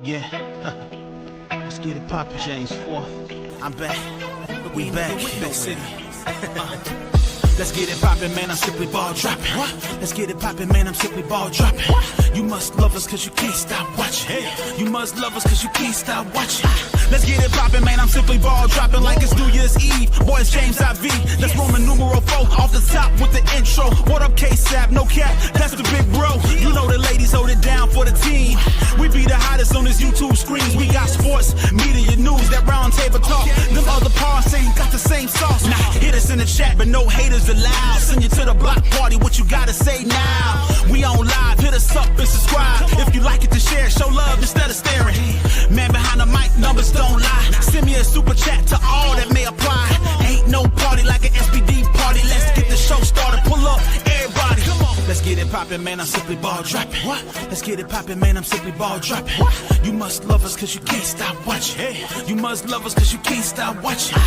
Yeah, let's get it poppin', James 4th. I'm back. We back. Big City. Let's get it poppin', man, I'm simply ball dropping. Let's get it poppin', man, I'm simply ball dropping. You must love us cause you can't stop watching. You must love us cause you can't stop watching. Let's get it poppin', man, I'm simply ball dropping like it's New Year's Eve. Boys, James IV. Let's Roman numeral 4 off the top with the intro. What up, K-Sap? No cap, that's the big bro. You know the ladies hold it down for the team. We be the hottest on this YouTube screens. We got sports, media, news, that round table talk. Them other parts ain't got the same sauce. Nah, hit us in the chat, but no haters allowed. Send you to the block party, what you gotta say now? We on live, hit us up and subscribe. If you like it to share, show love instead of staring. Man behind the mic, numbers don't lie. Send me a super chat to all that may apply. Ain't no party like an SPD party. Let's get the show started, pull up, everybody. Come on. Let's get it poppin', man, I'm simply ball dropping. What? Let's get it poppin', man, I'm simply ball dropping. You must love us cause you can't stop watching. You must love us cause you can't stop watching.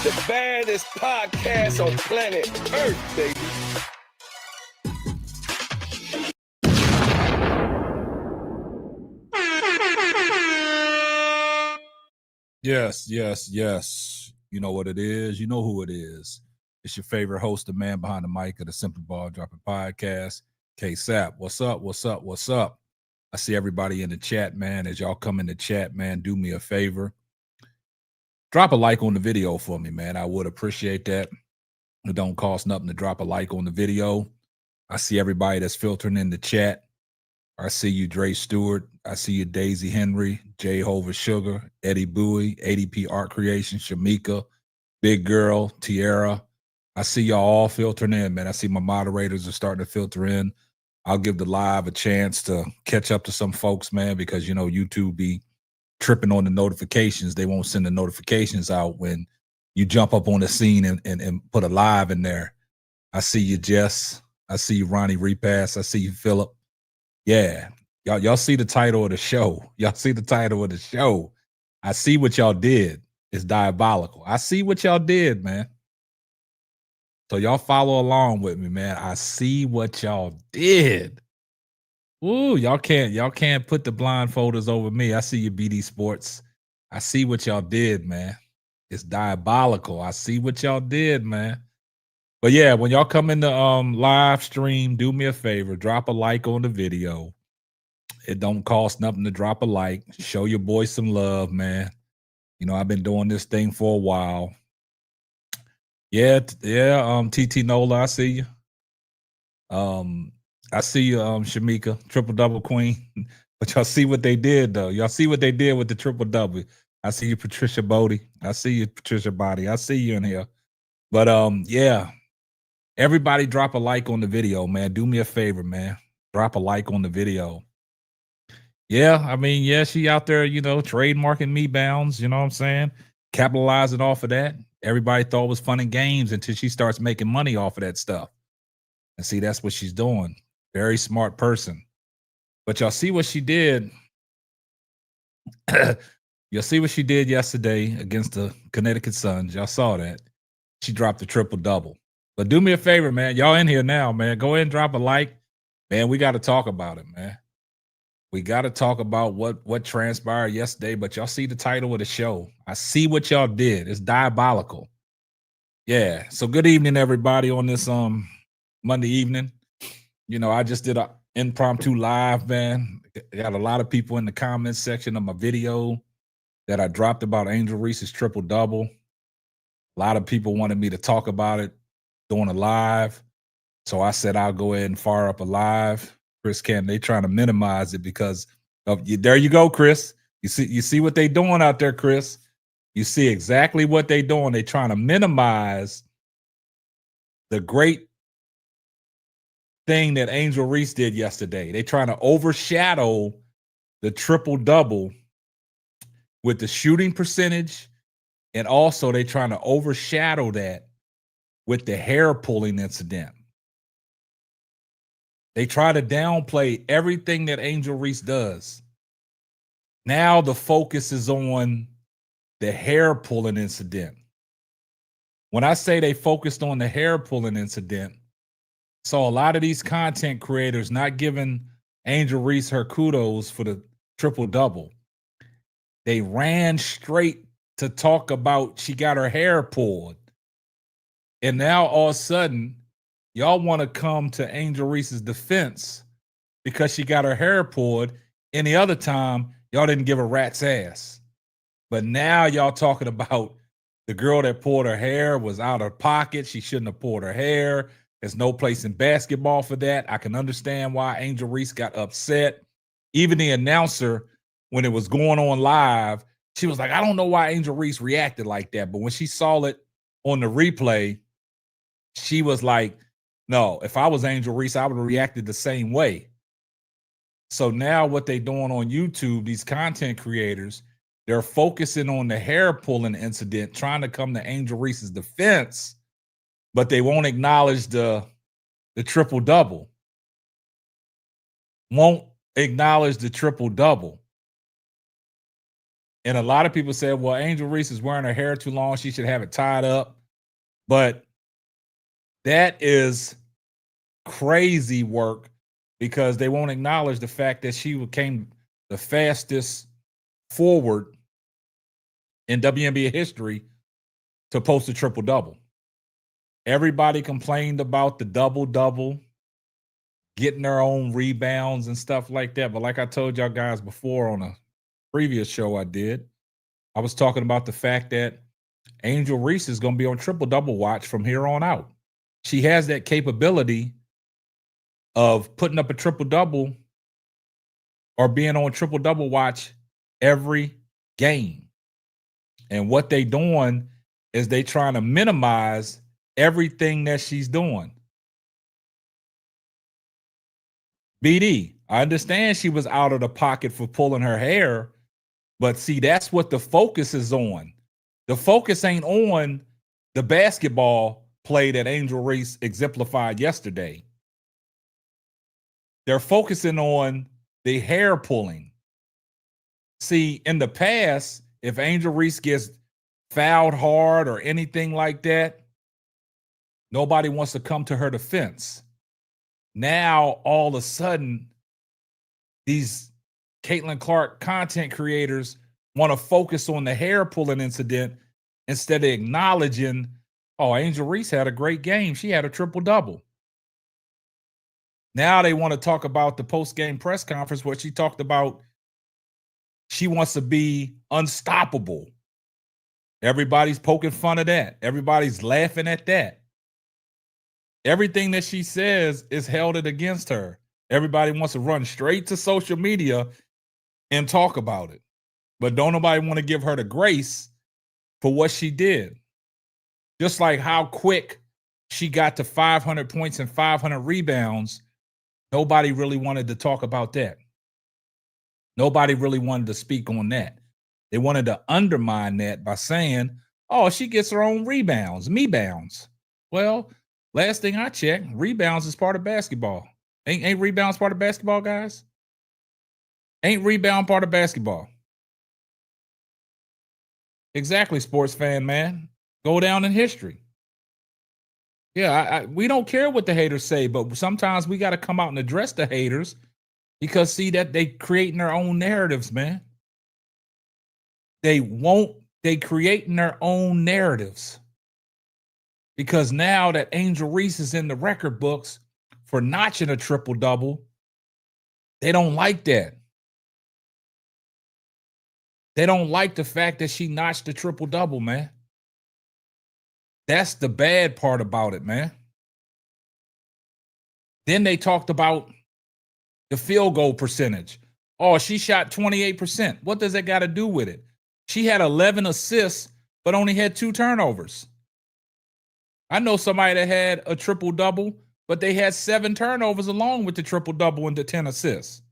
The baddest podcast on planet Earth, baby. Yes, yes, yes. You know what it is. You know who it is. It's your favorite host, the man behind the mic of the Simply Ball Dropping Podcast, K-Sap. What's up? What's up? What's up? I see everybody in the chat, man. As y'all come in the chat, man, do me a favor. Drop a like on the video for me, man. I would appreciate that. It don't cost nothing to drop a like on the video. I see everybody that's filtering in the chat. I see you, Dre Stewart. I see you, Daisy Henry, Jehovah Sugar, Eddie Bowie, ADP Art Creation, Shamika, Big Girl, Tierra. I see y'all all filtering in, man. I see my moderators are starting to filter in. I'll give the live a chance to catch up to some folks, man, because, you know, YouTube be tripping on the notifications. They won't send the notifications out when you jump up on the scene and put a live in there. I see you, Jess. I see you, Ronnie Repass. I see you, Philip. Yeah. Y'all see the title of the show. Y'all see the title of the show. I see what y'all did. It's diabolical. I see what y'all did, man. So y'all follow along with me, man. I see what y'all did. Ooh, y'all can't put the blindfolders over me. I see you, BD Sports. I see what y'all did, man. It's diabolical. I see what y'all did, man. But yeah, when y'all come in the live stream, do me a favor, drop a like on the video. It don't cost nothing to drop a like. Show your boy some love, man. You know, I've been doing this thing for a while. Yeah, TT Nola, I see you. I see you, Shamika, triple-double queen. But y'all see what they did, though. Y'all see what they did with the triple-double. I see you, Patricia Bodie. I see you, Patricia Body. I see you in here. But, yeah, everybody drop a like on the video, man. Do me a favor, man. Drop a like on the video. Yeah, I mean, yeah, she out there, you know, trademarking me bounds, you know what I'm saying? Capitalizing off of that. Everybody thought it was fun and games until she starts making money off of that stuff. And see, that's what she's doing. Very smart person. But y'all see what she did. You'll see what she did yesterday against the Connecticut Suns. Y'all saw that. She dropped a triple-double. But do me a favor, man. Y'all in here now, man. Go ahead and drop a like. Man, we got to talk about it, man. We got to talk about what transpired yesterday. But y'all see the title of the show. I see what y'all did. It's diabolical. Yeah. So good evening, everybody, on this Monday evening. You know, I just did an impromptu live, man. Got a lot of people in the comments section of my video that I dropped about Angel Reese's triple-double. A lot of people wanted me to talk about it doing a live. So I said I'll go ahead and fire up a live. Chris Canton, they trying to minimize it because of there you go, Chris. You see what they doing out there, Chris. You see exactly what they doing. They trying to minimize the great thing that Angel Reese did yesterday. They trying to overshadow the triple-double with the shooting percentage, and also they trying to overshadow that with the hair pulling incident. They try to downplay everything that Angel Reese does. Now the focus is on the hair pulling incident. When I say they focused on the hair pulling incident, so a lot of these content creators not giving Angel Reese her kudos for the triple-double. They ran straight to talk about she got her hair pulled. And now all of a sudden, y'all want to come to Angel Reese's defense because she got her hair pulled. Any other time, y'all didn't give a rat's ass. But now y'all talking about the girl that pulled her hair was out of pocket. She shouldn't have pulled her hair. There's no place in basketball for that. I can understand why Angel Reese got upset. Even the announcer, when it was going on live, she was like, I don't know why Angel Reese reacted like that. But when she saw it on the replay, she was like, no, if I was Angel Reese, I would have reacted the same way. So now what they doing on YouTube, these content creators, they're focusing on the hair pulling incident, trying to come to Angel Reese's defense, but they won't acknowledge the triple-double. Won't acknowledge the triple-double. And a lot of people said, well, Angel Reese is wearing her hair too long. She should have it tied up. But that is crazy work because they won't acknowledge the fact that she became the fastest forward in WNBA history to post a triple-double. Everybody complained about the double-double, getting their own rebounds and stuff like that. But like I told y'all guys before on a previous show I did, I was talking about the fact that Angel Reese is going to be on triple-double watch from here on out. She has that capability of putting up a triple-double or being on triple-double watch every game. And what they doing is they trying to minimize everything that she's doing. BD, I understand she was out of the pocket for pulling her hair, but see, that's what the focus is on. The focus ain't on the basketball play that Angel Reese exemplified yesterday. They're focusing on the hair pulling. See, in the past, if Angel Reese gets fouled hard or anything like that, nobody wants to come to her defense. Now, all of a sudden, these Caitlyn Clark content creators want to focus on the hair pulling incident instead of acknowledging, oh, Angel Reese had a great game. She had a triple-double. Now they want to talk about the post-game press conference where she talked about she wants to be unstoppable. Everybody's poking fun of that. Everybody's laughing at that. Everything that she says is held against her. Everybody wants to run straight to social media and talk about it. But don't nobody want to give her the grace for what she did. Just like how quick she got to 500 points and 500 rebounds, nobody really wanted to talk about that. Nobody really wanted to speak on that. They wanted to undermine that by saying, oh, she gets her own rebounds, me bounds. Well, last thing I checked, rebounds is part of basketball. Ain't rebounds part of basketball, guys? Ain't rebound part of basketball? Exactly, sports fan, man. Go down in history. Yeah, we don't care what the haters say, but sometimes we got to come out and address the haters because see that they creating their own narratives, man. They creating their own narratives. Because now that Angel Reese is in the record books for notching a triple-double, they don't like that. They don't like the fact that she notched a triple-double, man. That's the bad part about it, man. Then they talked about the field goal percentage. Oh, she shot 28%. What does that got to do with it? She had 11 assists, but only had 2 turnovers. I know somebody that had a triple-double but they had 7 turnovers along with the triple-double and the 10 assists.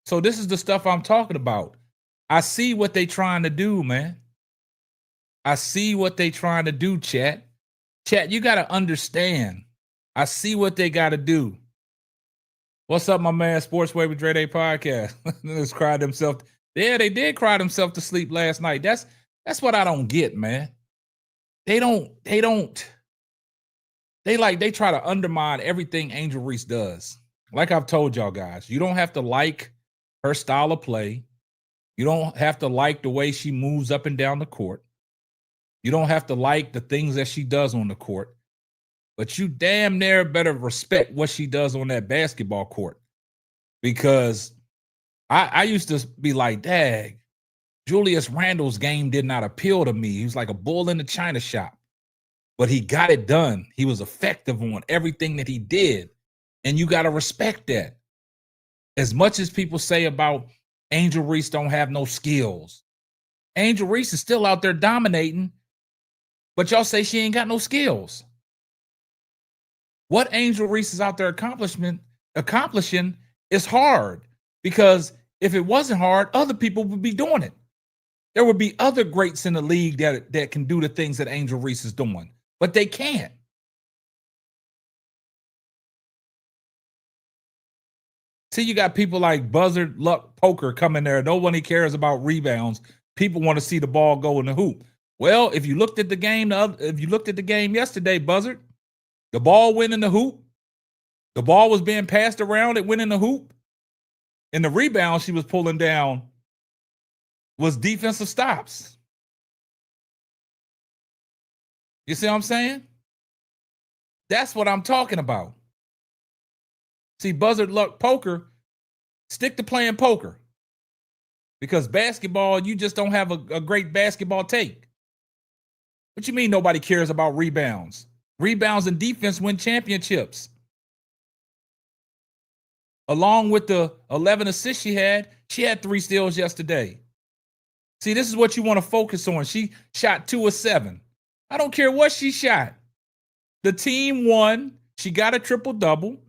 So this is the stuff I'm talking about. I see what they trying to do, man. I see what they trying to do, chat. Chat, you got to understand. I see what they got to do. What's up, my man? Sportsway with Dreday podcast. Just cried themselves. Yeah, they did cry themselves to sleep last night. That's what I don't get, man. They try to undermine everything Angel Reese does. Like I've told y'all guys, you don't have to like her style of play. You don't have to like the way she moves up and down the court. You don't have to like the things that she does on the court. But you damn near better respect what she does on that basketball court. Because I used to be like, dang, Julius Randle's game did not appeal to me. He was like a bull in the china shop. But he got it done. He was effective on everything that he did. And you got to respect that. As much as people say about Angel Reese don't have no skills, Angel Reese is still out there dominating, but y'all say she ain't got no skills. What Angel Reese is out there accomplishing is hard, because if it wasn't hard, other people would be doing it. There would be other greats in the league that can do the things that Angel Reese is doing, but they can't. See, you got people like Buzzard Luck Poker coming there. Nobody cares about rebounds. People want to see the ball go in the hoop. Well, if you looked at the game, yesterday, Buzzard, the ball went in the hoop. The ball was being passed around. It went in the hoop. And the rebound she was pulling down was defensive stops. You see what I'm saying? That's what I'm talking about. See, Buzzard Luck Poker, stick to playing poker. Because basketball, you just don't have a great basketball take. What you mean nobody cares about rebounds? Rebounds and defense win championships. Along with the 11 assists she had 3 steals yesterday. See, this is what you want to focus on. She shot 2 of 7. I don't care what she shot. The team won. She got a triple-double.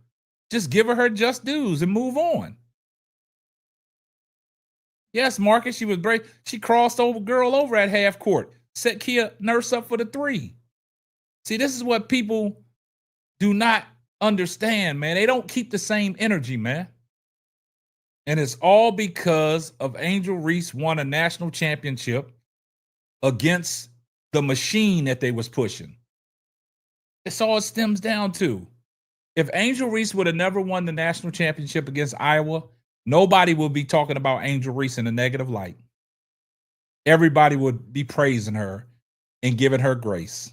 Just give her just dues and move on. Yes, Marcus, she was brave. She crossed girl over at half court. Set Kia Nurse up for the 3. See, this is what people do not understand, man. They don't keep the same energy, man. And it's all because of Angel Reese won a national championship against the machine that they was pushing. It's all it stems down to. If Angel Reese would have never won the national championship against Iowa, nobody would be talking about Angel Reese in a negative light. Everybody would be praising her and giving her grace.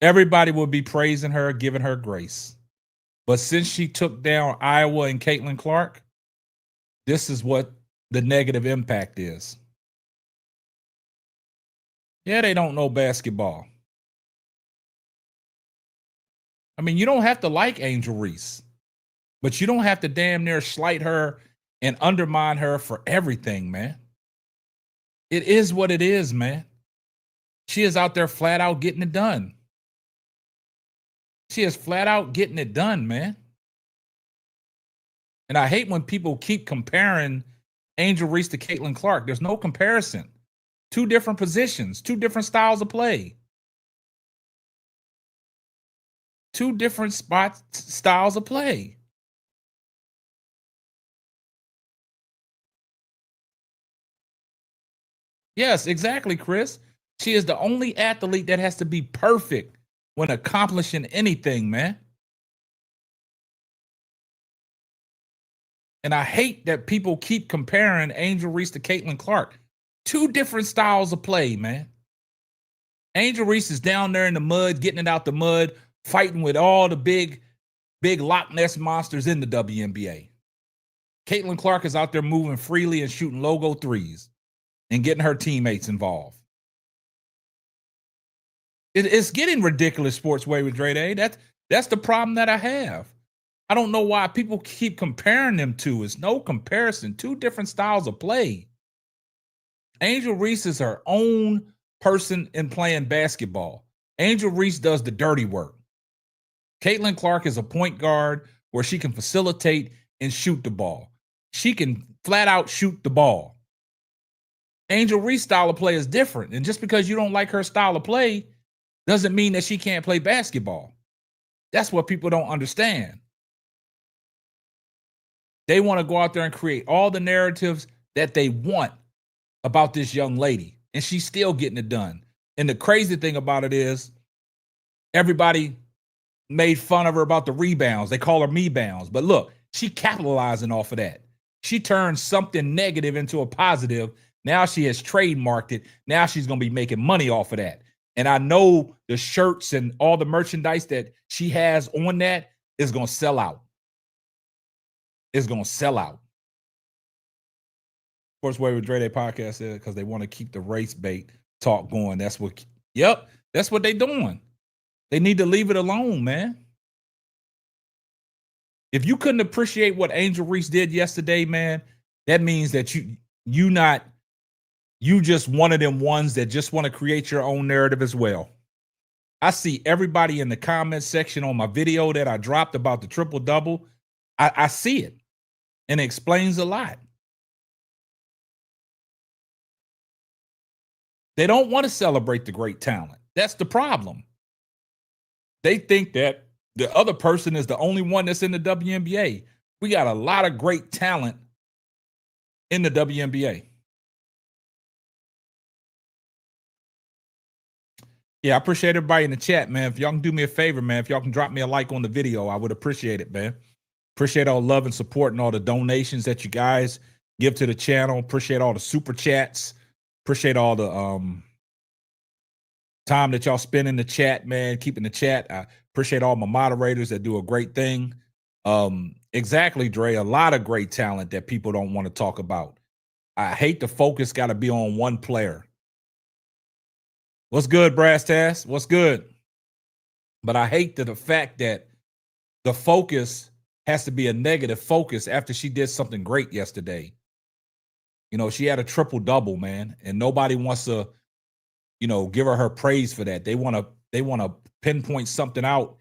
Everybody would be praising her, giving her grace. But since she took down Iowa and Caitlyn Clark, this is what the negative impact is. Yeah, they don't know basketball. I mean, you don't have to like Angel Reese, but you don't have to damn near slight her and undermine her for everything, man. It is what it is, man. She is out there flat out getting it done. She is flat out getting it done, man. And I hate when people keep comparing Angel Reese to Caitlyn Clark. There's no comparison. 2 different positions, 2 different styles of play. 2 different styles of play. Yes, exactly, Chris. She is the only athlete that has to be perfect when accomplishing anything, man. And I hate that people keep comparing Angel Reese to Caitlyn Clark. 2 different styles of play, man. Angel Reese is down there in the mud, getting it out the mud, fighting with all the big Loch Ness monsters in the WNBA. Caitlyn Clark is out there moving freely and shooting logo threes and getting her teammates involved. It's getting ridiculous, Sportsway with Dreday. That's the problem that I have. I don't know why people keep comparing them to. It's no comparison. 2 different styles of play. Angel Reese is her own person in playing basketball. Angel Reese does the dirty work. Caitlyn Clark is a point guard where she can facilitate and shoot the ball. She can flat out shoot the ball. Angel Reese's style of play is different. And just because you don't like her style of play doesn't mean that she can't play basketball. That's what people don't understand. They want to go out there and create all the narratives that they want about this young lady, and she's still getting it done. And the crazy thing about it is everybody made fun of her about the rebounds. They call her me-bounds. But look, she capitalizing off of that. She turned something negative into a positive. Now she has trademarked it. Now she's going to be making money off of that. And I know the shirts and all the merchandise that she has on that is going to sell out. It's going to sell out. Sports Way with Dreday podcast said because they want to keep the race bait talk going. That's what they're doing. They need to leave it alone, man. If you couldn't appreciate what Angel Reese did yesterday, man, that means that you just one of them ones that just want to create your own narrative as well. I see everybody in the comments section on my video that I dropped about the triple-double. I see it, and it explains a lot. They don't want to celebrate the great talent. That's the problem. They think that the other person is the only one that's in the WNBA. We got a lot of great talent in the WNBA. Yeah, I appreciate everybody in the chat, man. If y'all can do me a favor, man, if y'all can drop me a like on the video, I would appreciate it, man. Appreciate all the love and support and all the donations that you guys give to the channel. Appreciate all the super chats. Appreciate all the time that y'all spend in the chat, man, keeping the chat. I appreciate all my moderators that do a great thing. Exactly, Dre, a lot of great talent that people don't want to talk about. I hate the focus got to be on one player. What's good, Brass Tass? What's good? But I hate the fact that the focus has to be a negative focus after she did something great yesterday. You know, she had a triple-double, man, and nobody wants to, you know, give her praise for that. They want to pinpoint something out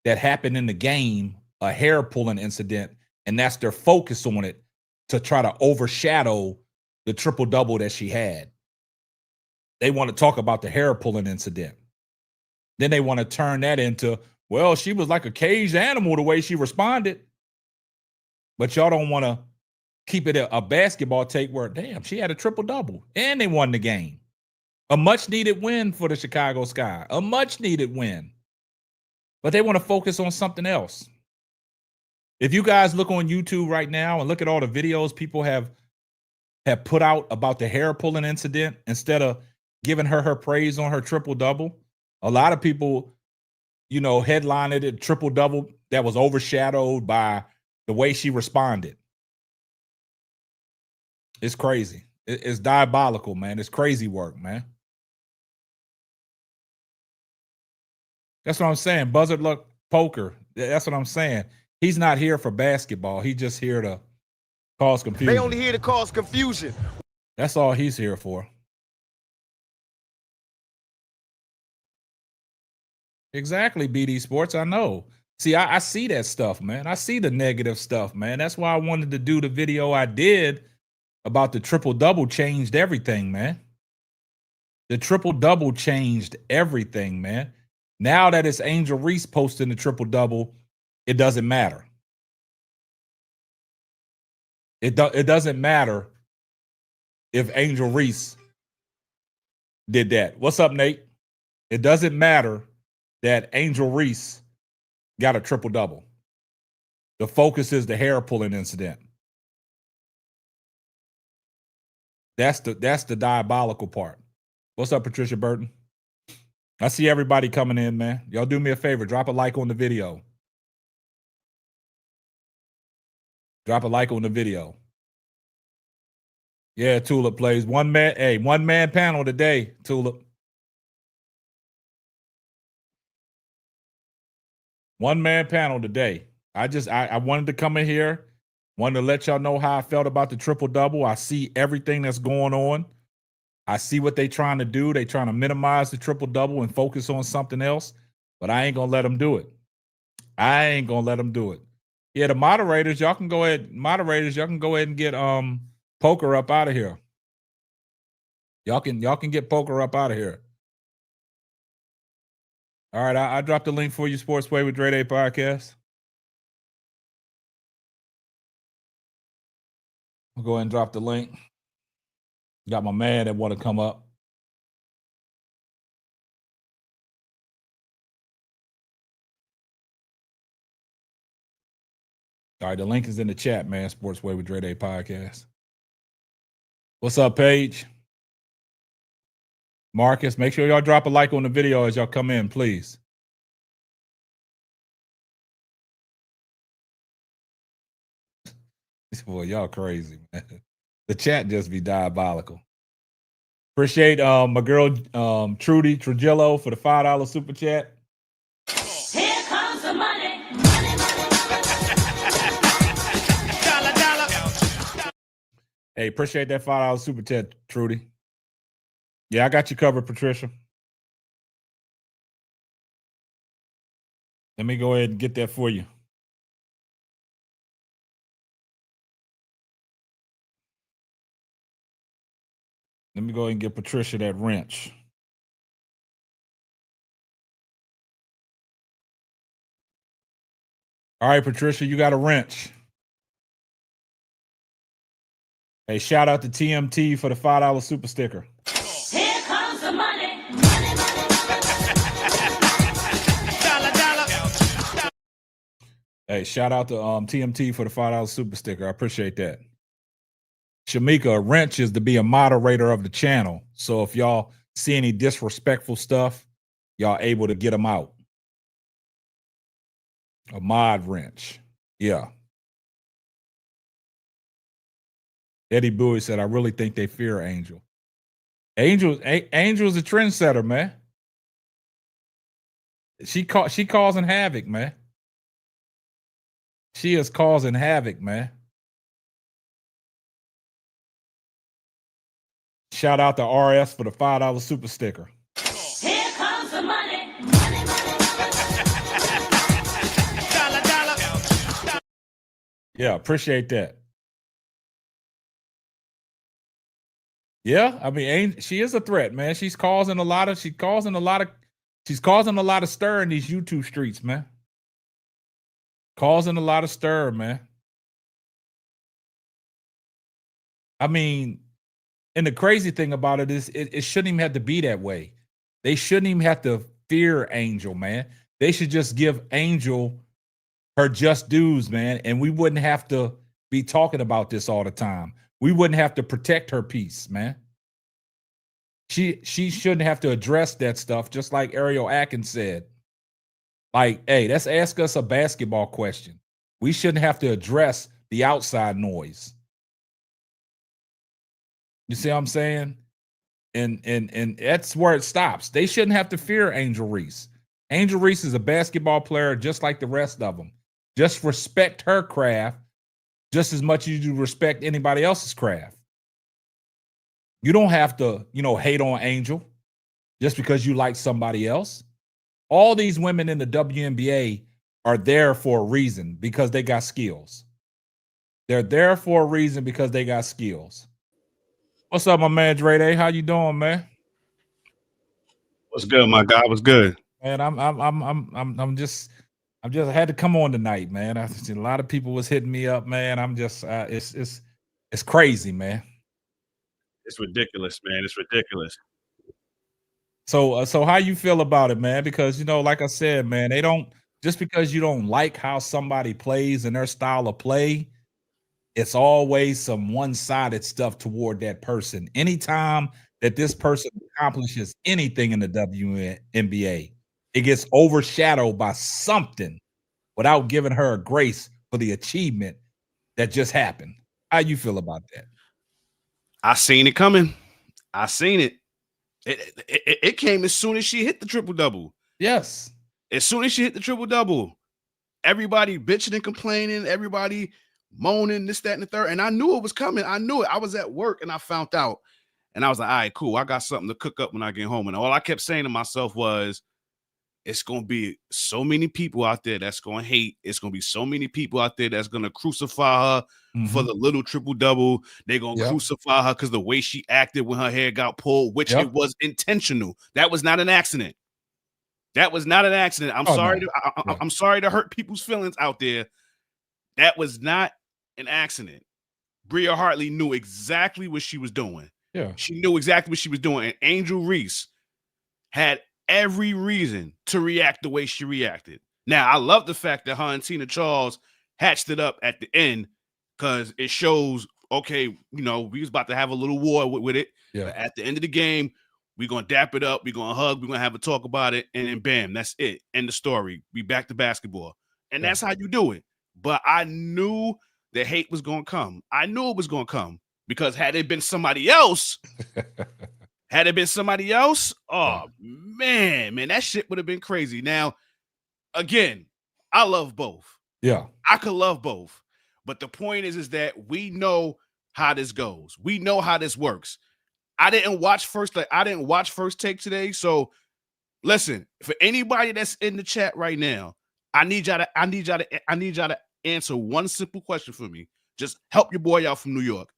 that happened in the game, a hair-pulling incident, and that's their focus on it to try to overshadow the triple-double that she had. They want to talk about the hair-pulling incident. Then they want to turn that into, well, she was like a caged animal the way she responded. But y'all don't want to keep it a basketball take where, damn, she had a triple-double, and they won the game. A much-needed win for the Chicago Sky. A much-needed win. But they want to focus on something else. If you guys look on YouTube right now and look at all the videos people have put out about the hair-pulling incident, instead of giving her praise on her triple-double, a lot of people, you know, headlined it triple-double that was overshadowed by the way she responded. It's crazy. It's diabolical, man. It's crazy work, man. That's what I'm saying. Buzzard luck poker. That's what I'm saying. He's not here for basketball. He's just here to cause confusion. They only here to cause confusion. That's all he's here for. Exactly, BD Sports. I know. See, I see that stuff, man. I see the negative stuff, man. That's why I wanted to do the video I did about the triple-double changed everything, man. The triple-double changed everything, man. Now that it's Angel Reese posting the triple-double, it doesn't matter. It doesn't matter if Angel Reese did that. What's up, Nate? It doesn't matter that Angel Reese got a triple-double. The focus is the hair-pulling incident. That's the diabolical part. What's up, Patricia Burton? I see everybody coming in, man. Y'all do me a favor. Drop a like on the video. Drop a like on the video. Yeah, Tulip plays. One man panel today, Tulip. One-man panel today. I wanted to come in here, wanted to let y'all know how I felt about the triple-double. I see everything that's going on. I see what they trying to do. They trying to minimize the triple-double and focus on something else, but I ain't going to let them do it. I ain't going to let them do it. Yeah, the moderators, y'all can go ahead. Moderators, y'all can go ahead and get Poker up out of here. Y'all can get Poker up out of here. All right, I dropped the link for you, Sportsway with Dreday podcast. I'll go ahead and drop the link. Got my man that want to come up. All right, the link is in the chat, man. Sportsway with Dreday podcast. What's up, Paige? Marcus, make sure y'all drop a like on the video as y'all come in, please. Boy, y'all crazy, man. The chat just be diabolical. Appreciate my girl Trudy Trujillo for the $5 super chat. Here comes the money. Hey, appreciate that $5 super chat, Trudy. Yeah, I got you covered, Patricia. Let me go ahead and get that for you. Let me go ahead and get Patricia that wrench. All right, Patricia, you got a wrench. Hey, shout out to TMT for the $5 super sticker. Here comes the money. Hey, shout out to TMT for the $5 super sticker. I appreciate that. Shamika, a wrench is to be a moderator of the channel. So if y'all see any disrespectful stuff, y'all able to get them out. A mod wrench. Yeah. Eddie Bowie said, I really think they fear Angel. Angel is a trendsetter, man. She causing havoc, man. She is causing havoc, man. Shout out to RS for the $5 super sticker. Here comes the money. Yeah, appreciate that. Yeah, I mean, she is a threat, man. She's causing a lot of stir in these YouTube streets, man. Causing a lot of stir, man. I mean, and the crazy thing about it is it shouldn't even have to be that way. They shouldn't even have to fear Angel, man. They should just give Angel her just dues, man, and we wouldn't have to be talking about this all the time. We wouldn't have to protect her peace, man. She shouldn't have to address that stuff, just like Ariel Atkins said. Like, hey, let's ask us a basketball question. We shouldn't have to address the outside noise. You see what I'm saying? And that's where it stops. They shouldn't have to fear Angel Reese. Angel Reese is a basketball player just like the rest of them. Just respect her craft just as much as you respect anybody else's craft. You don't have to, hate on Angel just because you like somebody else. All these women in the WNBA are there for a reason because they got skills. They're there for a reason because they got skills. What's up, my man Dreday? How you doing, man? What's good, my guy? What's good? Man, I had to come on tonight, man. A lot of people was hitting me up, man. I'm just it's crazy, man. It's ridiculous, man. It's ridiculous. So how you feel about it, man? Because like I said, man, they don't just because you don't like how somebody plays and their style of play, it's always some one-sided stuff toward that person. Anytime that this person accomplishes anything in the WNBA, it gets overshadowed by something without giving her a grace for the achievement that just happened. How you feel about that? I seen it coming. I seen it. It came as soon as she hit the triple-double. Yes. As soon as she hit the triple-double, everybody bitching and complaining, everybody moaning, this, that, and the third. And I knew it was coming. I knew it. I was at work and I found out. And I was like, all right, cool. I got something to cook up when I get home. And all I kept saying to myself was, it's going to be so many people out there that's going to hate. It's going to be so many people out there that's going to crucify her for the little triple-double. They're going to crucify her because the way she acted when her hair got pulled, which it was intentional. That was not an accident. That was not an accident. I'm sorry. I'm sorry to hurt people's feelings out there. That was not an accident. Bria Hartley knew exactly what she was doing. Yeah. She knew exactly what she was doing. And Angel Reese had every reason to react the way she reacted. Now, I love the fact that her and Tina Charles hatched it up at the end because it shows, okay, you know, we was about to have a little war with it. Yeah. But at the end of the game, we're going to dap it up. We're going to hug. We're going to have a talk about it. And then bam, that's it. End the story. We back to basketball. And that's how you do it. But I knew the hate was going to come. I knew it was going to come because had it been somebody else, oh, man, that shit would have been crazy. Now, again, I love both. Yeah. I could love both. But the point is that we know how this goes. We know how this works. I didn't watch First Take today. So listen, for anybody that's in the chat right now, I need y'all to answer one simple question for me. Just help your boy out from New York.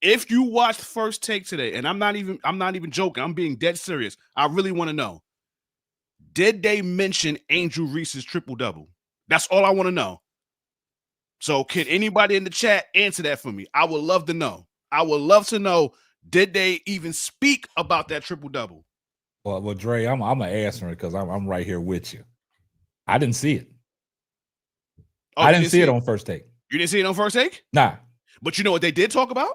If you watched First Take today, and I'm not even joking, I'm being dead serious. I really want to know. Did they mention Angel Reese's triple-double? That's all I want to know. So can anybody in the chat answer that for me? I would love to know. I would love to know, did they even speak about that triple-double? Well, Dre, I'm gonna answer it because I'm right here with you. I didn't see it. Oh, I didn't see it on First Take. You didn't see it on First Take? Nah. But you know what they did talk about?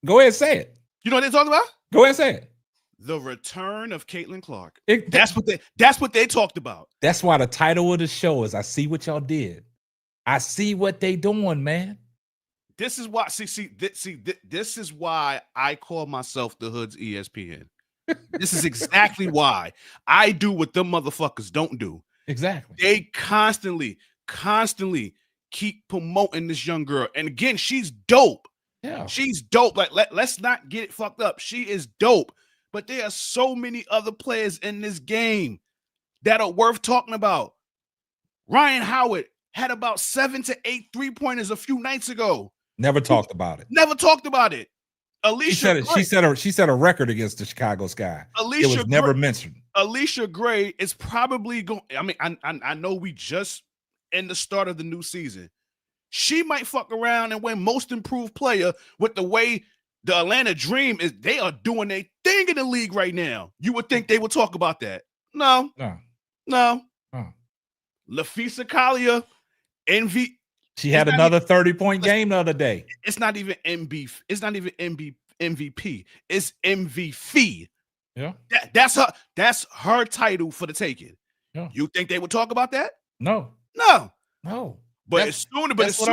Go ahead and say it. You know what they talked about? Go ahead and say it. The return of Caitlyn Clark. That's what they talked about. That's why the title of the show is I See What Y'all Did. I see what they doing, man. This is why this is why I call myself the Hood's ESPN. This is exactly why I do what them motherfuckers don't do. Exactly. They constantly keep promoting this young girl. And again, she's dope. Yeah. She's dope. Like, let's not get it fucked up. She is dope. But there are so many other players in this game that are worth talking about. Ryan Howard had about 7 to 8 3-pointers a few nights ago. Never talked about it. Never talked about it. Alicia Gray, she set a record against the Chicago Sky. It was never mentioned. Alicia Gray is probably going. I mean, I know we just in the start of the new season. She might fuck around and win Most Improved Player with the way the Atlanta Dream is. They are doing a thing in the league right now. You would think they would talk about that. No. Lafisa Collier, NV. She had another 30-point game the other day. It's not even MB. It's not even MVP. It's MVP. Yeah. That's her title for the taking. Yeah. You think they would talk about that? No. But as soon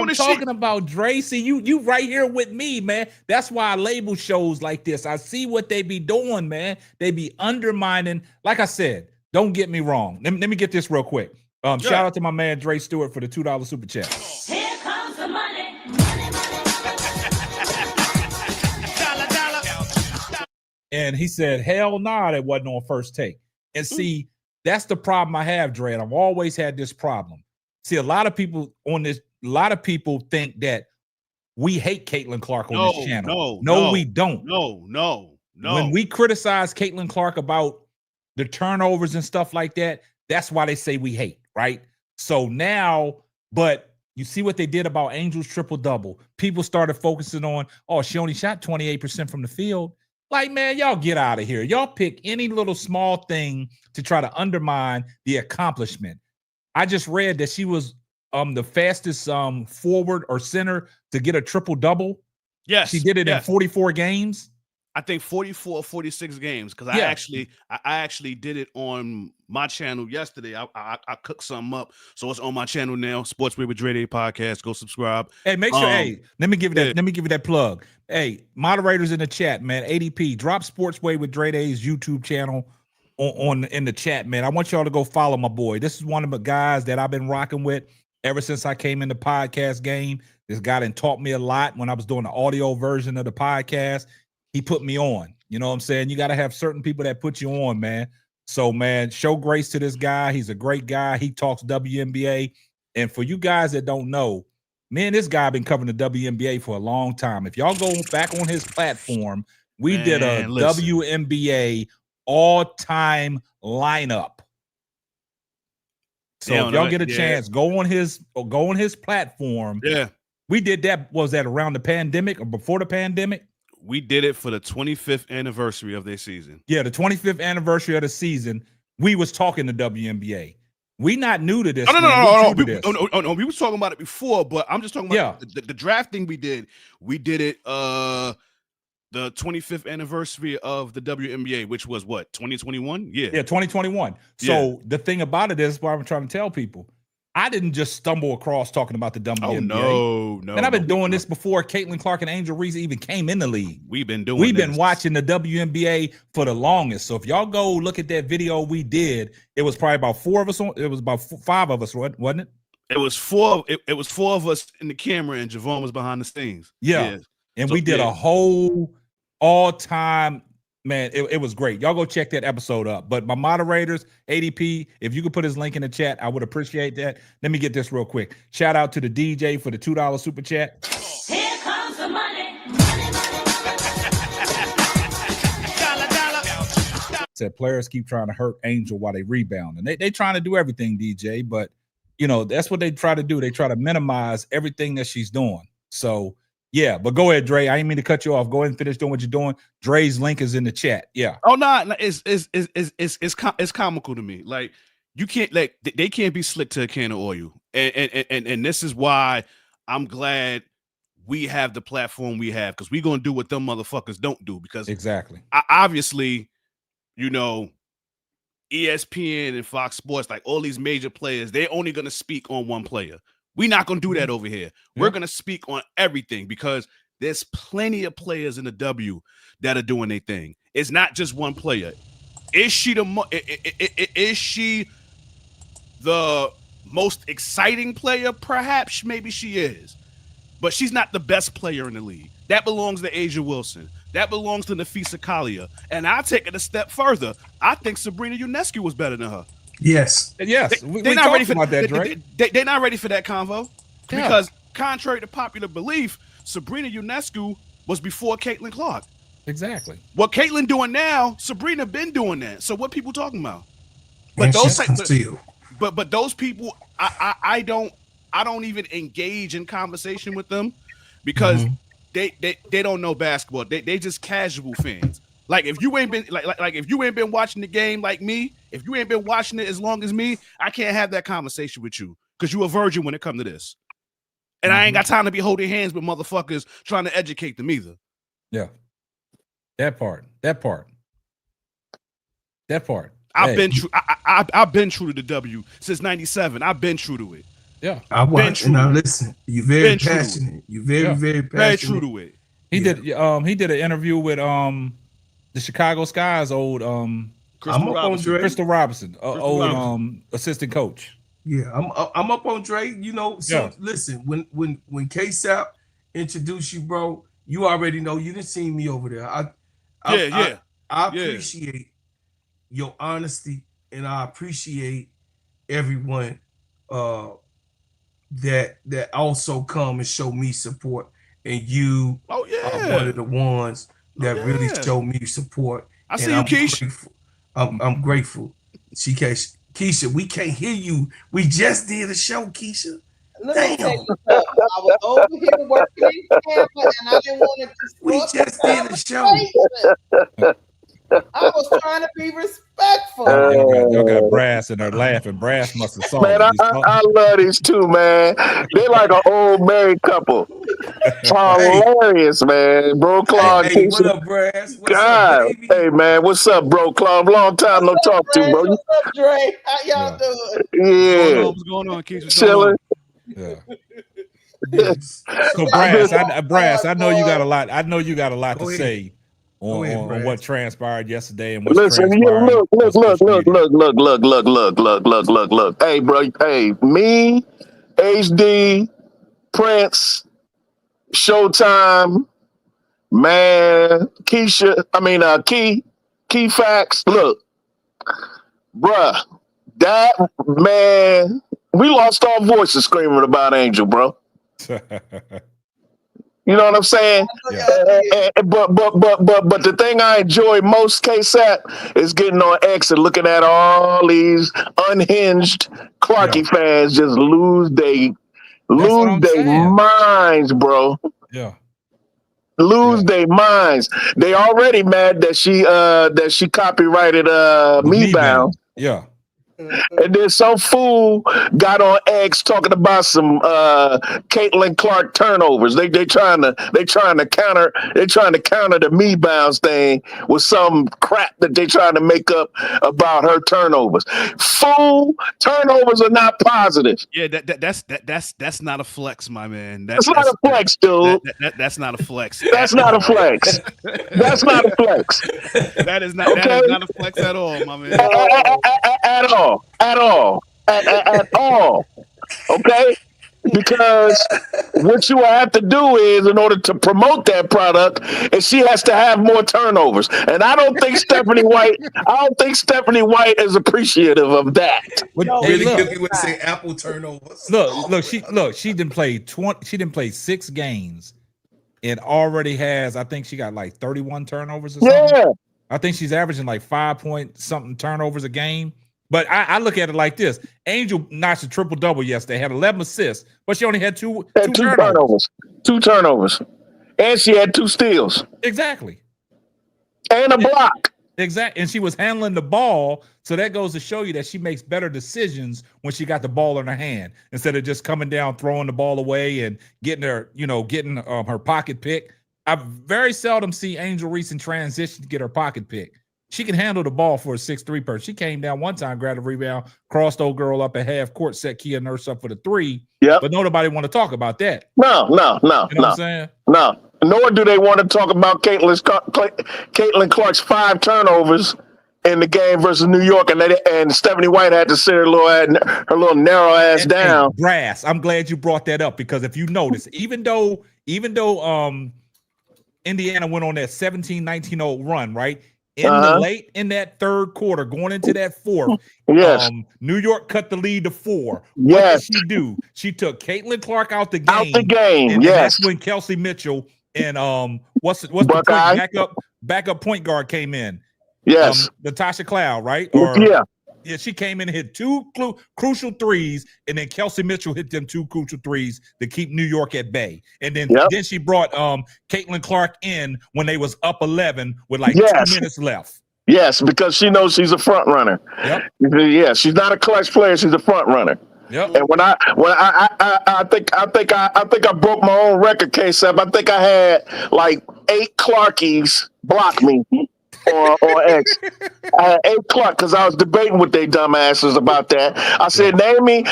as talking about, Dre, see, you right here with me, man. That's why I label shows like this. I see what they be doing, man. They be undermining. Like I said, don't get me wrong. Let me get this real quick. Shout out to my man Dre Stewart for the $2 super chat. Here comes the money. And he said, hell nah, that wasn't on First Take. And see, that's the problem I have, Dre. And I've always had this problem. See, a lot of people think that we hate Caitlyn Clark on this channel. No, we don't. No. When we criticize Caitlyn Clark about the turnovers and stuff like that, that's why they say we hate, right? So now, but you see what they did about Angel's triple-double. People started focusing on, oh, she only shot 28% from the field. Like, man, y'all get out of here. Y'all pick any little small thing to try to undermine the accomplishment. I just read that she was the fastest forward or center to get a triple-double. Yes. She did it in 44 games. I think 44 or 46 games because I actually did it on my channel yesterday. I cooked something up, so it's on my channel now. Sportsway with Dreday podcast. Go subscribe. Hey, make sure. Hey, let me give you that. Let me give you that plug. Hey, moderators in the chat, man. ADP, drop Sportsway with Dreday's YouTube channel on in the chat, man. I want y'all to go follow my boy. This is one of the guys that I've been rocking with ever since I came in the podcast game. This guy done taught me a lot when I was doing the audio version of the podcast. he put me on. You know what I'm saying? You got to have certain people that put you on, man. So, man, show grace to this guy. He's a great guy. He talks WNBA. And for you guys that don't know, me and this guy been covering the WNBA for a long time. If y'all go back on his platform, we did a WNBA all-time lineup. So if y'all get a chance, go on his platform. Yeah. We did that. Was that around the pandemic or before the pandemic? We did it for the 25th anniversary of their season. Yeah, the 25th anniversary of the season. We was talking to WNBA. We not new to this. No. We was talking about it before, but I'm just talking about the draft thing we did. We did it the 25th anniversary of the WNBA, which was what, 2021? Yeah, 2021. So the thing about it is, what I'm trying to tell people, I didn't just stumble across talking about the WNBA. Oh, no. And I've been doing this before Caitlyn Clark and Angel Reese even came in the league. We've been watching the WNBA for the longest. So if y'all go look at that video we did, it was probably about 4 of us on. It was about 5 of us, wasn't it? It was 4. It was 4 of us in the camera, and Javon was behind the scenes. Yeah. And we did a whole all-time, man, it was great. Y'all go check that episode up. But my moderators, ADP, if you could put his link in the chat, I would appreciate that. Let me get this real quick. Shout out to the DJ for the $2 super chat. Here comes the money. Said players keep trying to hurt Angel while they rebound. And they trying to do everything, DJ, but you know, that's what they try to do. They try to minimize everything that she's doing. So yeah, but go ahead, Dre. I didn't mean to cut you off. Go ahead and finish doing what you're doing. Dre's link is in the chat. Yeah. Oh no, it's comical to me. Like you can't they can't be slick to a can of oil, and this is why I'm glad we have the platform we have, because we're gonna do what them motherfuckers don't do. Because exactly, obviously, you know, ESPN and Fox Sports, like all these major players, they're only gonna speak on one player. We're not going to do that over here. We're going to speak on everything because there's plenty of players in the W that are doing their thing. It's not just one player. Is she the most exciting player? Perhaps, maybe she is. But she's not the best player in the league. That belongs to Asia Wilson. That belongs to Nafisa Kalia. And I'll take it a step further. I think Sabrina Ionescu was better than her. Yes. They're not ready for that. They're not ready for that convo because, contrary to popular belief, Sabrina Ionescu was before Caitlyn Clark. Exactly. What Caitlyn doing now, Sabrina been doing that. So what people talking about? But those people, I don't even engage in conversation with them because they don't know basketball. They just casual fans. Like if you ain't been like if you ain't been watching the game like me, if you ain't been watching it as long as me, I can't have that conversation with you because you a virgin when it comes to this. And I ain't got time to be holding hands with motherfuckers trying to educate them either. Yeah. That part. I've been true. I've been true to the W since '97. I've been true to it. Yeah. I watch and I listen. You're very passionate. You're very passionate. Very true to it. He did an interview with the Chicago Sky's old Crystal Robinson, old assistant coach. Yeah, I'm up on Dre. You know, so listen, when K-Sap introduced you, bro, you already know you didn't see me over there. I appreciate your honesty, and I appreciate everyone that also come and show me support. And you are one of the ones that really show me support. I see you, Keisha. Grateful. I'm grateful. Keisha, we can't hear you. We just did a show, Keisha. Damn. I was over here working in camera, and I didn't want to. We just did a show. I was trying to be respectful. Y'all got Brass in there laughing. Brass must have saw man, I love these two, man. They're like an old married couple. Hilarious, man. Bro Clark. Hey, what up, Brass? What's up, baby? Hey, man. What's up, bro Clark? Long time no talk to, bro. What's up, Dre? How y'all doing? Yeah. What's going on, Keisha? Chilling. Yeah. So Brass, I know you got a lot. I know you got a lot to say on what transpired yesterday and what's transpired. Look. Hey, bro. Hey, me, HD, Prince, Showtime, Man, Key facts. Look, bruh, that man, we lost our voices screaming about Angel, bro. You know what I'm saying? Yeah. But the thing I enjoy most, KSAP, is getting on X and looking at all these unhinged Clarky fans just lose their minds, bro. Yeah. Lose their minds. They already mad that she copyrighted Me Bound. Yeah. And then some fool got on X talking about some Caitlyn Clark turnovers. They trying to counter the Me Bounds thing with some crap that they trying to make up about her turnovers. Fool, turnovers are not positive. Yeah, that's not a flex, my man. That's not a flex, dude. That's not a flex. That's not a flex. That's not a flex. That is not a flex at all, my man. At all. Okay? Because what you have to do is, in order to promote that product, is she has to have more turnovers. And I don't think Stephanie White is appreciative of that. Really would say Apple turnovers. She didn't play 6 games and already has, I think she got like 31 turnovers or something. Yeah. I think she's averaging like 5 point something turnovers a game. But I look at it like this. Angel notched a triple-double yesterday, had 11 assists, but she only had two turnovers. 2 turnovers. And she had 2 steals. Exactly. And a block. Exactly. And she was handling the ball, so that goes to show you that she makes better decisions when she got the ball in her hand instead of just coming down, throwing the ball away and getting her pocket pick. I very seldom see Angel Reese in transition to get her pocket pick. She can handle the ball for a 6'3" person. She came down one time, grabbed a rebound, crossed old girl up at half court, set Kia Nurse up for the 3. Yep. But nobody want to talk about that. No. You know what I'm saying? No. Nor do they want to talk about Caitlyn Clark's 5 turnovers in the game versus New York, and Stephanie White had to sit her little narrow ass down. Hey, Brass, I'm glad you brought that up because if you notice, even though Indiana went on that 17-19-0 run, right? Late in that third quarter, going into that fourth, yes. New York cut the lead to 4. Yes. What did she do? She took Caitlyn Clark out the game. And yes. that's when Kelsey Mitchell and what's the backup point guard came in. Yes. Natasha Cloud, right? Yeah, she came in and hit 2 crucial threes, and then Kelsey Mitchell hit them 2 crucial threes to keep New York at bay. And then she brought Caitlyn Clark in when they was up 11 with 2 minutes left. Yes, because she knows she's a front runner. Yep. Yeah, she's not a clutch player; she's a front runner. Yep. And when I think I broke my own record, KSAP. I think I had like 8 Clarkies block me. or X. I had 8 Clark because I was debating with they dumbasses about that. I said, name me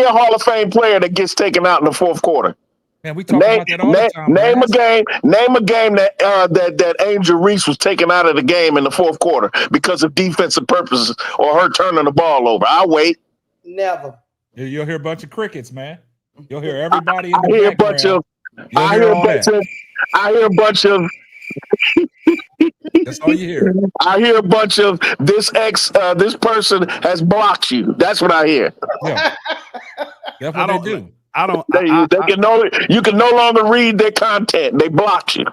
a Hall of Fame player that gets taken out in the fourth quarter. Man, we talk about that all the time. Name a game that Angel Reese was taken out of the game in the fourth quarter because of defensive purposes or her turning the ball over. I'll wait. Never. You'll hear a bunch of crickets, man. You'll hear everybody. I hear a bunch of. That's all you hear. I hear a bunch of this person has blocked you. That's what I hear. Yeah. That's what they do. You can no longer read their content. They blocked you.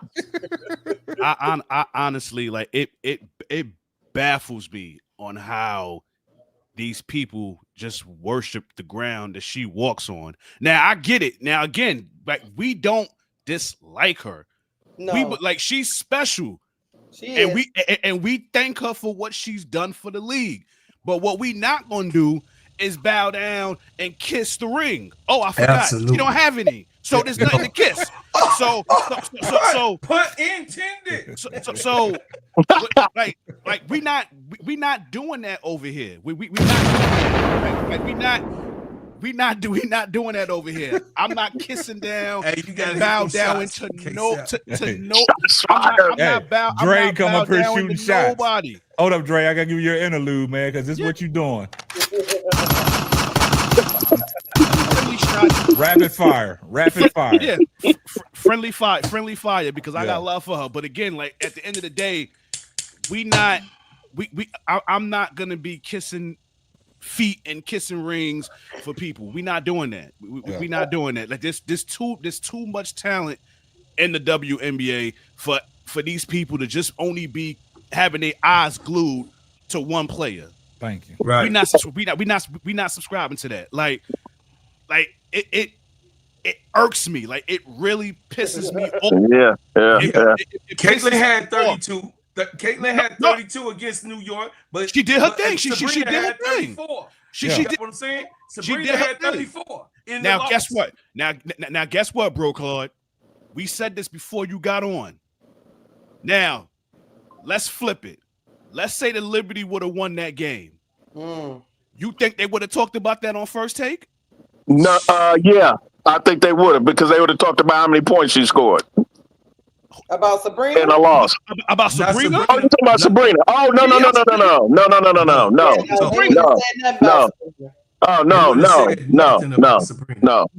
I honestly, like, it baffles me on how these people just worship the ground that she walks on. Now I get it. Now again, like, we don't dislike her. No, she's special. We thank her for what she's done for the league. But what we not gonna do is bow down and kiss the ring. Oh, I forgot. Absolutely. You don't have any, so there's nothing to kiss. So put intended. So we not doing that over here. We not doing that over here. I'm not kissing down. Hey, you gotta bow down into no. I'm not bow. Dre come up here shooting shots. Nobody. Hold up, Dre. I gotta give you your interlude, man, because this is what you doing. Rapid fire. Yeah. friendly fire, because I got love for her. But again, like at the end of the day, I'm not gonna be kissing feet and kissing rings for people. We're not doing that. We're not doing that. Like there's too much talent in the WNBA for these people to just only be having their eyes glued to one player. Thank you. Right. We're not subscribing to that. Like it irks me. Like it really pisses me off. Caitlyn had 32. Caitlyn had 32 against New York, but she did her thing. She did had her thing. 34. She did what I'm saying. Sabrina had 34. Now guess what? Now guess what, bro, Claude? We said this before you got on. Now, let's flip it. Let's say the Liberty would have won that game. You think they would have talked about that on First Take? No, yeah, I think they would have, because they would have talked about how many points she scored. About Sabrina? And a loss. About Sabrina? Oh, you're talking about Sabrina. Oh, no. Oh,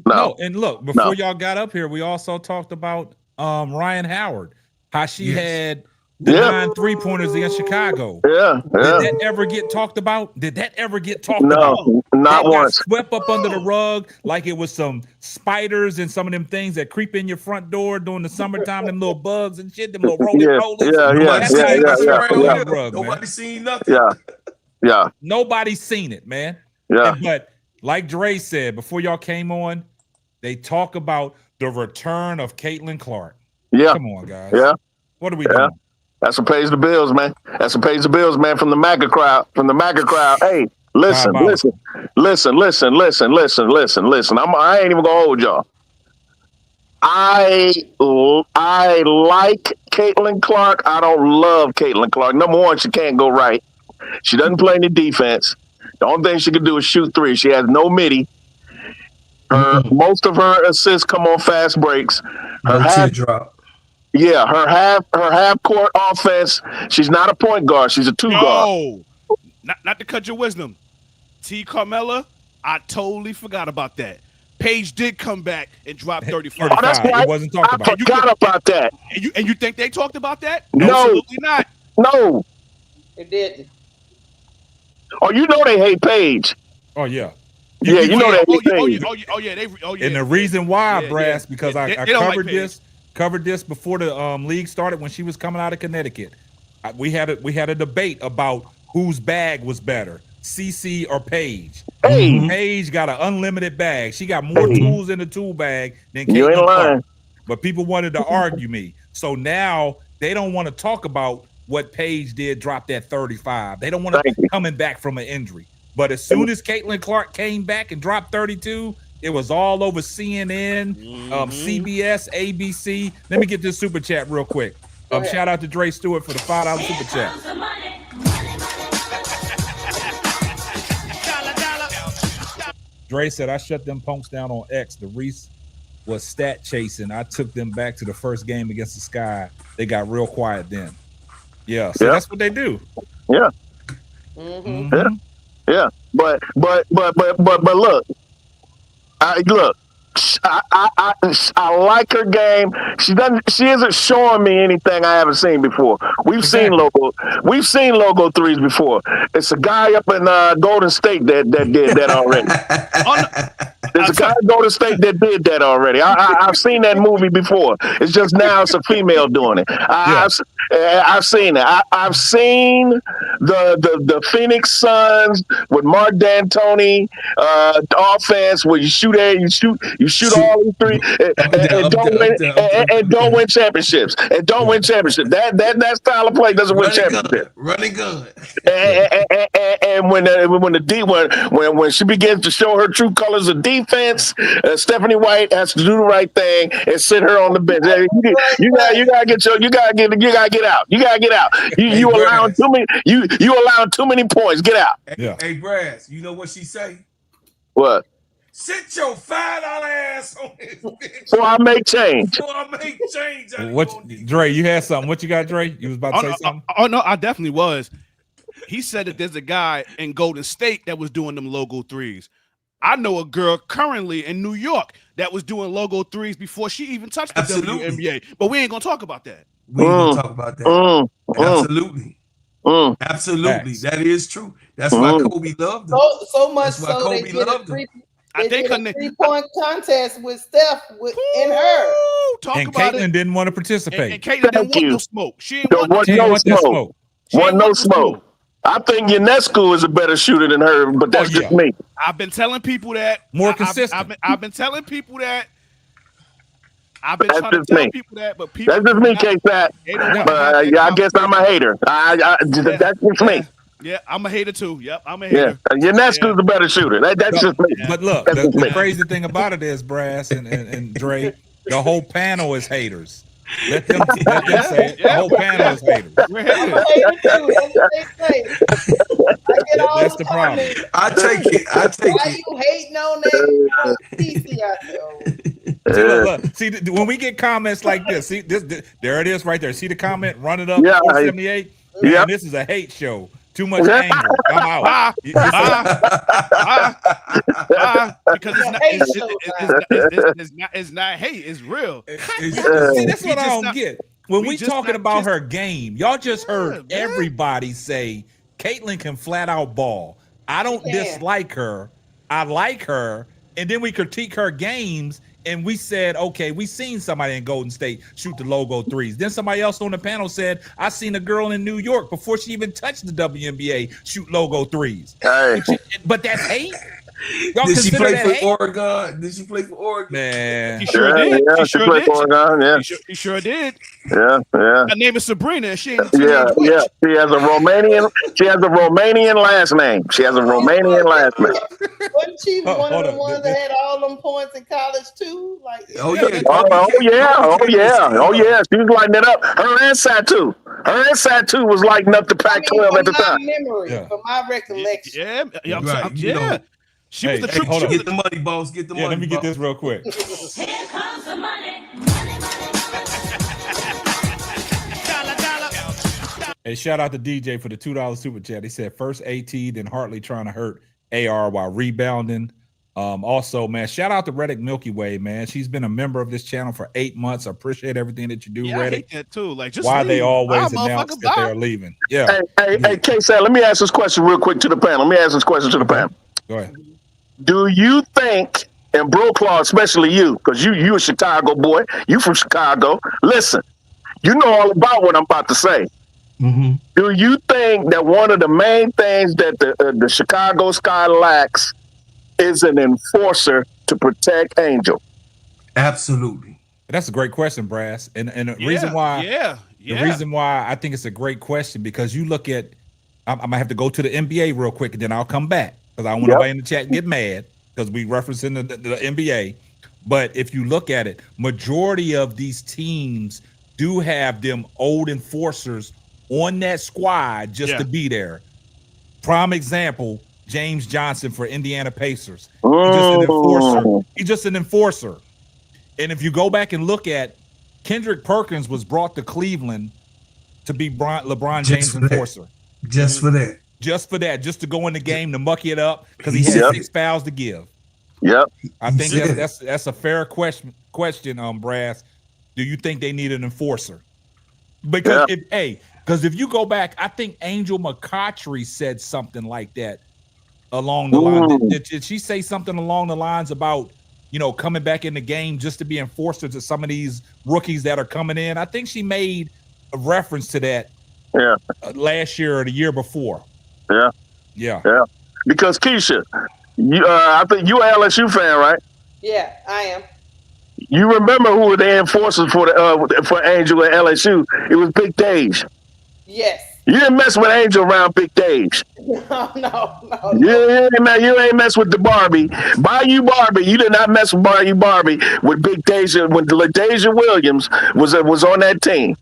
no. And look, before y'all got up here, we also talked about Ryan Howard, how she had the 9 3-pointers against Chicago. Did that ever get talked about? No, not once. Swept up under the rug like it was some spiders and some of them things that creep in your front door during the summertime, them little bugs and shit, them little rollers. Nobody seen nothing. Yeah. Nobody's seen it, man. Yeah. But like Dre said, before y'all came on, they talk about the return of Caitlyn Clark. Yeah. Come on, guys. Yeah. What are we doing? That's what pays the bills, man. That's what pays the bills, man, from the MAGA crowd. Hey, listen. I ain't even gonna hold y'all. I like Caitlyn Clark. I don't love Caitlyn Clark. Number one, she can't go right. She doesn't play any defense. The only thing she can do is shoot three. She has no midi. Most of her assists come on fast breaks. Her half court offense. She's not a point guard. She's a two guard. Not to cut your wisdom. T. Carmella, I totally forgot about that. Paige did come back and drop 35. Oh, that's right. It wasn't talked about. I forgot about that. And you think they talked about that? No. Absolutely not. No. It did. Oh, you know they hate Paige. Oh, yeah. Yeah, you know they hate Paige. And the reason why, Brass, because I covered like covered this before the league started when she was coming out of Connecticut. We had a debate about whose bag was better, CC or Paige. Paige got an unlimited bag. She got more tools in the tool bag than Caitlyn. You ain't lying. But people wanted to argue me. So now they don't want to talk about what Paige did, drop that 35. They don't want to coming back from an injury. But as soon as Caitlyn Clark came back and dropped 32, it was all over CNN, CBS, ABC. Let me get this super chat real quick. Shout out to Dre Stewart for the $5 super chat. Dre said, I shut them punks down on X. The Reese was stat chasing. I took them back to the first game against the Sky. They got real quiet then. Yeah, so that's what they do. Yeah. Yeah. But look. I like her game. She isn't showing me anything I haven't seen before. We've seen logo threes before. It's a guy up in Golden State that did that already. There's a guy in Golden State that did that already. I've seen that movie before. It's just now it's a female doing it. I've seen it. I've seen the Phoenix Suns with Mark D'Antoni offense where you shoot all these three and don't win championships. That style of play doesn't win championships. Running gun. And when she begins to show her true colors of defense, Stephanie White has to do the right thing and sit her on the bench. You gotta get out. You gotta get out. You allowing too many points. Get out. Hey, Brass, you know what she say? What? Sit your $5 ass on his bitch. So I make change. Dre, you had something. What you got, Dre? You was about to say something? Oh, no, I definitely was. He said that there's a guy in Golden State that was doing them logo threes. I know a girl currently in New York that was doing logo threes before she even touched the WNBA. But we ain't gonna talk about that. We ain't gonna talk about that. Absolutely. Absolutely. That is true. That's why Kobe loved her. So much That's why so Kobe they did loved her. I think her 3-point contest with Steph and her. And Caitlyn didn't want to participate. And Caitlyn didn't want no smoke. She didn't want no smoke. Want no smoke. I think Ionescu is a better shooter than her, but that's just me. I've been telling people that. More consistent. I've been telling people that. I've been trying to tell people that, but people. That's just me, K-Fat. I guess I'm a hater. That's just me. Yeah, I'm a hater too. Yep, I'm a hater. Yeah, Ionescu's a better shooter. That's just me. But look, the crazy thing about it is, Brass and Dre, the whole panel is haters. Let them say it. The whole panel is haters. We're haters. That's the problem. I take it. Why you hating on that PC out there? Look. See, when we get comments like this, see this, there it is right there. See the comment? Run it up. Yeah, 478. Man, this is a hate show. Too much anger. I'm out. Because it's not hate. It's real. See, that's what I don't get. When we talking about her game, y'all just heard everybody say Caitlyn can flat out ball. I don't dislike her. I like her. And then we critique her games. And we said, okay, we seen somebody in Golden State shoot the logo threes. Then somebody else on the panel said, I seen a girl in New York before she even touched the WNBA shoot logo threes. But that's hate? Y'all Did she play for hate? Oregon? Did she play for Oregon? Man. She sure did. Yeah, she played for Oregon. Yeah. She sure did. Yeah. Her name is Sabrina. She ain't She has a Romanian last name. Wasn't she one of the ones that had all them points in college too? Like, Oh yeah. She was lighting it up. Her and Satu was lighting up the Pac-12 at the time. From my recollection. Yeah. She was the trick shooter. Get the money, boss. Get the money. Let me get this real quick. Here comes the money. Hey, shout out to DJ for the $2 super chat. He said first AT, then Hartley trying to hurt AR while rebounding. Also, man, shout out to Reddick Milky Way, man. She's been a member of this channel for 8 months. I appreciate everything that you do, Reddick. I hate that too. Like, just why leave. they always announce that they're leaving. Yeah. Hey, K-Sal, let me ask this question real quick to the panel. Go ahead. Do you think, and Bro Claw, especially you, because you a Chicago boy, you from Chicago. Listen, you know all about what I'm about to say. Mm-hmm. Do you think that one of the main things that the Chicago Sky lacks is an enforcer to protect Angel? Absolutely. That's a great question, Brass. And the reason why, the reason why I think it's a great question, because you look at, I'm gonna have to go to the NBA real quick and then I'll come back because I don't want nobody in the chat get mad because we referencing the NBA. But if you look at it, majority of these teams do have them old enforcers on that squad just to be there. Prime example, James Johnson for Indiana Pacers. He's just an enforcer. And if you go back and look at, Kendrick Perkins was brought to Cleveland to be LeBron James' enforcer. Just for that. Just to go in the game to mucky it up because he had 6 fouls to give. Yep. I think that's a fair question, Brass. Do you think they need an enforcer? Because if you go back, I think Angel McCoughtry said something like that along the line. Did she say something along the lines about, coming back in the game just to be enforcer to some of these rookies that are coming in? I think she made a reference to that last year or the year before. Yeah. Because Keisha, I think you an LSU fan, right? Yeah, I am. You remember who were the enforcers for Angel at LSU? It was Big Dave. Yes. You didn't mess with Angel around Big Dave. No. You ain't mess with the Barbie. Bayou Barbie. You did not mess with Bayou Barbie with Big Deja when LaDeja Williams was on that team.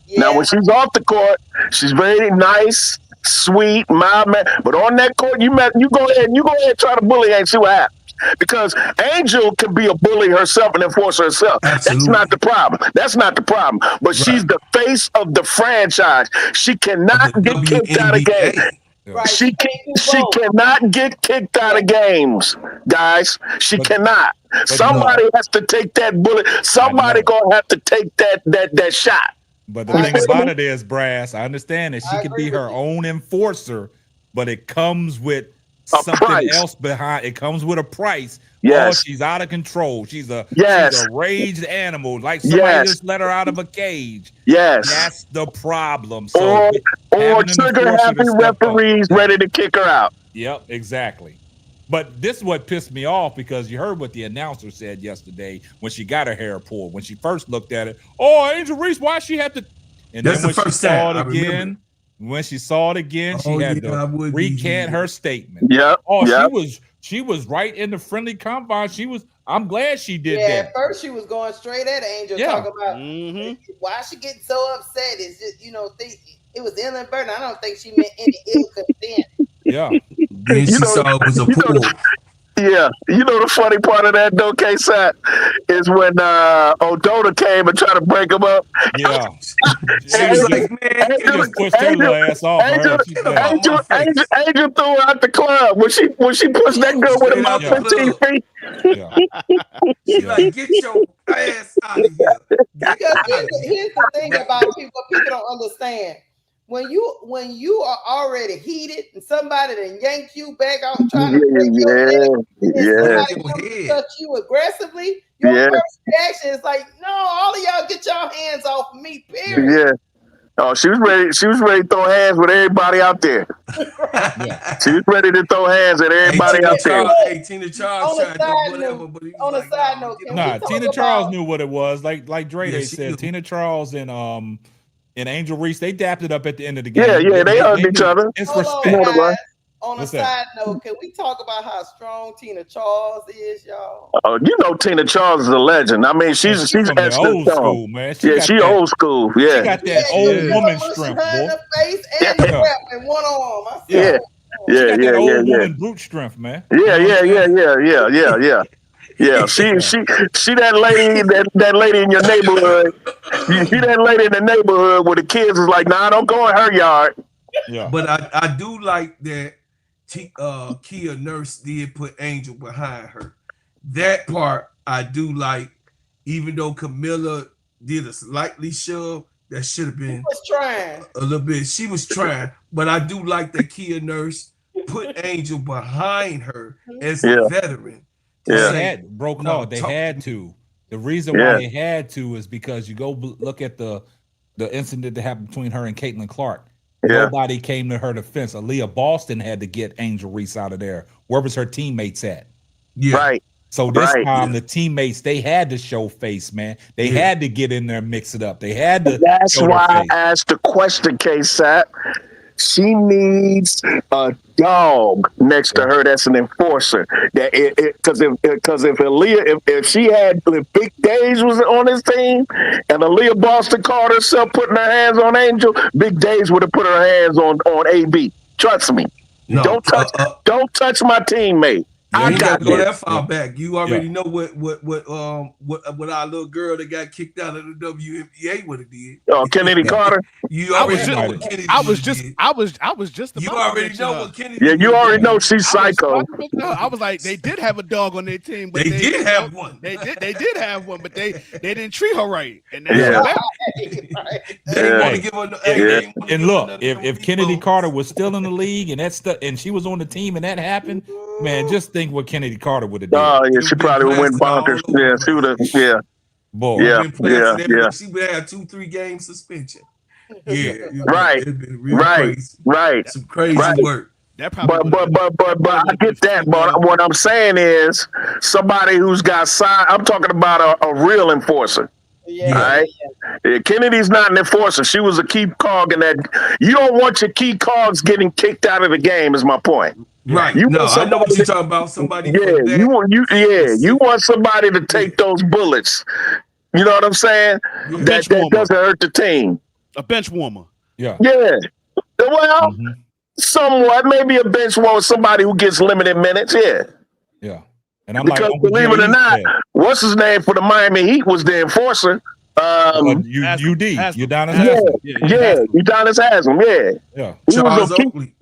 Yeah. Now when she's off the court, she's very nice, sweet, mild man. But on that court, you go ahead and try to bully and see what happens. Because Angel can be a bully herself and enforce herself. Absolutely. That's not the problem. But she's the face of the franchise. She cannot get kicked out of games. Right. She cannot get kicked out of games. guys. She cannot. Somebody has to take that bullet. Somebody gonna have to take that shot. But the thing about it is, Brass, I understand that she can be her own enforcer, but it comes with something else behind. It comes with a price. Yes. Oh, she's out of control. She's a raged animal. Like somebody just let her out of a cage. Yes. That's the problem. So or trigger happy referees ready to kick her out. Yep, exactly. But this is what pissed me off, because you heard what the announcer said yesterday when she got her hair pulled. When she first looked at it, oh, Angel Reese, why she had to? And that's then the first time I remember. When she saw it again, she had to recant her statement. Yep. Oh, she was right in the friendly confines. I'm glad she did that. At first she was going straight at Angel, talking about why she getting so upset. It's just, it was inadvertent. I don't think she meant any ill content. Yeah. Then she saw it was a pool. Yeah, the funny part of that though, K-Sat, is when O'Donnell came and tried to break him up. Yeah, she was like, man, Angel pushed her ass off. Angel threw her out the club when she pushed that girl with about 15 feet. She's like, get your ass out of here. Because here's the thing about people don't understand. When you are already heated and somebody then yank you back out trying to break your neck, somebody touch you aggressively, your first reaction is like, no, all of y'all get your hands off of me, period. Yeah. Oh, she was ready to throw hands with everybody out there. She was ready to throw hands at everybody out there. Hey, Tina Charles tried to do whatever, but he was side note, Tina Charles knew what it was. Like Dreday said, Tina Charles and Angel Reese, they dapped it up at the end of the game. Yeah, they hugged each other. It's respect. On a side note, can we talk about how strong Tina Charles is, y'all? Tina Charles is a legend. I mean, she's from the old school, man. She old school. Yeah, she got that old woman strength, boy. Her face and the weapon, one arm. She got that old woman brute strength, man. Yeah. She that lady in your neighborhood. You see that lady in the neighborhood where the kids is like, nah, don't go in her yard. Yeah. But I do like that Kia Nurse did put Angel behind her. That part I do like, even though Camilla did a slightly shove, that should have been a little bit. She was trying, but I do like that Kia Nurse put Angel behind her as a veteran. They had to. The reason why they had to is because you go look at the incident that happened between her and Caitlyn Clark. Nobody came to her defense. Aaliyah Boston had to get Angel Reese out of there. Where was her teammates at? Yeah. Right. So this time the teammates, they had to show face, man. They had to get in there and mix it up. They had to. That's why I asked the question, K-Sat. She needs a dog next to her that's an enforcer. That because if Aaliyah, if Big Days was on his team and Aaliyah Boston called herself putting her hands on Angel, Big Days would have put her hands on AB. Trust me. No, don't touch my teammate. I got to go that far back. You already know what our little girl that got kicked out of the WNBA would have did. Oh, Kennedy Carter. You already know what Kennedy. I was just. You already know what Kennedy. Yeah, you already know she's psycho. I was like, they did have a dog on their team, but they did have one. They did have one, but they didn't treat her right. And they want to give her. And look, if Kennedy Carter was still in the league and she was on the team and that happened, man, just think what Kennedy Carter would have done. Oh yeah, she probably went bonkers. Yeah, she would have. Yeah, boy. Yeah. She would have 2-3 game suspension. Yeah, right. Right. Some crazy work. But I get that. But what I'm saying is somebody who's got signed. I'm talking about a real enforcer. Yeah. Right? Yeah, Kennedy's not an enforcer. She was a key cog in that. You don't want your key cogs getting kicked out of the game. Is my point. Right. I know what you're talking about. Somebody. You want somebody to take those bullets. You know what I'm saying? That doesn't hurt the team. A bench warmer. Yeah. Well, somewhat. Maybe a bench warmer. Somebody who gets limited minutes. Yeah. And I'm because like, believe it or not, what's his name for the Miami Heat was the enforcer. Udonis Haslam. Yeah. Charles Oakley.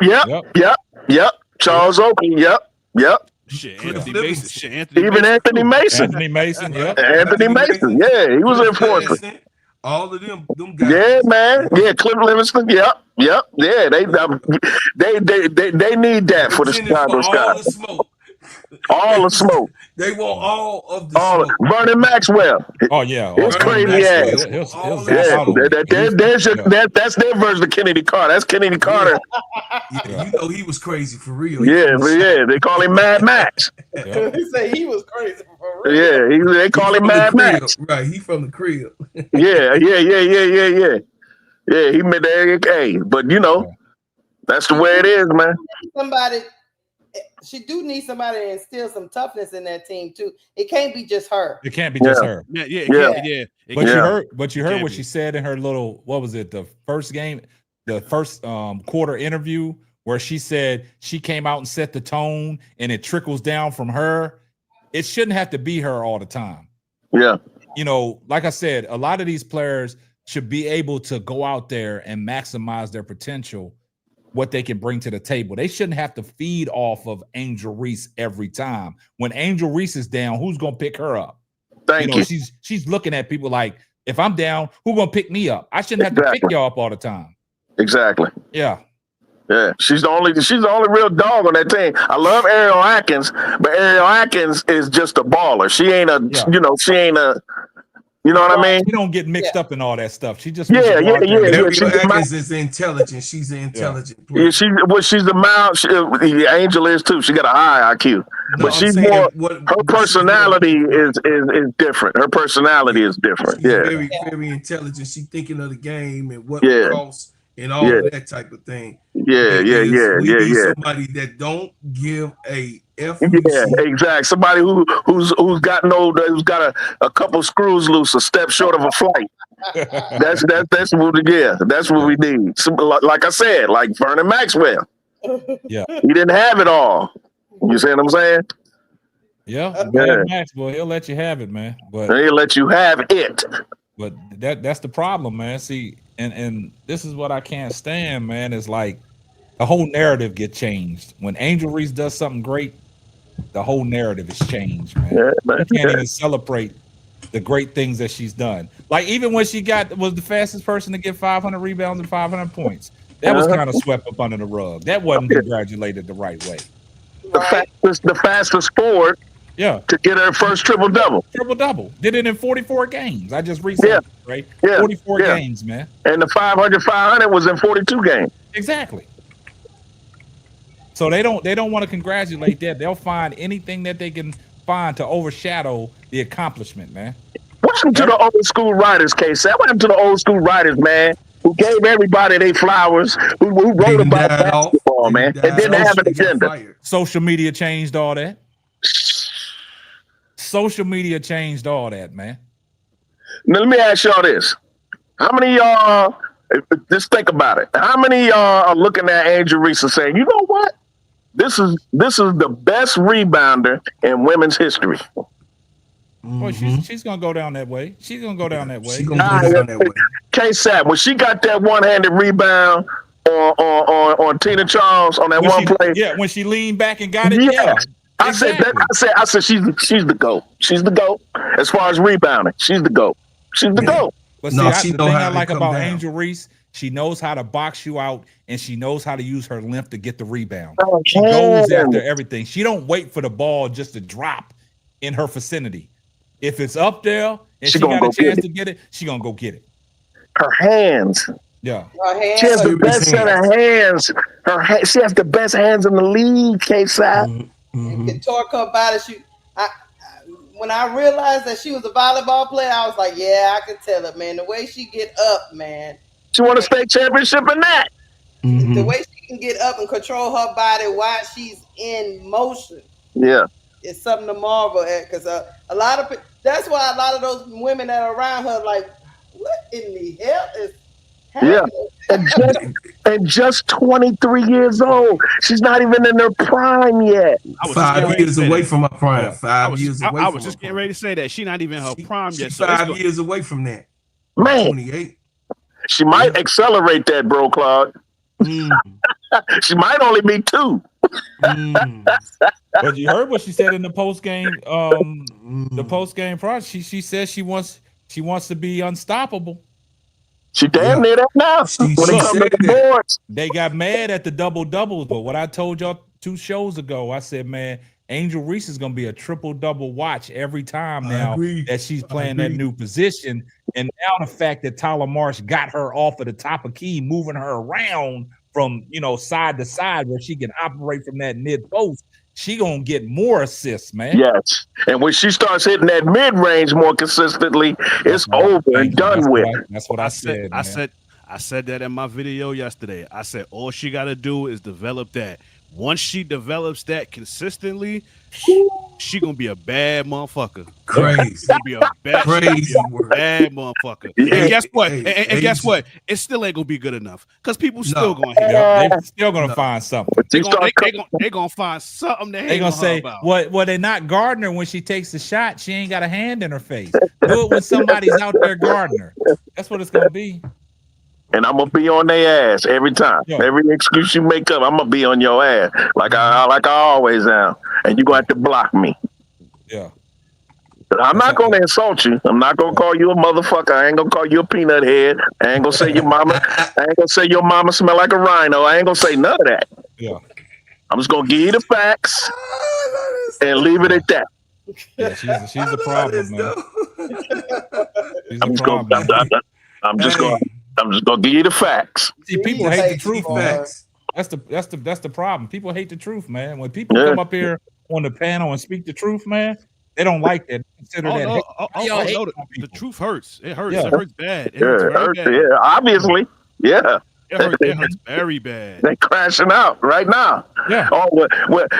Yep. Charles Oakley. Yep. Yep. Shit, Cliff Anthony Mason. Livingston. Shit, Anthony Even Mason. Anthony Mason. Anthony Mason, yeah. Anthony Mason. Yeah, he was an enforcer. All of them guys. Yeah, man. Yeah, Cliff Livingston. Yep. Yeah, they need that for the Chicago Sky. All the smoke. All the smoke. They want all of the smoke. Vernon Maxwell. Oh yeah, it's crazy ass. That's their version of Kennedy Carter. That's Kennedy Carter. Yeah, you know he was crazy for real. Yeah, they call him Mad Max. He say he was crazy for real. Yeah, they call him Mad Max. Right, he from the crib. Yeah. Yeah, he made that. Hey, but you know, that's the way it is, man. She do need somebody to instill some toughness in that team too. It can't be just her. It can't be just her. Yeah. But you heard what she said in her little, what was it, the first quarter interview, where she said she came out and set the tone and it trickles down from her. It shouldn't have to be her all the time. Yeah. You know, like I said, a lot of these players should be able to go out there and maximize their potential, what they can bring to the table. They shouldn't have to feed off of Angel Reese every time. When Angel Reese is down, who's gonna pick her up? Thank you. She's looking at people like, if I'm down, who's gonna pick me up? I shouldn't have to pick y'all up all the time. Exactly. Yeah. Yeah. She's the only real dog on that team. I love Ariel Atkins, but Ariel Atkins is just a baller. She ain't a you know what I mean? She don't get mixed up in all that stuff. She just Ariel Atkins is intelligent. She's an intelligent player. Yeah, she's the mild. Angel is too. She got a high IQ, but she's more. Her personality is different. Her personality is different. She's very very intelligent. She's thinking of the game and what it costs and all of that type of thing. Yeah. Somebody that don't give a F. Yeah, exactly. Somebody who's got a couple screws loose, a step short of a flight. That's what we need. So, like I said, like Vernon Maxwell. Yeah, he didn't have it all. You see what I'm saying? Yeah. Maxwell, he'll let you have it, man. But he'll let you have it. But that's the problem, man. See, and this is what I can't stand, man. Is like the whole narrative get changed when Angel Reese does something great. The whole narrative is changed, man. You can't even celebrate the great things that she's done. Like even when she was the fastest person to get 500 rebounds and 500 points, that was kind of swept up under the rug. That wasn't congratulated the right way. The fastest forward. Yeah. To get her first triple-double. Triple-double. Did it in 44 games. I just researched right? Yeah. 44 games, man. And the 500 was in 42 games. Exactly. So they don't want to congratulate that. They'll find anything that they can find to overshadow the accomplishment, man. What happened to the old school writers, K-Sap? What happened to the old school writers, man? Who gave everybody their flowers, who wrote about basketball, man, and didn't have an agenda. Social media changed all that. Social media changed all that, man. Now let me ask y'all this: how many of y'all? Just think about it. How many of y'all are looking at Angel Reese and saying, "You know what? This is the best rebounder in women's history." Well, she's gonna go down that way. She's gonna go down that way. K-Sap, when she got that one-handed rebound on Tina Charles on that one play, when she leaned back and got it, I said she's the GOAT. She's the GOAT as far as rebounding. She's the GOAT. She's the GOAT. But see, the thing I like about Angel Reese, she knows how to box you out, and she knows how to use her length to get the rebound. She goes after everything. She don't wait for the ball just to drop in her vicinity. If it's up there and she got a chance to get it, she gonna go get it. Her hands. Yeah. She has the best set of hands. She has the best hands in the league, K-Sap. Can torque her body. When I realized that she was a volleyball player, I was like, yeah, I can tell it, man. The way she get up, man. She won a state championship in that. The way she can get up and control her body while she's in motion. Yeah. It's something to marvel at, because a lot of that's why a lot of those women that are around her like, what in the hell is happening? Yeah, and just 23 years old. She's not even in her prime yet. 5 years away from her prime. 5 years away. I was just getting ready to say that she's not even in her prime yet. She's 5 years away from that. Man, 28. She might accelerate that, bro, Claude. She might only be 2. But you heard what she said in the post game. The post game project. She says she wants to be unstoppable. She damn near that now. When it comes to the boards, they got mad at the double doubles. But what I told y'all 2 shows ago, I said, man, Angel Reese is gonna be a triple double watch every time now that she's playing that new position. And now the fact that Tyler Marsh got her off of the top of key, moving her around from side to side where she can operate from that mid post, she gonna get more assists, man. Yes, and when she starts hitting that mid range more consistently, it's over and done with. That's what I said. I said that in my video yesterday. I said all she got to do is develop that. Once she develops that consistently, she gonna be a bad motherfucker. Crazy. Gonna be a bad motherfucker. Yeah. And guess what? And guess what? It still ain't gonna be good enough because people still gonna hate. They're still gonna find something. They gonna find something to hate. They gonna say, about. Well, they not guarding her when she takes the shot. She ain't got a hand in her face. Do it when somebody's out there guarding her. That's what it's gonna be. And I'm gonna be on their ass every time. Yeah. Every excuse you make up, I'm gonna be on your ass, like I always am. And you gonna have to block me. Yeah. I'm not gonna insult you. I'm not gonna call you a motherfucker. I ain't gonna call you a peanut head. I ain't gonna say your mama. I ain't gonna say your mama smell like a rhino. I ain't gonna say none of that. Yeah. I'm just gonna give you the facts and leave it at that. Yeah, she's the problem, man. She's I'm the just problem. I'm just gonna give you the facts. See, people hate the truth, man. Facts. That's the problem. People hate the truth, man. When people come up here on the panel and speak the truth, man, they don't like that. Consider The truth hurts. It hurts. Yeah. It hurts bad. It Hurts, bad. yeah, obviously. Yeah. It hurts very bad. They crashing out right now. Yeah. Oh,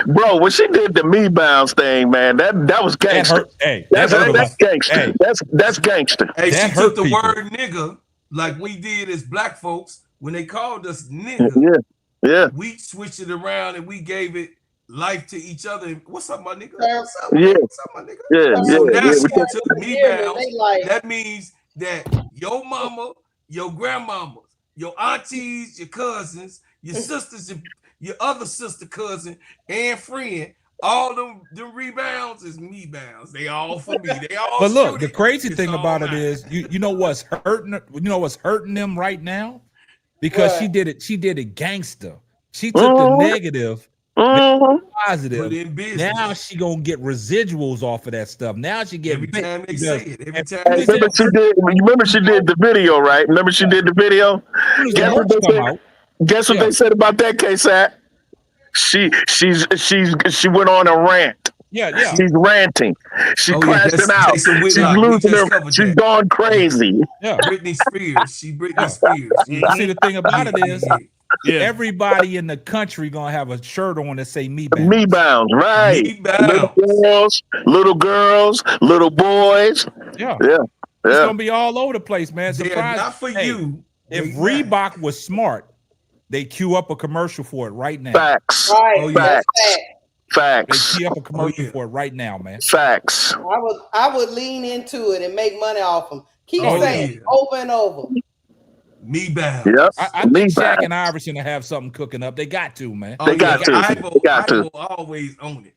bro, when she did the me bounce thing, man, that was gangster. That's gangster. Hey. That's gangster. Hey, That she took hurt the people. word nigga like we did as black folks when they called us nigga. Yeah. We switched it around and we gave it life to each other. What's up, my nigga? What's up, Yeah. What's up, my nigga? Yeah. So now she Yeah. took me bounce. That means that your mama, your grandmama, your aunties, your cousins, your sisters, your other sister, cousin, and friend, all them rebounds is me bounds. They all for me. They all. But look, the shooting. crazy It's thing all about it mine. is, you know what's hurting. You know what's hurting them right now, because What? she did it gangster. She took the negative, positive. Put it in business. Now she gonna get residuals off of that stuff. Now she get Every time they say it. Every time Hey, they say remember she did the video, right? Remember she did the video? Guess what they said about that case at? She went on a rant. Yeah. She's ranting. She's crashing out. She's losing her. She's gone crazy. Yeah. Britney Spears. Britney Spears. Yeah. See, the thing about it is, Yeah. everybody in the country gonna have a shirt on that say "Me Bounce." Me bounds, right? Me bounds. Little girls, little boys. Yeah. Yeah. It's gonna be all over the place, man. They're Surprise! not for you. If Reebok was smart, they queue up a commercial for it right now. Facts. Right. Oh, yeah. Facts. They Facts. queue up a commercial for it right now, man. Facts. I would lean into it and make money off them. Keep Oh, saying yeah. it over and over. Me bounds. Yep. I think Shaq and Iverson will have something cooking up. They got to, man. They got to. Ivo, They got to. Ivo always own it.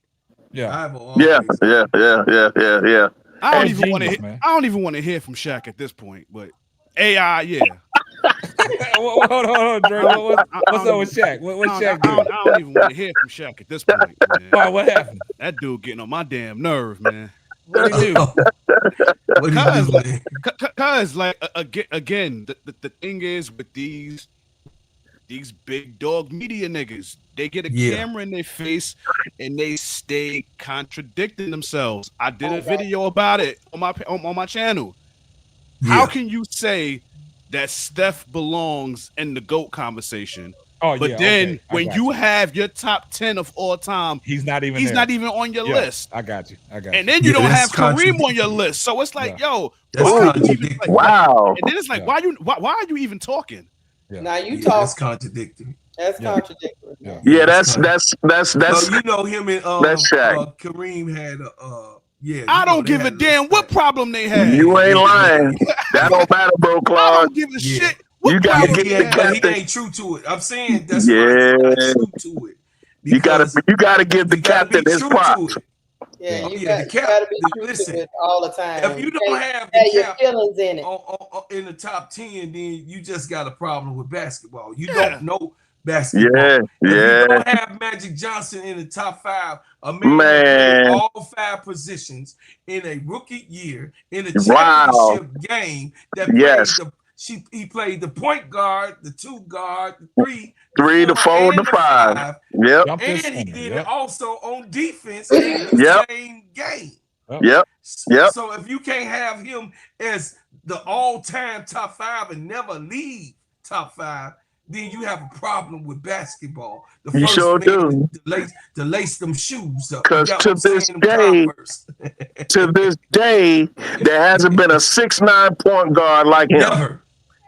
Yeah. Ivo always Yeah. I don't Hey, even want to. genius, man. I don't even want to hear from Shaq at this point. But AI, yeah. Hold on, Dre. What's up with Shaq? What's Shaq doing? I don't even want to hear from Shaq at this point, man. Why, what happened? That dude getting on my damn nerve, man. What did he do? What do you do, man? Cause like again, the thing is with these big dog media niggas, they get a camera in their face and they stay contradicting themselves. I did a video about it on my channel. How can you say that Steph belongs in the GOAT conversation? But then when you have your top 10 of all time, he's not even on your list. I got you. And then you don't have Kareem on your list. So it's like, yo, wow. And then it's like, why are you even talking? Yeah. Now you talk. That's contradictory. That's contradictory. Yeah, that's. So you know him and that's Shaq. Kareem had I don't give a damn what problem they had. You ain't lying. That don't matter, bro, I Claude. don't give a shit. You gotta he get ain't true to it. I'm saying that's Yeah. not true to it You gotta give the captain his props. Yeah, you gotta be true to it all the time. If you don't have your feelings in it in the top 10, then you just got a problem with basketball. You don't know basketball. Yeah, if you don't have Magic Johnson in the top 5, a man that played all 5 positions in a rookie year in a championship game that played he played the point guard, the 2 guard, the 3, the 4, the 5. Yep. And he did it also on defense in the same game. Yep. So if you can't have him as the all-time top 5 and never leave top 5, then you have a problem with baskasball. You sure do. To lace them shoes up. Because to this day, there hasn't been a 6'9" point guard like him.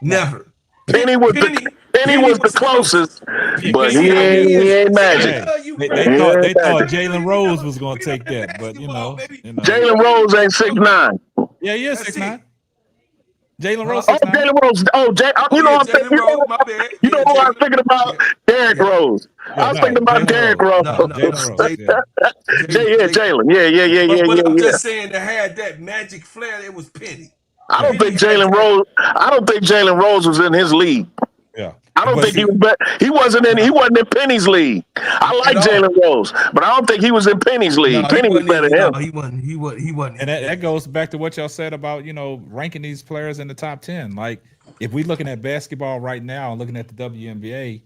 Never. Penny was the closest, but he ain't Magic. They thought Jalen Rose was going to take that, but you know. Jalen Rose ain't 6'9". Yeah, he is 6'9". Jalen Rose. Jalen Rose. You know who I'm thinking about? Derrick Rose. I was thinking about Derrick Rose. Jalen. Yeah. But I'm just saying, to have that magic flair, it was Penny. I don't think Jalen Rose was in his league. Yeah. I don't think he wasn't in Penny's league. I like Jalen Rose, but I don't think he was in Penny's league. Penny was better than him. He wasn't. And that goes back to what y'all said about, ranking these players in the top 10. Like, if we're looking at basketball right now and looking at the WNBA,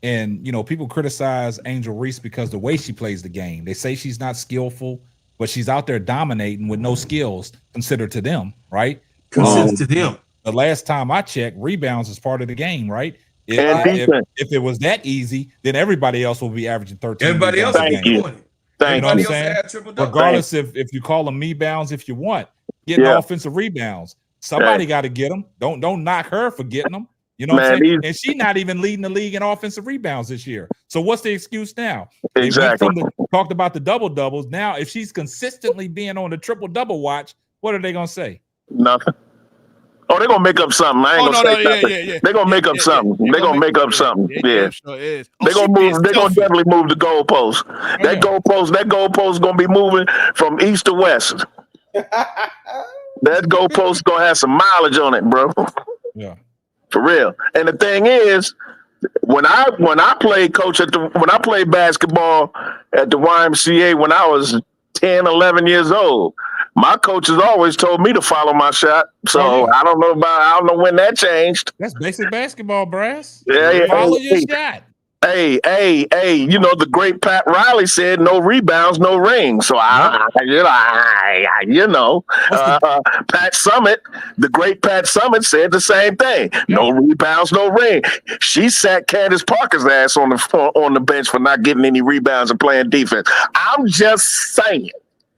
and people criticize Angel Reese because the way she plays the game. They say she's not skillful, but she's out there dominating with no skills considered to them, right? Considered to them. The last time I checked, rebounds is part of the game, right? If it was that easy, then everybody else will be averaging 13. Everybody else will be doing it. Thank you. Regardless if you call them me-bounds if you want, getting offensive rebounds. Somebody got to get them. Don't knock her for getting them. You know what I'm saying? And she's not even leading the league in offensive rebounds this year. So what's the excuse now? Exactly. Talked about the double-doubles. Now, if she's consistently being on the triple-double watch, what are they going to say? Nothing. Oh, they're gonna make up something. I ain't gonna say nothing. They're gonna make up something. They're gonna make up something. Yeah. They're gonna move. They're gonna definitely move the goalpost. That goalpost is gonna be moving from east to west. That goalpost gonna have some mileage on it, bro. Yeah. For real. And the thing is, when I played basketball at the YMCA when I was 10, 11 years old, my coaches always told me to follow my shot. So I don't know when that changed. That's basic basketball, Brass. Yeah. Follow your shot. Hey, the great Pat Riley said no rebounds, no rings. So Pat Summitt, the great Pat Summitt said the same thing. No rebounds, no ring. She sat Candace Parker's ass on the bench for not getting any rebounds and playing defense. I'm just saying.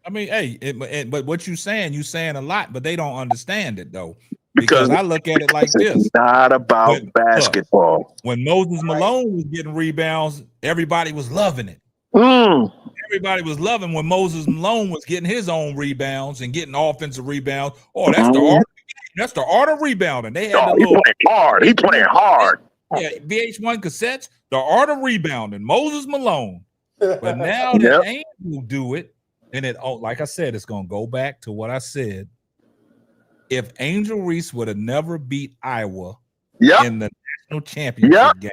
I mean, but what you saying a lot, but they don't understand it though. Because I look at it like this. It's not about basketball. Look, when Moses Malone was getting rebounds, everybody was loving it. Everybody was loving when Moses Malone was getting his own rebounds and getting offensive rebounds. Oh, that's the art of the game. That's the art of rebounding. They had He playing hard. Yeah, VH1 cassettes, the art of rebounding, Moses Malone. But now that Angel do it, and like I said, it's going to go back to what I said. If Angel Reese would have never beat Iowa in the national championship game,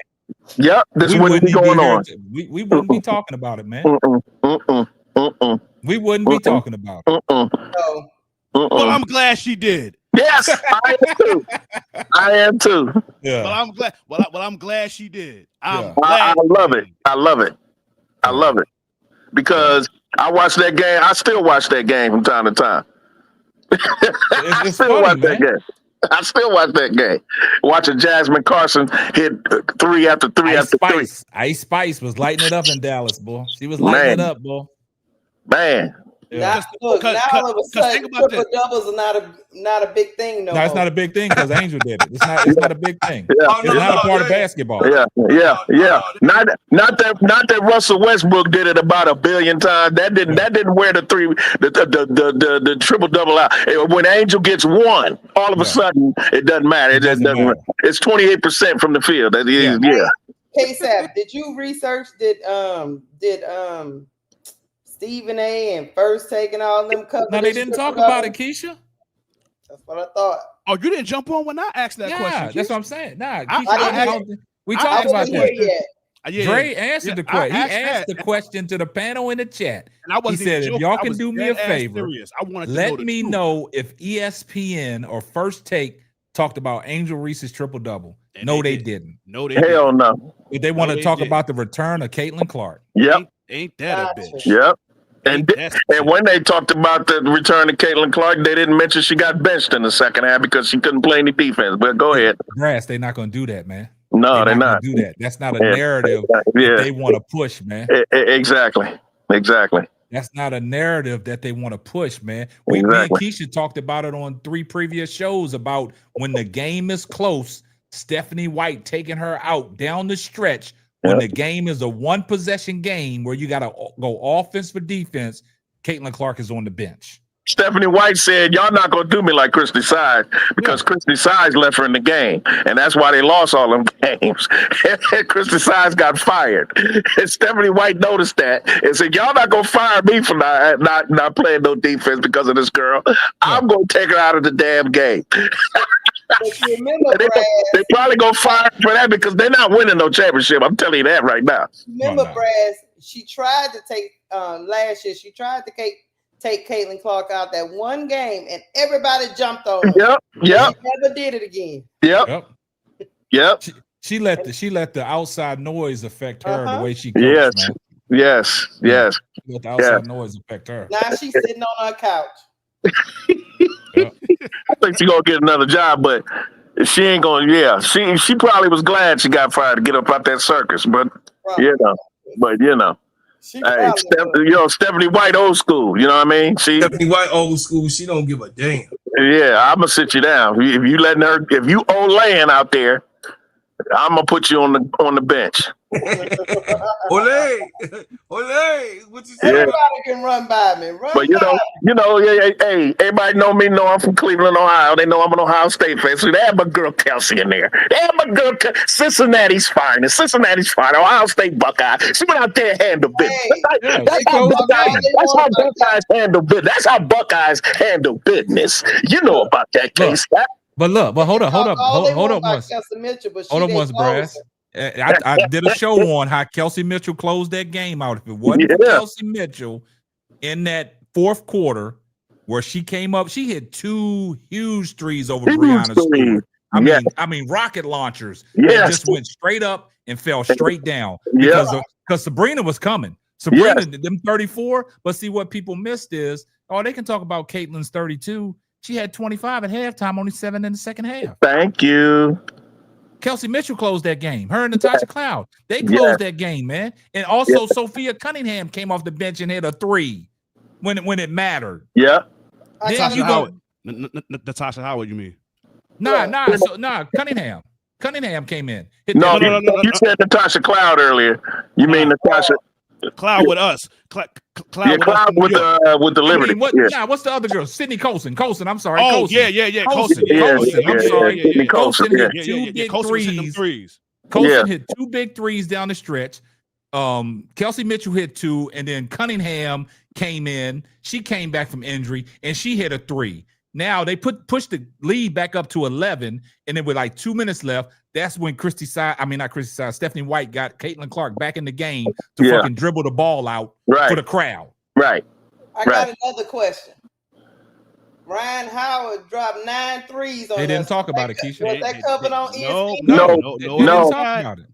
this wouldn't be going on. We wouldn't be talking about it, man. We wouldn't be talking about it. Well, I'm glad she did. Yes, I am too. Yeah. Well, I'm glad. Well, I'm glad she did. I love it. I love it because I watch that game. I still watch that game from time to time. I still watch that game. Watching Jasmine Carson hit 3 after 3 after 3. Ice Spice was lighting it up in Dallas, boy. She was lighting it up, boy. Man. Yeah. Now all of a sudden, triple doubles are not a big thing no more. It's not a big thing because Angel did it. It's not a big thing. It's not a part of basketball. Yeah. Not that Russell Westbrook did it about 1 billion times. That didn't wear the triple double out. When Angel gets one, all of a sudden it doesn't matter. It just doesn't. It's 28% from the field. K-Sap, did you research? Did Stephen A. and First Take and all them cover? No, they didn't talk about it, Keisha. That's what I thought. Oh, you didn't jump on when I asked that question. Yeah, that's what I'm saying. Nah, we I talked about didn't hear that. yet. Dre answered the question. He asked the question to the panel in the chat. And he said, if y'all can do me a favor, let me truth. know if ESPN or First Take talked about Angel Reese's triple-double. No, they didn't. No, they Hell no. If they want to talk about the return of Caitlyn Clark. Yep. Ain't that a bitch? Yep. And when they talked about the return of Caitlyn Clark, they didn't mention she got benched in the second half because she couldn't play any defense. But go ahead. Grass, they're not going to do that, man. No, they're not. Do that. That's not a narrative that they want to push, man. Exactly. That's not a narrative that they want to push, man. Me and Keisha talked about it on 3 previous shows about when the game is close, Stephanie White taking her out down the stretch. When the game is a 1-possession game where you got to go offense for defense, Caitlyn Clark is on the bench. Stephanie White said, y'all not going to do me like Christy Sides because Christy Sides left her in the game. And that's why they lost all them games. Christy Sides got fired. And Stephanie White noticed that and said, y'all not going to fire me for not playing no defense because of this girl. I'm going to take her out of the damn game. But you remember, they probably going to fire her for that because they're not winning no championship. I'm telling you that right now. Remember, Brad, she tried to take last year, she tried to take Caitlyn Clark out that one game, and everybody jumped on her. Yep. She never did it again. Yep. She let the outside noise affect her the way she coached, man. Yes. She let the outside noise affect her. Now she's sitting on her couch. I think she's gonna get another job, but she ain't gonna. She probably was glad she got fired to get up out that circus, but you know. Hey, Stephanie White, old school. You know what I mean? Stephanie White, old school. She don't give a damn. Yeah, I'm gonna sit you down. If you Olayin out there, I'm gonna put you on the bench. Ole, what you say? Everybody can run by me. But hey, everybody know me. Know I'm from Cleveland, Ohio. They know I'm an Ohio State fan. So they have my girl Kelsey in there. They have my girl Cincinnati's fine. Ohio State Buckeye. She went out there and handled business. That's how Buckeyes handle business. That's how Buckeyes handle business. You know about that case. But hold up once, Brass. I did a show on how Kelsey Mitchell closed that game out. If it wasn't for Kelsey Mitchell in that fourth quarter where she came up, she hit 2 huge threes over Brianna Stewart. I mean, rocket launchers. That just went straight up and fell straight down because Sabrina was coming. Sabrina, them 34. But see, what people missed is, they can talk about Caitlyn's 32. She had 25 at halftime, only 7 in the second half. Thank you. Kelsey Mitchell closed that game. Her and Natasha Cloud. They closed that game, man. And also Sophia Cunningham came off the bench and hit a 3 when it mattered. Yeah. Natasha Howard, you mean? Nah, Cunningham. Cunningham came in. No, you said Natasha Cloud earlier. You mean Natasha Cloud with us. Cloud with the Liberty. What's the other girl? Sydney Colson. I'm sorry. Oh, Colson. yeah. Colson. I'm sorry. Colson hit 2 big threes. Colson hit 2 big threes down the stretch. Kelsey Mitchell hit 2, and then Cunningham came in. She came back from injury, and she hit a 3. Now they pushed the lead back up to 11, and then with like 2 minutes left, that's when Stephanie White got Caitlyn Clark back in the game to fucking dribble the ball out for the crowd. Right. I got another question. Ryan Howard dropped 9 threes on They didn't talk about it, Keisha. Was that covered on ESPN?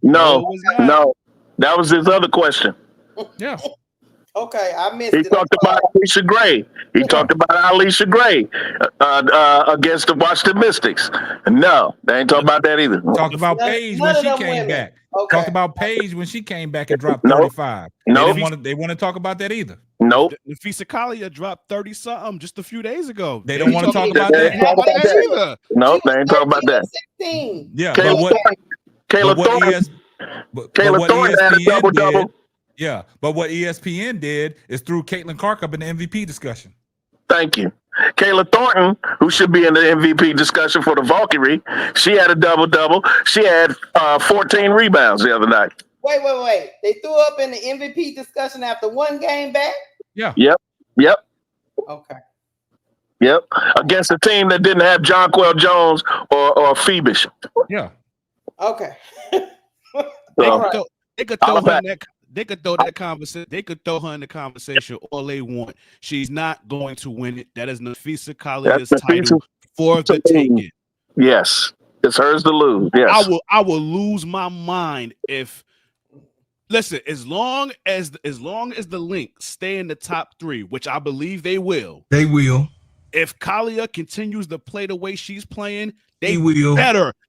No. That was his other question. Yeah. Okay, I missed it. He talked about Alicia Gray. He talked about Alicia Gray against the Washington Mystics. No, they ain't talking about that either. Talked about Paige when she came back. Okay. Talked about Paige when she came back and dropped 35. No, they want to talk about that either. Nope. Nafisa Kalia dropped 30-something just a few days ago. They don't want to talk about that either. No, they ain't talking about that. 16. Yeah, Kayla Thornton had a double-double. Yeah, but what ESPN did is threw Caitlyn Clark up in the MVP discussion. Thank you. Kayla Thornton, who should be in the MVP discussion for the Valkyrie, she had a double-double. She had 14 rebounds the other night. Wait. They threw up in the MVP discussion after one game back? Yeah. Yep. Okay. Yep. Against a team that didn't have Jonquel Jones or Phoebus. Yeah. Okay. They could throw her in that. They could throw that conversation. They could throw her in the conversation all they want. She's not going to win it. That is Nafisa Khalida's title for the taking. Yes, it's hers to lose. Yes, I will lose my mind if. Listen, as long as the Lynx stay in the top 3, which I believe they will. They will. If Kalia continues to play the way she's playing, they will.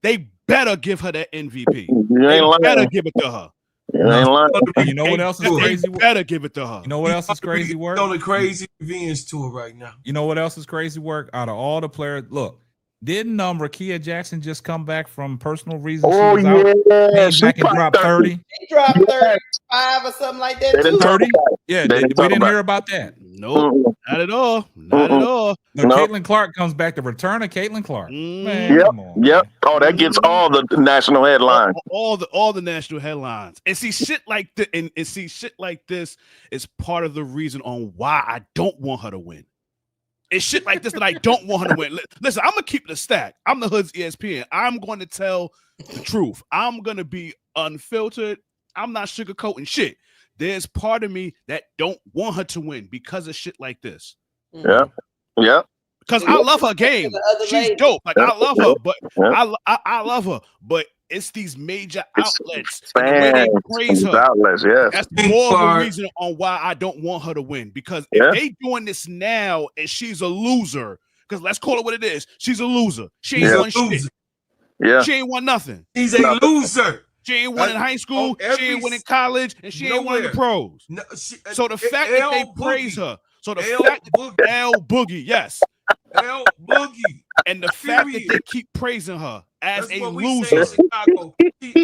They better give her that MVP. They better give it to her. You know what else is crazy? Better give it to her. You know what else is crazy work? On the crazy revenge tour right now. You know what else is crazy work? Out of all the players, look, didn't Rakia Jackson just come back from personal reasons? Oh, she was yeah. Came back and dropped 30. She dropped 35 or something like that. 30? Yeah, we didn't hear about that. Nope, not at all. Not at all. No, Caitlyn Clark comes back. The return of Caitlyn Clark. Man, Yep. Oh, that gets all the national headlines. All the national headlines. And see shit like this. And see shit like this is part of the reason on why I don't want her to win. It's shit like this that I don't want her to win. Listen, I'm gonna keep the stack. I'm the Hood's ESPN. I'm going to tell the truth. I'm gonna be unfiltered. I'm not sugarcoating shit. There's part of me that don't want her to win because of shit like this. Yeah. Because I love her game. She's dope. Like I love her, but I love her. But it's these major outlets. And the way they praise her. Outlets, yes. That's more of the reason on why I don't want her to win. Because if they doing this now and she's a loser, because let's call it what it is, she's a loser. She ain't won shit. Yeah. She ain't won nothing. She's a loser. She ain't won in high school. She ain't won in college, and she ain't won in the pros. No, so the fact that they praise her, so the fact that L Boogie, yes, L Boogie, and the fact that they keep praising her as a loser. Chicago.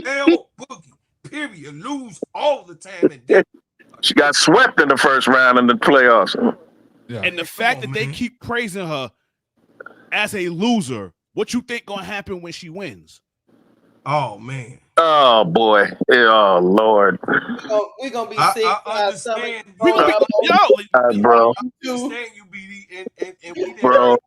L Boogie, period, lose all the time. And she got swept in the first round in the playoffs. Yeah. And the fact that they keep praising her as a loser, what you think gonna happen when she wins? Oh man. Oh boy. Oh Lord. We're gonna be sick. I understand. Bro. I understand you, BD, and we didn't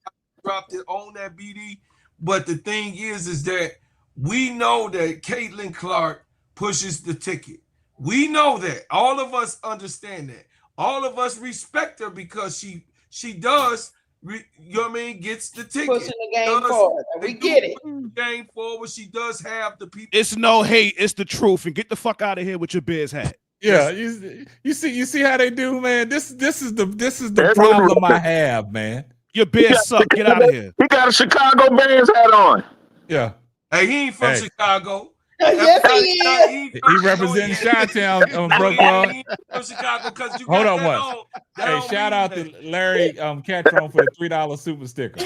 dropped it on that BD. But the thing is that we know that Caitlyn Clark pushes the ticket. We know that. All of us understand that. All of us respect her because she does. You know what I mean? Gets the ticket. Pushing the game forward. We get it. Game forward. She does have the people. It's no hate. It's the truth. And get the fuck out of here with your Bears hat. Yeah, you see how they do, man. This is the problem I have, man. Your Bears suck. Get out of here. He got a Chicago Bears hat on. Yeah. Hey, he ain't from Chicago. Yes, he is. He represents Chi-Town, Brooklyn. He from Chicago because you hold got on that one. on. Hey, shout out to Larry Catron for the $3 super sticker.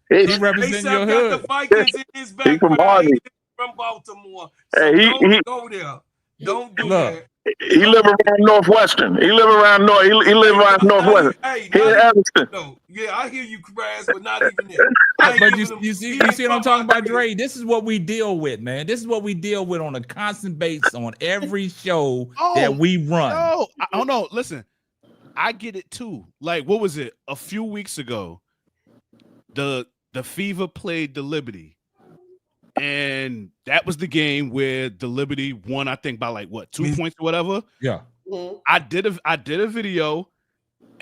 He represents your hood. The Vikings in his back. He from Harvey. From Baltimore. So hey, don't go there. Don't do that. He live around Northwestern. He live around Northwestern. Hey, here in Evanston. No, yeah, I hear you, Crash, but not even there. But you see what I'm talking about, Dre? This is what we deal with, man. This is what we deal with on a constant basis on every show that we run. No, I don't know. Listen, I get it too. Like, what was it? A few weeks ago, the Fever played the Liberty. And that was the game where the Liberty won, I think, by like what, 2 points or whatever. Yeah. I did a video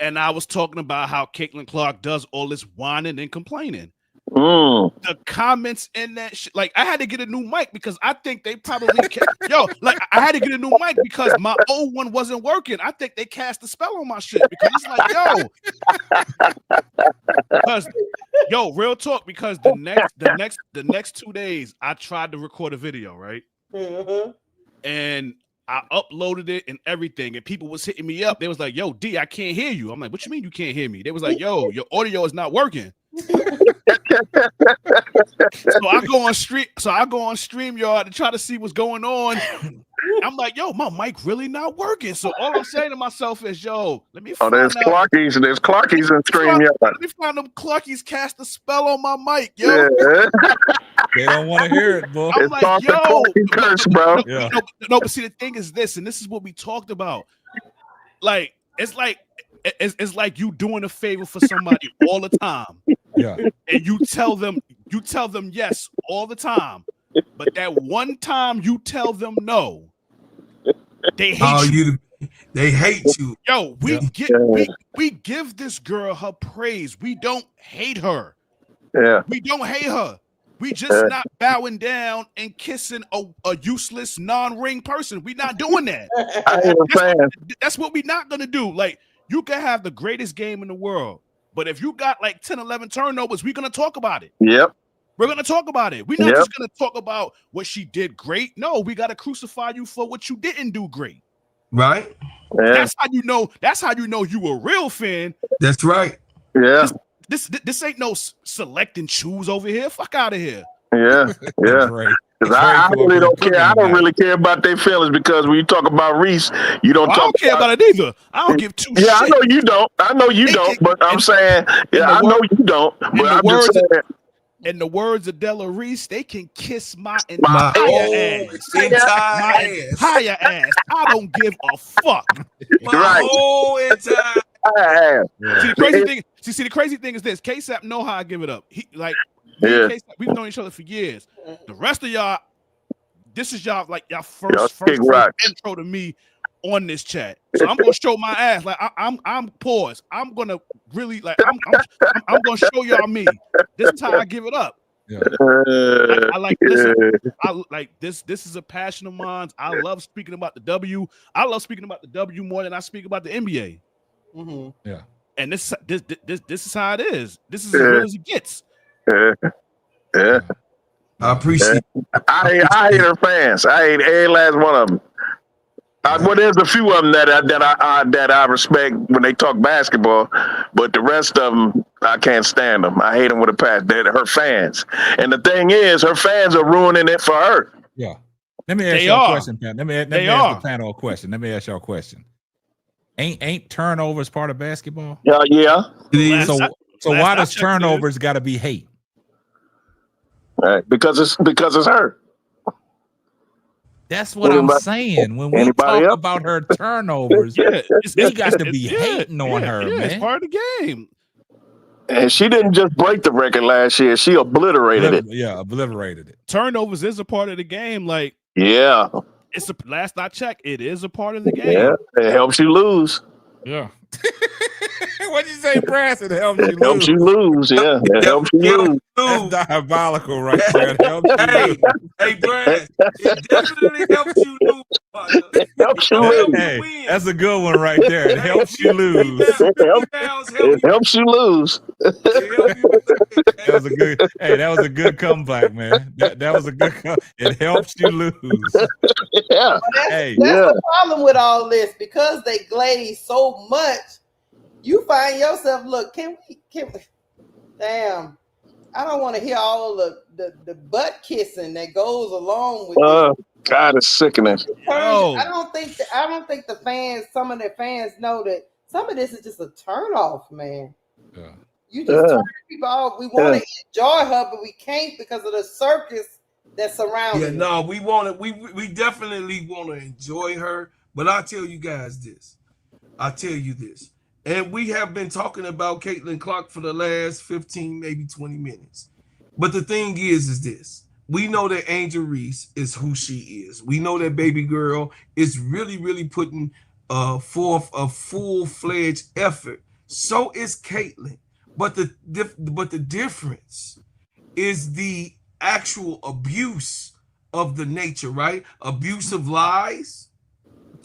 and I was talking about how Caitlyn Clark does all this whining and complaining. The comments in that shit, like I had to get a new mic because I think they probably I had to get a new mic because my old one wasn't working. I think they cast a spell on my shit because it's like, real talk, because the next 2 days I tried to record a video, right? And I uploaded it and everything, and people was hitting me up. They was like, yo, D, I can't hear you. I'm like, what you mean you can't hear me? They was like, yo, your audio is not working. So I go on StreamYard to try to see what's going on. I'm like, yo, my mic really not working. So all I'm saying to myself is, yo, let me Oh, find out. There's Clarkies in StreamYard. Let me find them Clarkies cast a spell on my mic, yo. Yeah. They don't want to hear it, boy. I'm It's like, yo, Clarky curse, bro. No, but see, the thing is this, and this is what we talked about. Like, it's like you doing a favor for somebody all the time. Yeah. And you tell them yes all the time. But that one time you tell them no, they hate you. They hate you. Yo, we give this girl her praise. We don't hate her. Yeah. We don't hate her. We just not bowing down and kissing a useless non-ring person. We not doing that. That's what we not gonna do. Like, you can have the greatest game in the world, but if you got like 10, 11 turnovers, we're gonna talk about it. Yep. We're gonna talk about it. We're not just gonna talk about what she did great. No, we gotta crucify you for what you didn't do great. Right? Yeah. That's how you know. That's how you know you a real fan. That's right. Yeah. This ain't no select and choose over here. Fuck out of here. Yeah. Yeah. Because I really don't care. I don't really care about their feelings, because when you talk about Reese, you don't talk. I don't care about it either. I don't give two shit. I know you don't. But I'm saying, I know you don't. But I'm just saying. In the words of Della Reese, they can kiss my entire ass. Entire ass. I don't give a fuck. My whole entire ass. See, the crazy thing is this. K-Sap know how I give it up. We've known each other for years. The rest of y'all, this is y'all first intro to me on this chat. So I'm gonna show my ass. Like I'm paused. I'm gonna really I'm gonna show y'all me. This is how I give it up. Yeah. I like listen. I like this. This is a passion of mine. I love speaking about the W. I love speaking about the W more than I speak about the NBA. Mm-hmm. Yeah. And this is how it is. This is as real as it gets. Yeah. I appreciate. I hate her fans. I hate every last one of them. Well, there's a few of them that I respect when they talk basketball, but the rest of them I can't stand them. I hate them with a passion. They're her fans, and the thing is, her fans are ruining it for her. Yeah. Let me ask y'all a question, Pat. Let me ask the panel a question. Let me ask y'all a question. Ain't turnovers part of basketball? Yeah. So why does turnovers got to be hate? Right, because it's her. That's what I'm saying. When we talk about her turnovers, we got to be hating on her, man. It's part of the game. And she didn't just break the record last year; she obliterated it. Yeah, obliterated it. Turnovers is a part of the game. Like, it's last I checked, it is a part of the game. Yeah, it helps you lose. Yeah. What'd you say, Brass? It helps you lose. Helps you lose. Yeah, it helps you lose. That's diabolical, right there. It helps you lose. Hey, Brass, it definitely helps you lose. It helps you lose. Hey, that's a good one right there. It helps you lose. It helps you lose. That was a good. Hey, that was a good comeback, man. That was a good. It helps you lose. Yeah. That's the problem with all this, because they glaze so much. You find yourself, look, can we damn, I don't want to hear all the butt kissing that goes along with it. God, it's sickening. I don't think the fans, some of their fans, know that some of this is just a turn off, man. Yeah. You just turn people off. We want to enjoy her, but we can't because of the circus that's surrounding. Yeah, no, we definitely want to enjoy her, but I'll tell you guys this. And we have been talking about Caitlyn Clark for the last 15, maybe 20 minutes. But the thing is this. We know that Angel Reese is who she is. We know that baby girl is really, really putting forth a full-fledged effort. So is Caitlyn. But the difference is the actual abuse of the nature, right? Abuse of lies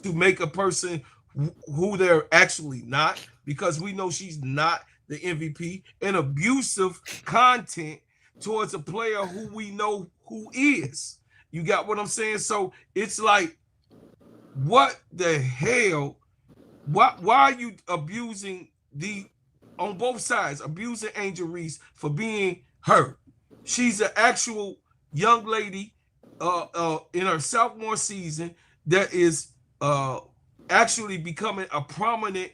to make a person who they're actually not, because we know she's not the MVP, and abusive content towards a player who we know who is. You got what I'm saying? So it's like, what the hell? Why are you abusing on both sides, abusing Angel Reese for being her? She's an actual young lady in her sophomore season that is actually becoming a prominent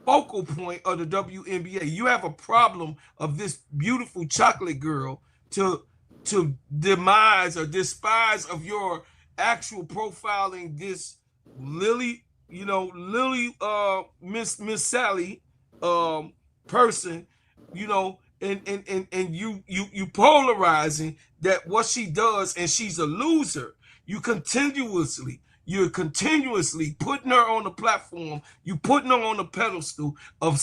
focal point of the WNBA. You have a problem of this beautiful chocolate girl to demise or despise of your actual profiling this Lily, Miss Sally person, and you polarizing that what she does, and she's a loser. You're continuously putting her on the platform. You putting her on the pedestal of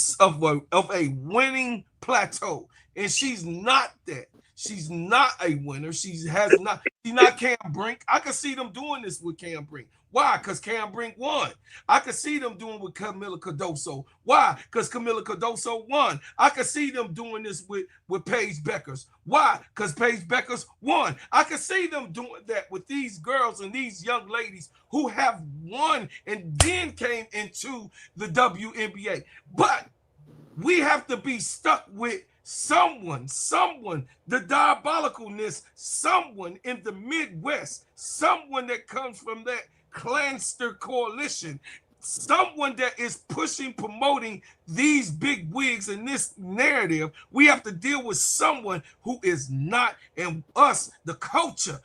a winning plateau, and she's not that. She's not a winner. She's not Cam Brink. I could see them doing this with Cam Brink. Why? Because Cam Brink won. I could see them doing with Camila Cardoso. Why? Because Camila Cardoso won. I could see them doing this with Paige Beckers. Why? Because Paige Beckers won. I could see them doing that with these girls and these young ladies who have won and then came into the WNBA. But we have to be stuck with someone, the diabolicalness, someone in the Midwest, someone that comes from that Clanster coalition, someone that is promoting these big wigs and this narrative. We have to deal with someone who is not, and us, the culture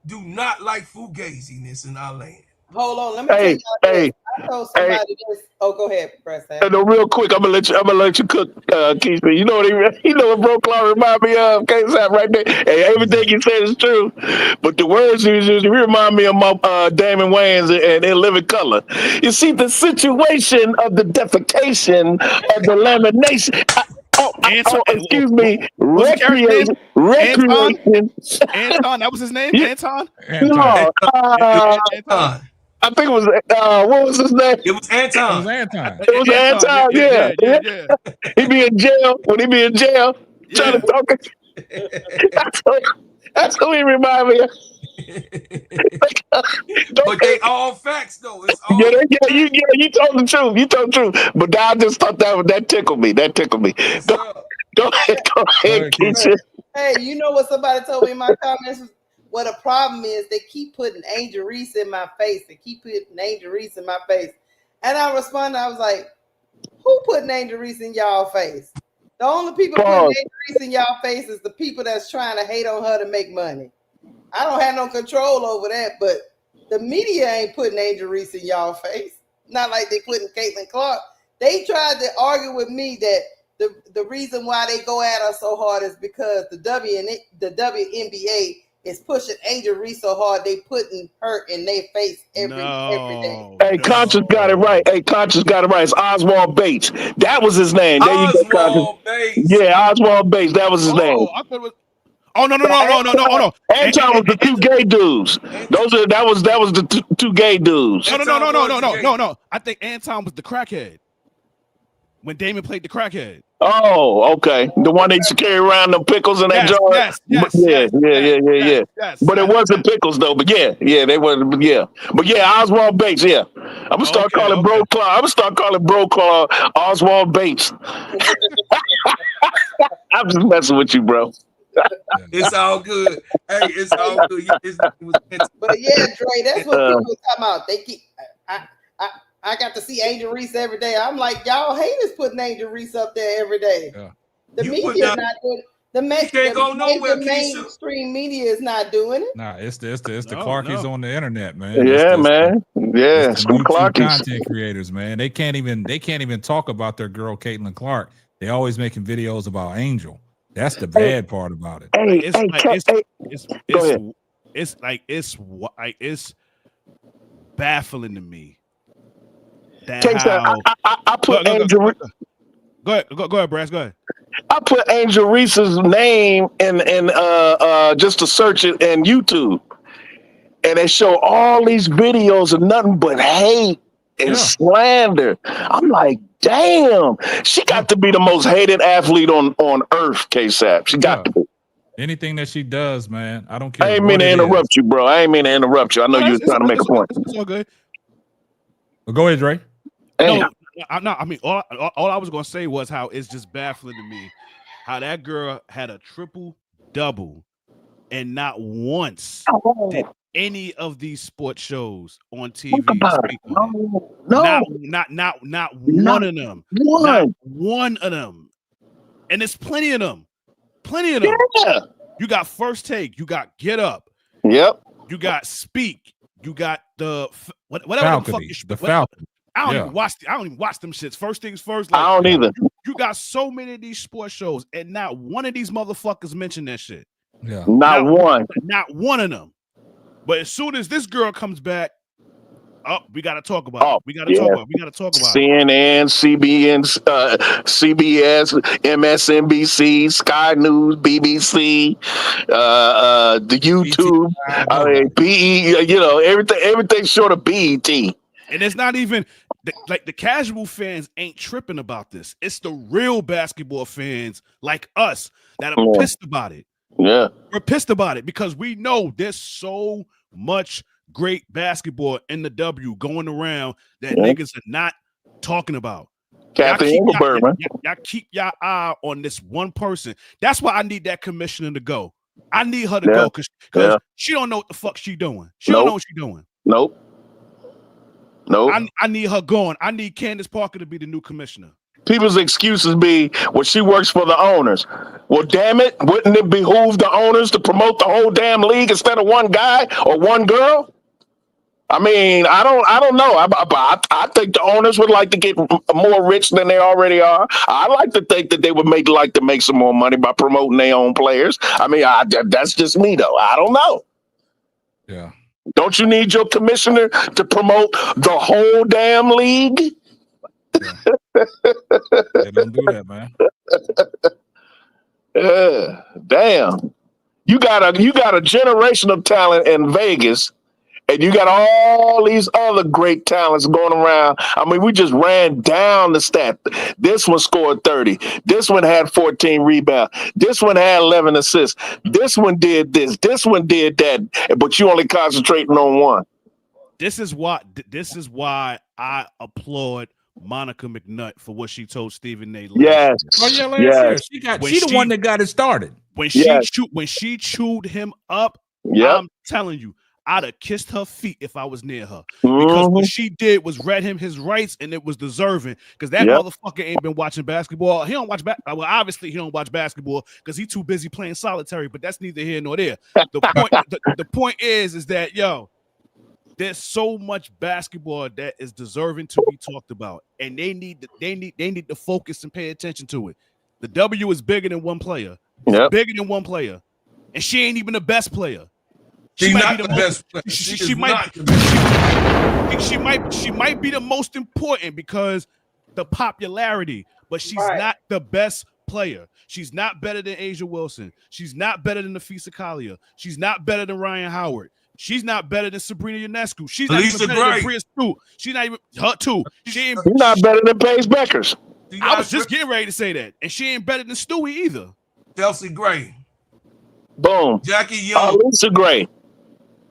do not like fugaziness in our land. Hold on, let me tell y'all this. I told somebody this. Oh, go ahead, Preston. No, real quick, I'm gonna let you cook, Keith. You know what Bro Clark remind me of? K-Sap right there. Hey, everything you said is true, but the words you use remind me of my Damon Wayans and In Living Color. You see, the situation of the defecation of the lamination. Excuse me. Recreation. Anton, that was his name? Anton? No, Anton. I think it was, what was his name? It was Anton. It was Anton, yeah. He be in jail. When he be in jail, trying to talk. That's who he remind me of. But they all facts, though. It's all you told the truth. You told the truth. But I just thought that tickled me. That tickled me. Go ahead, Keisha. Hey, you know what somebody told me in my comments? What a problem is, they keep putting Angel Reese in my face. And I responded, I was like, who putting Angel Reese in y'all face? The only people putting Angel Reese in y'all face is the people that's trying to hate on her to make money. I don't have no control over that, but the media ain't putting Angel Reese in y'all face. Not like they putting Caitlyn Clark. They tried to argue with me that the reason why they go at her so hard is because the WNBA is pushing Angel Reese so hard, they putting her in their face every day. Hey, Conscious got it right. It's Oswald Bates. That was his name. There you go, Oswald Bates. Yeah, Oswald Bates. That was his name. I thought it was. Oh no! Anton was the two gay dudes. That was the two gay dudes. No. I think Anton was the crackhead when Damon played the crackhead. Oh, okay. The one they used to carry around the pickles in that jar. Yes. But it wasn't pickles though. But they wasn't. But Oswald Bates. Yeah, I'm gonna start calling Bro Clark. I'm gonna start calling Bro Clark Oswald Bates. I'm just messing with you, bro. It's all good. Hey, it's all good. But Dre, that's what people are talking about. They keep. I got to see Angel Reese every day. I'm like, y'all haters putting Angel Reese up there every day. Yeah. The media not doing it. Mainstream media is not doing it. Nah, it's the Clarkies on the internet, man. Man. Yeah, some Clarkies. Content creators, man. They can't even talk about their girl Caitlyn Clark. They always making videos about Angel. That's the bad part about it. It's baffling to me. I put Angel. Go ahead, Brass. Go ahead. I put Angel Reese's name in just to search it in YouTube, and they show all these videos of nothing but hate and slander. I'm like, damn, she got to be the most hated athlete on earth, K-Sap. She got to be. Anything that she does, man, I don't care. I ain't mean to interrupt you, bro. I know you were trying to make a point. It's all good. Well, go ahead, Dre. No, I'm not. I mean, all I was gonna say was how it's just baffling to me how that girl had a triple double and not once did any of these sports shows on TV speak on it. No. Not one of them. Not one of them. And there's plenty of them. Plenty of them. Yeah. You got First Take. You got Get Up. Yep. You got Speak. You got whatever Falcony, the fuck. Falcon. I don't even watch them shits. First things first. I don't either. You got so many of these sports shows, and not one of these motherfuckers mentioned that shit. Yeah. Not one. Not one of them. But as soon as this girl comes back, we got to talk about it. We got to talk about it. CNN, CBS, MSNBC, Sky News, BBC, the YouTube, PE, everything short of BET. And it's not even like the casual fans ain't tripping about this. It's the real basketball fans like us that are pissed about it. Yeah. We're pissed about it because we know there's so much great basketball in the W going around that niggas are not talking about. Kathy Engelberg, man. Y'all keep your eye on this one person. That's why I need that commissioner to go. I need her to go because she don't know what the fuck she doing. She don't know what she's doing. Nope. I need her going. I need Candace Parker to be the new commissioner. People's excuses be, well, she works for the owners. Well, damn it, wouldn't it behoove the owners to promote the whole damn league instead of one guy or one girl? I mean, I don't know. I think the owners would like to get more rich than they already are. I like to think that they would like to make some more money by promoting their own players. I mean, that's just me though. I don't know. Yeah. Don't you need your commissioner to promote the whole damn league? Yeah. They don't do that, man. Damn. You got a generation of talent in Vegas, and you got all these other great talents going around. I mean, we just ran down the stat. This one scored 30. This one had 14 rebounds. This one had 11 assists. This one did this. This one did that. But you only concentrating on one. This is why I applaud Monica McNutt for what she told Stephen A. Yes. Year. She the one that got it started. When she chewed him up, I'm telling you, I'd have kissed her feet if I was near her. Because what she did was read him his rights, and it was deserving. Because that motherfucker ain't been watching basketball. He don't watch well, obviously he don't watch basketball because he's too busy playing solitary. But that's neither here nor there. The point is that there's so much basketball that is deserving to be talked about, and they need to focus and pay attention to it. The W is bigger than one player. It's bigger than one player, and she ain't even the best player. She's not the best player. She might be the most important because the popularity, but she's not the best player. She's not better than Asia Wilson. She's not better than Nafisa Kalia. She's not better than Ryan Howard. She's not better than Sabrina Ionescu. She's not even better than Bria Stewart. She's not even her too. She's not better than Paige Beckers. I was just getting ready to say that, and she ain't better than Stewie either. Chelsea Gray. Boom. Jackie Young. Lisa Gray.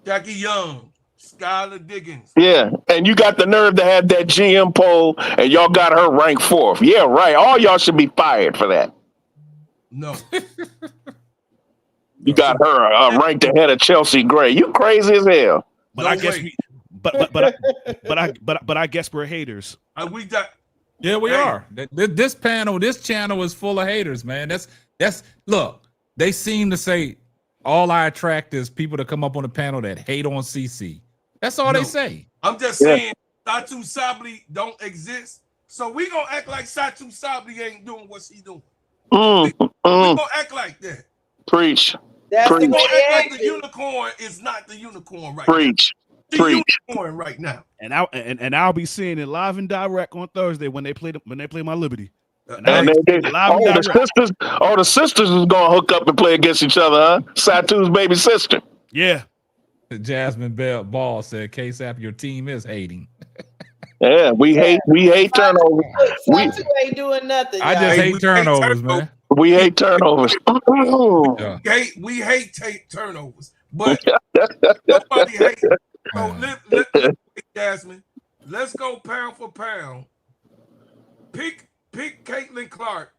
Jackie Young. Skylar Diggins. Yeah, and you got the nerve to have that GM poll, and y'all got her ranked 4th. Yeah, right. All y'all should be fired for that. No. You got her ranked ahead of Chelsea Gray. You crazy as hell. But no I guess I guess we're haters. Yeah, we are. This channel is full of haters, man. That's look. They seem to say all I attract is people to come up on the panel that hate on CC. That's all they say. I'm just saying Satu Sabli don't exist. So we gonna act like Satu Sabli ain't doing what she doing. We gonna act like that. Preach. That's we gonna act like the unicorn is not the unicorn right Preach. now. The unicorn right now. And I'll be seeing it live and direct on Thursday when they play my Liberty. The sisters is gonna hook up and play against each other, huh? Satu's baby sister. Yeah. Jasmine Ball said, "K-Sap, your team is hating." Yeah, we hate turnovers. Satu ain't doing nothing. I just hate turnovers, man. We hate turnovers. We hate turnovers, but nobody hates. So Jasmine, let's go pound for pound. Pick Caitlyn Clark,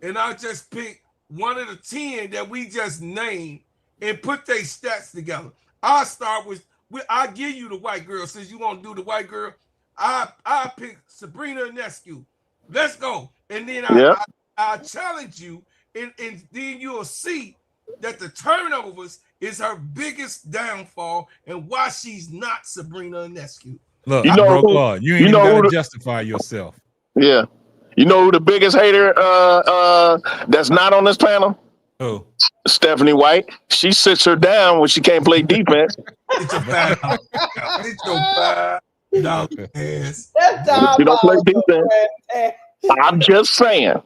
and I'll just pick one of the 10 that we just named and put their stats together. I'll start with I'll give you the white girl. Since you want to do the white girl, I pick Sabrina Ionescu. Let's go. And then I challenge you, and then you'll see that the turnovers is her biggest downfall and why she's not Sabrina Ionescu. Look, you know, you ain't even got to justify yourself. Yeah. You know who the biggest hater that's not on this panel? Who? Stephanie White. She sits her down when she can't play defense. It's your $5. It's your $5 ass. You don't play defense. I'm just saying.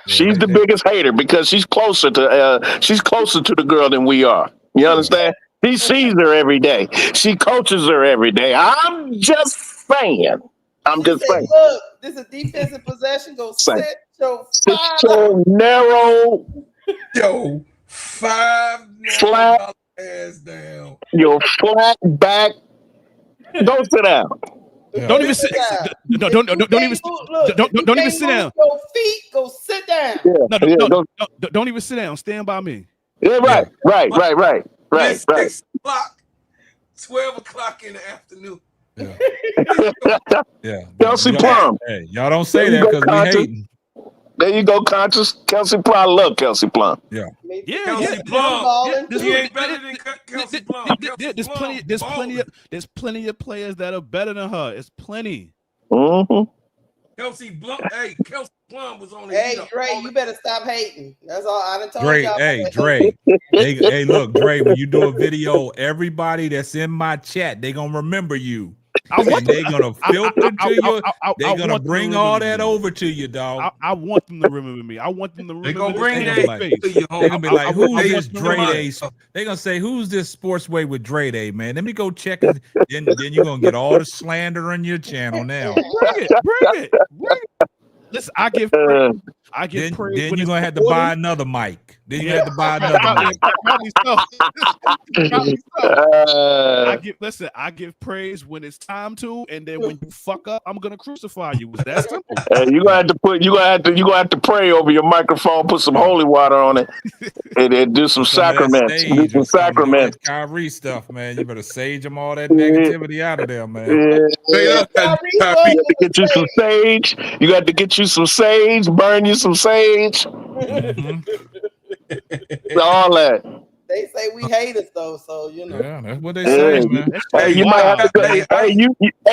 She's the biggest hater because she's closer to the girl than we are. You understand? He sees her every day. She coaches her every day. I'm just saying. Look, this is a defensive possession. Go sit your narrow, $5 ass down. Your flat back. Go sit down. Yeah. Don't even sit. Don't even sit down. Your feet. Go sit down. Don't even sit down. Stand by me. Yeah, right. 6 o'clock, 12 o'clock in the afternoon. Yeah. Kelsey Plum. Hey, y'all don't say that because we hating. There you go, conscious. Kelsey Plum. I love Kelsey Plum. Yeah. Kelsey Plum. He ain't better than Kelsey Plum. There's plenty of players that are better than her. It's plenty. Mm-hmm. Kelsey Plum was on the Hey, Dre, you better stop hating. That's all I done told Dre, y'all. hey, Dre. Hey, look, Dre, when you do a video, everybody that's in my chat, they gonna remember you. They're gonna filter to you. They're gonna bring all that over to you, dog. I want them to remember me. I want them to remember. They're gonna bring that to you. They're gonna be like, "Who's this Dreday?" They're gonna say, "Who's this Sportsway with Dreday, man?" Let me go check it. Then you're gonna get all the slander on your channel now. Bring it. Listen, I give praise. Then you're gonna have to buy another mic. Then you have to buy another mic. I give praise when it's time to, and then when you fuck up, I'm gonna crucify you. It's that simple. You gonna have to pray over your microphone, put some holy water on it, and do some sacraments. Do some sacraments. Kyrie stuff, man. You better sage them all that negativity out of there, man. You got to get you some sage. You got to get you some sage. Burn you some sage. Mm-hmm. All that. They say we haters though, so you know. Yeah, that's what they say, man. Hey, you might have to go.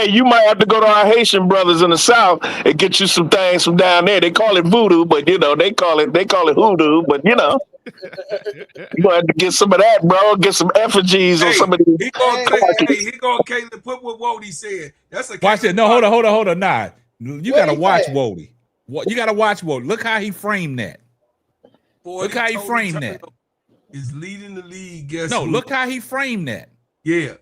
You might have to go to our Haitian brothers in the South and get you some things from down there. They call it voodoo, but you know they call it hoodoo. But you know, you gonna have to get some of that, bro. Get some effigies on some of these. He gonna Caitlyn put what Wody said. That's a watch it. No, hold on. Nah, you gotta watch Wody. You gotta watch Wody. Look how he framed that. Boy, look how he framed that. Is leading the league. Look how he framed that. Yeah.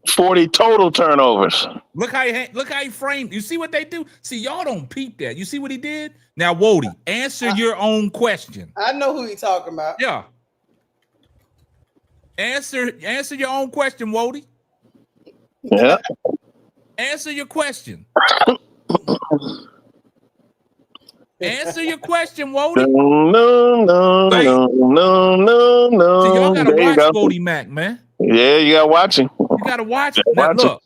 40 total turnovers. Look how he framed. You see what they do? See, y'all don't peep that. You see what he did? Now, Wody, answer your own question. I know who he's talking about. Yeah. Answer your own question, Wody. Yeah. Answer your question. Answer your question, Wody. No. See, y'all gotta watch Wody Mack, man. Yeah, you gotta watch him. You gotta watch him. Now, look,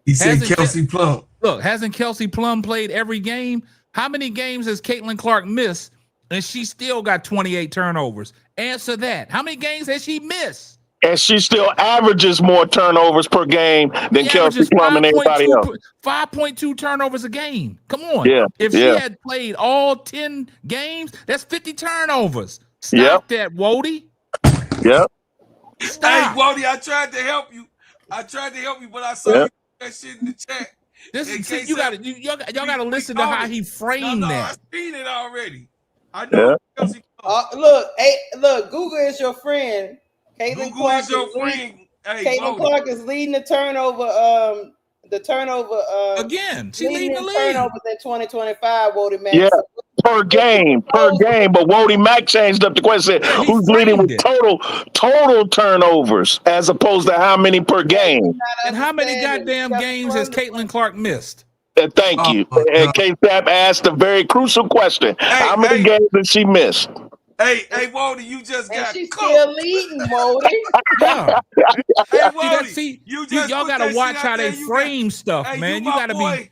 he said Kelsey Plum. Look, hasn't Kelsey Plum played every game? How many games has Caitlyn Clark missed? And she still got 28 turnovers. Answer that. How many games has she missed? And she still averages more turnovers per game than Kelsey Plum and everybody else. 5.2 turnovers a game. Come on. Yeah. If she had played all 10 games, that's 50 turnovers. Stop that, Wody. Yep. Stop. Hey, Wody, I tried to help you. But I saw you that shit in the chat. Y'all gotta listen to how he framed that. I've seen it already. I know. Look, Google is your friend. Caitlyn Clark is your friend. Caitlyn Clark is leading the turnover. Again, she leading the league. Turnovers in 2025. Wody Mack. Yeah, per game. But Wody Mack changed up the question. Who's leading with total turnovers as opposed to how many per game? And how many goddamn games has Caitlyn Clark missed? Thank you. And K-Sap asked a very crucial question. How many games did she miss? Hey, Wody, you just got she's cooked. still leading, Wody. Yeah. Hey, Wody, y'all gotta watch how they frame stuff, man. You gotta be,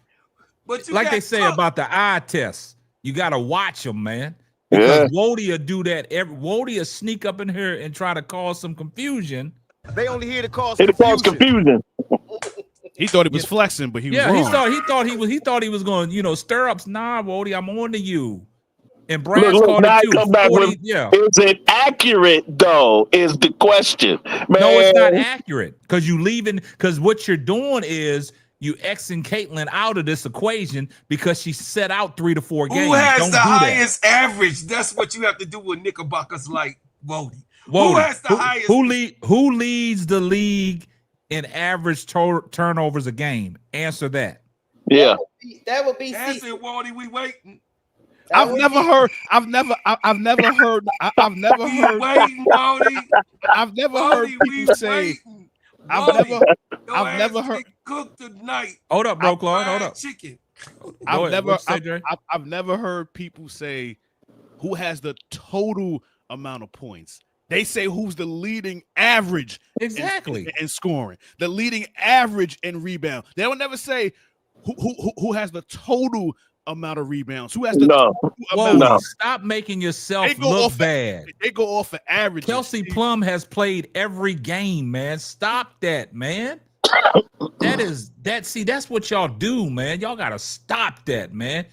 but like they say about the eye test. You gotta watch them, man. Because Wody will do that. Wody will sneak up in here and try to cause some confusion. They only here to cause confusion. He thought he was flexing, but he was wrong. he thought he was going, stir ups. Nah, Wody, I'm on to you. And Brad called it too. Come back with, is it accurate though? Is the question. Man. No, it's not accurate because what you're doing is you Xing Caitlyn out of this equation because she set out 3 to 4 games. Who has the highest average? That's what you have to do with Knickerbockers like Wody. Who has the highest? Who leads the league in average turnovers a game? Answer that. Yeah. That would be Answer it, Wody. We waiting. I've never heard. I've never people say. I've never heard. Cooked tonight. Hold up, bro, Clark. Hold up. Chicken. I've never heard people say who has the total amount of points. They say who's the leading average in scoring, the leading average in rebound. They will never say who has the total amount of rebounds. Who has the amount? Stop making yourself look bad. They go off of average. Kelsey Plum has played every game, man. Stop that, man. That's what y'all do, man. Y'all gotta stop that, man.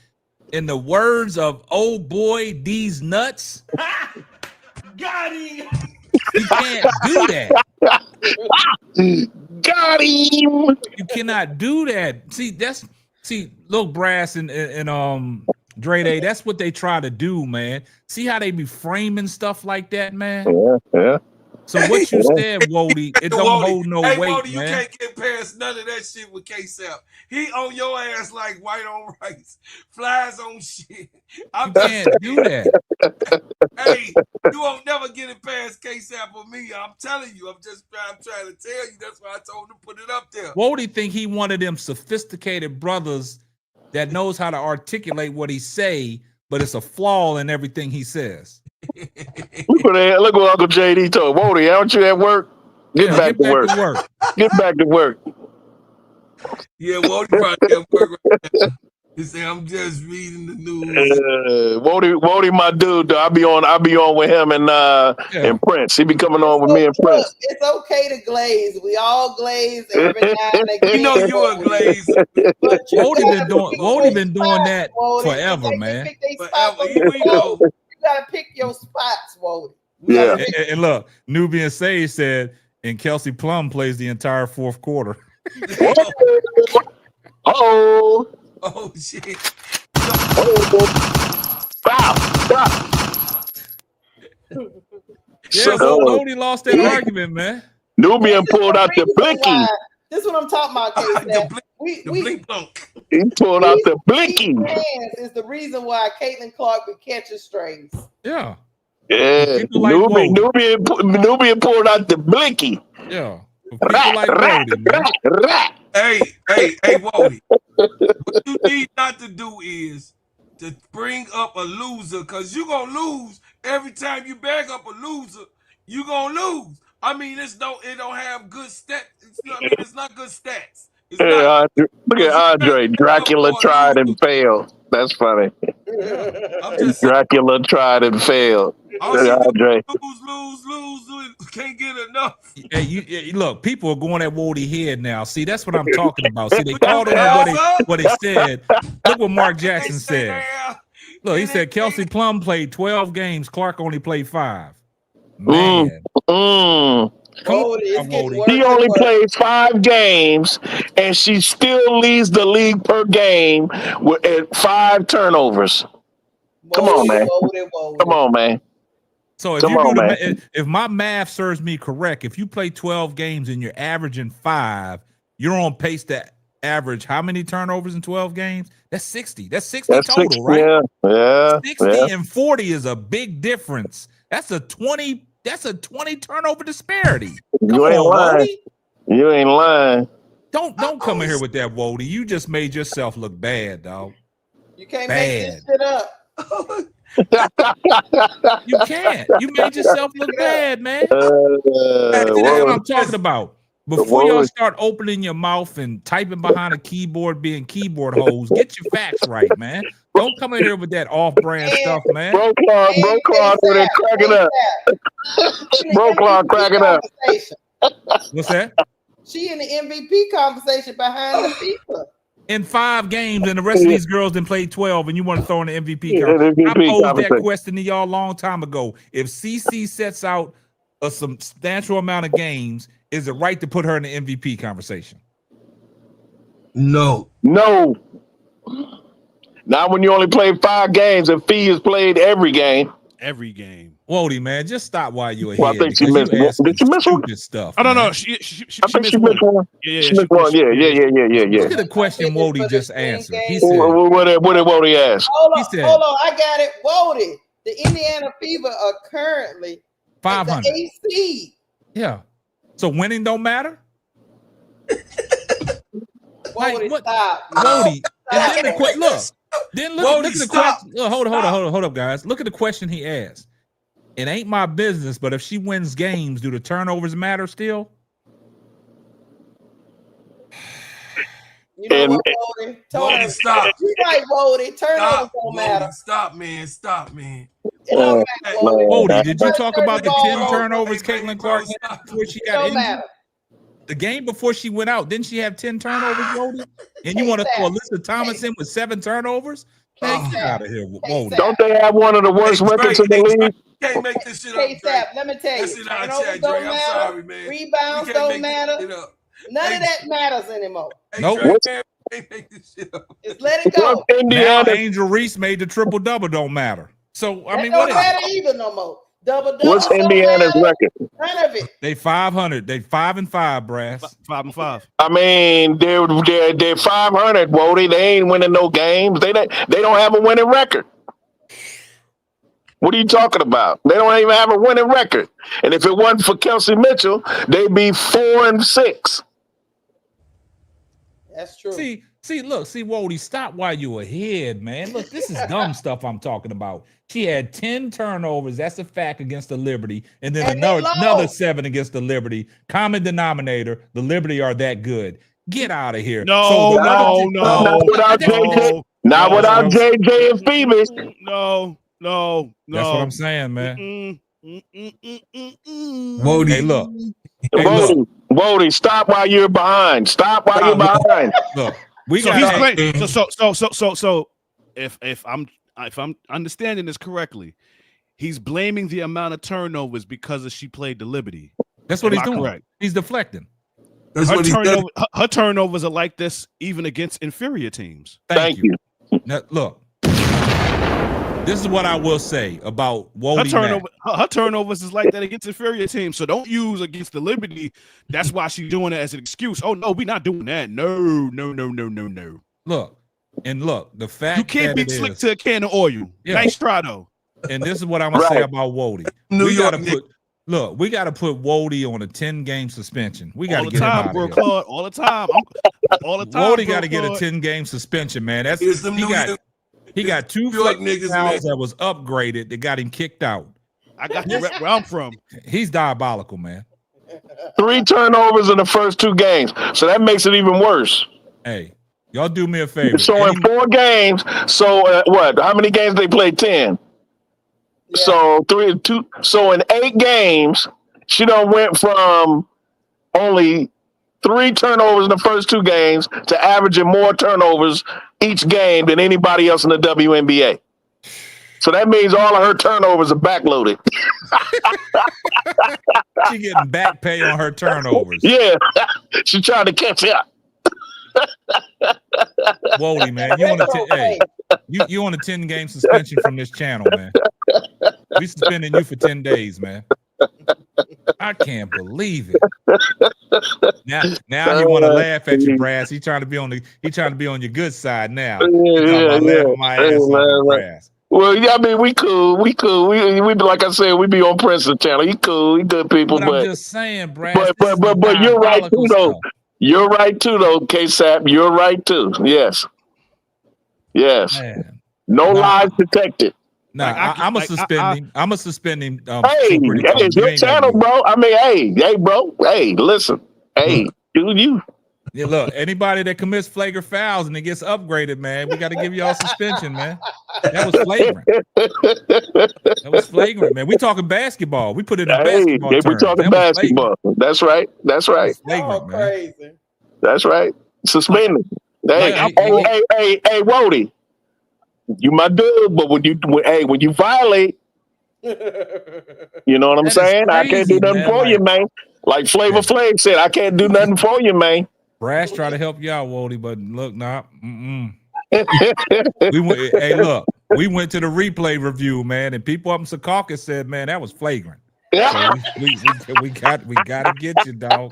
In the words of old boy, these nuts. Got him. You can't do that. Got him. You cannot do that. See, Lil Brass and Dreday, that's what they try to do, man. See how they be framing stuff like that, man? Yeah. So what you said, Wody, it don't hold no weight, Wody, man. You can't get past none of that shit with K-Sap. He on your ass like white on rice, flies on shit. You can't do that. Hey, you won't never get it past K-Sap or me. I'm telling you. I'm trying to tell you. That's why I told him to put it up there. Wody think he one of them sophisticated brothers that knows how to articulate what he say, but it's a flaw in everything he says. Look what Uncle JD told Wody. Aren't you at work? Get back to work. Get back to work. Yeah, Wody probably at work right now. He said, "I'm just reading the news." Wody, my dude. Though. I be on with him and Prince. He be coming on with me and Prince. It's okay to glaze. We all glaze every now and again. You know you're a glaze. Wody been doing that forever, man. You gotta pick your spots, Wody. Yeah. And look, Nubian Sage said, and Kelsey Plum plays the entire fourth quarter. Oh shit. Stop. Yeah, Wody lost that argument, man. Nubian pulled out the blicky. This is what I'm talking about, He pulled out the blicky. Is the reason why Caitlyn Clark be catching strays. Yeah. Yeah. Nubian pulled out the blicky. Yeah. People like Wody, man. Hey, Wody. What you need not to do is to bring up a loser, because you're going to lose every time you bag up a loser. You're going to lose. I mean, it don't have good stats. It's not good stats. Look at Andre. Dracula tried and failed. That's funny. Dracula tried and failed. Andre. Lose. Can't get enough. Hey, look, people are going at Wody head now. See, that's what I'm talking about. See, they called on what they said. Look what Mark Jackson said. Look, he said Kelsey Plum played 12 games. Clark only played 5. Man. He only plays 5 games, and she still leads the league per game at 5 turnovers. Come on, man. Come on, man. So if my math serves me correct, if you play 12 games and you're averaging 5, you're on pace to average how many turnovers in 12 games? That's 60. That's 60 total, 60, right? Yeah. 60 and 40 is a big difference. That's a 20 turnover disparity. You ain't lying. Don't come in here with that, Wody. You just made yourself look bad, dog. You can't make this shit up. You can't. You made yourself look bad, man. That's what I'm talking about. Before y'all start opening your mouth and typing behind a keyboard, being keyboard hoes, get your facts right, man. Don't come in here with that off-brand stuff, man. Bro Clark, over there cracking up. Bro Clark cracking up. What's that? She in the MVP conversation behind the FIFA. In 5 games, and the rest of these girls done played 12, and you want to throw in the MVP conversation. I posed that question to y'all a long time ago. If CC sets out a substantial amount of games, is it right to put her in the MVP conversation? No. Not when you only play 5 games and Fee has played every game. Every game. Wody, man, just stop while you're ahead. Well, I think she missed one. Did she miss one? Stuff. I don't know. She missed one. Yeah, she missed one. Yeah. Look at the question Wody just answered. He said, what did Wody ask? Hold on, I got it. Wody, the Indiana Fever are currently 500. AC. Yeah. So winning don't matter? Wody, stop. Wody. And then the look. Then look at the question. Hold up, guys. Look at the question he asked. It ain't my business, but if she wins games, do the turnovers matter still? You know what, Wody? Wody, stop. You're right, Wody. Turnovers don't matter. Stop, man. It don't matter, Wody, did you talk about the 10 turnovers Caitlyn Clark had before she got injured? Matter. The game before she went out, didn't she have 10 turnovers, Wody? And you want to throw Alyssa Thomason with 7 turnovers? Man, get out of here, Wody. Don't they have one of the worst records in the league? Can't make this shit up. Let me tell you, turnovers don't matter. Sorry, man. Rebounds don't matter. None of that matters anymore. Nope. Can't make this shit up. Just let it go. Now Angel Reese made the triple-double don't matter. So, I mean, what what don't matter either no more. Double-double. What's Indiana's record? None of it. They 500. They 5-5, Brass. 5-5. I mean, they're 500, Wody. They ain't winning no games. They don't have a winning record. What are you talking about? They don't even have a winning record. And if it wasn't for Kelsey Mitchell, they'd be 4-6. That's true. See, Wody, stop while you ahead, man. Look, this is dumb stuff I'm talking about. She had 10 turnovers. That's a fact against the Liberty. And then another 7 against the Liberty. Common denominator, the Liberty are that good. Get out of here. No. Not without JJ. Not without JJ and Phoebus. No. That's what I'm saying, man. Wody, hey, look. Wody, stop while you're behind. Stop while you're behind. Look, we so got so if I'm understanding this correctly, he's blaming the amount of turnovers because she played the Liberty. That's what he's doing. Correct? He's deflecting. Her turnovers are like this even against inferior teams. Thank you. Now, look, this is what I will say about Wody. Her turnovers is like that against inferior teams. So don't use against the Liberty. That's why she's doing it as an excuse. Oh no, we're not doing that. No. Look, the fact you can't be slick to a can of oil. Yeah. Nice try though. And this is what I'm gonna say about Wody. We got to put Wody on a 10-game suspension. We got to get him out of here. All the time. Wody got to get a 10-game suspension, man. He got 2 niggas that was upgraded that got him kicked out. I got you where I'm from. He's diabolical, man. 3 turnovers in the first 2 games. So that makes it even worse. Hey, y'all do me a favor. So in 4 games, what? How many games they played? 10. Yeah. So 2. So in 8 games, she done went from only 3 turnovers in the first 2 games to averaging more turnovers each game than anybody else in the WNBA. So that means all of her turnovers are backloaded. She getting back pay on her turnovers. Yeah, she trying to catch up. Wody, man, you on a 10-game suspension from this channel, man. We suspending you for 10 days, man. I can't believe it. Now you want to laugh at your Brass. He trying to be on your good side now. My ass on Brass. Well, yeah, I mean, we cool. We like I said, we be on Princeton channel. He cool. He good people. But I'm just saying, Brass. But you're right too, though. You're right too, though, K-Sap. You're right too. Yes. Man. No lies detected. Nah, Like, I'm a suspending. I'm a suspending. Hey, it's your channel, bro. I mean, hey, bro. Hey, listen. Hey, dude, you. Yeah, look, anybody that commits flagrant fouls and it gets upgraded, man, we got to give y'all suspension, man. That was flagrant. That was flagrant, man. We talking basketball. We put it in basketball terms. We talking basketball. That's right. That's right. Flagrant, man. Crazy. That's right. Suspended. Hey, Wody. You my dude, but when you violate, you know what I'm saying? Crazy, I can't do nothing for you, man. Like Flavor Flav said, I can't do nothing for you, man. Brass try to help you out, Wody, but look, look, we went to the replay review, man, and people up in Secaucus said, man, that was flagrant. So we got to get you, dog.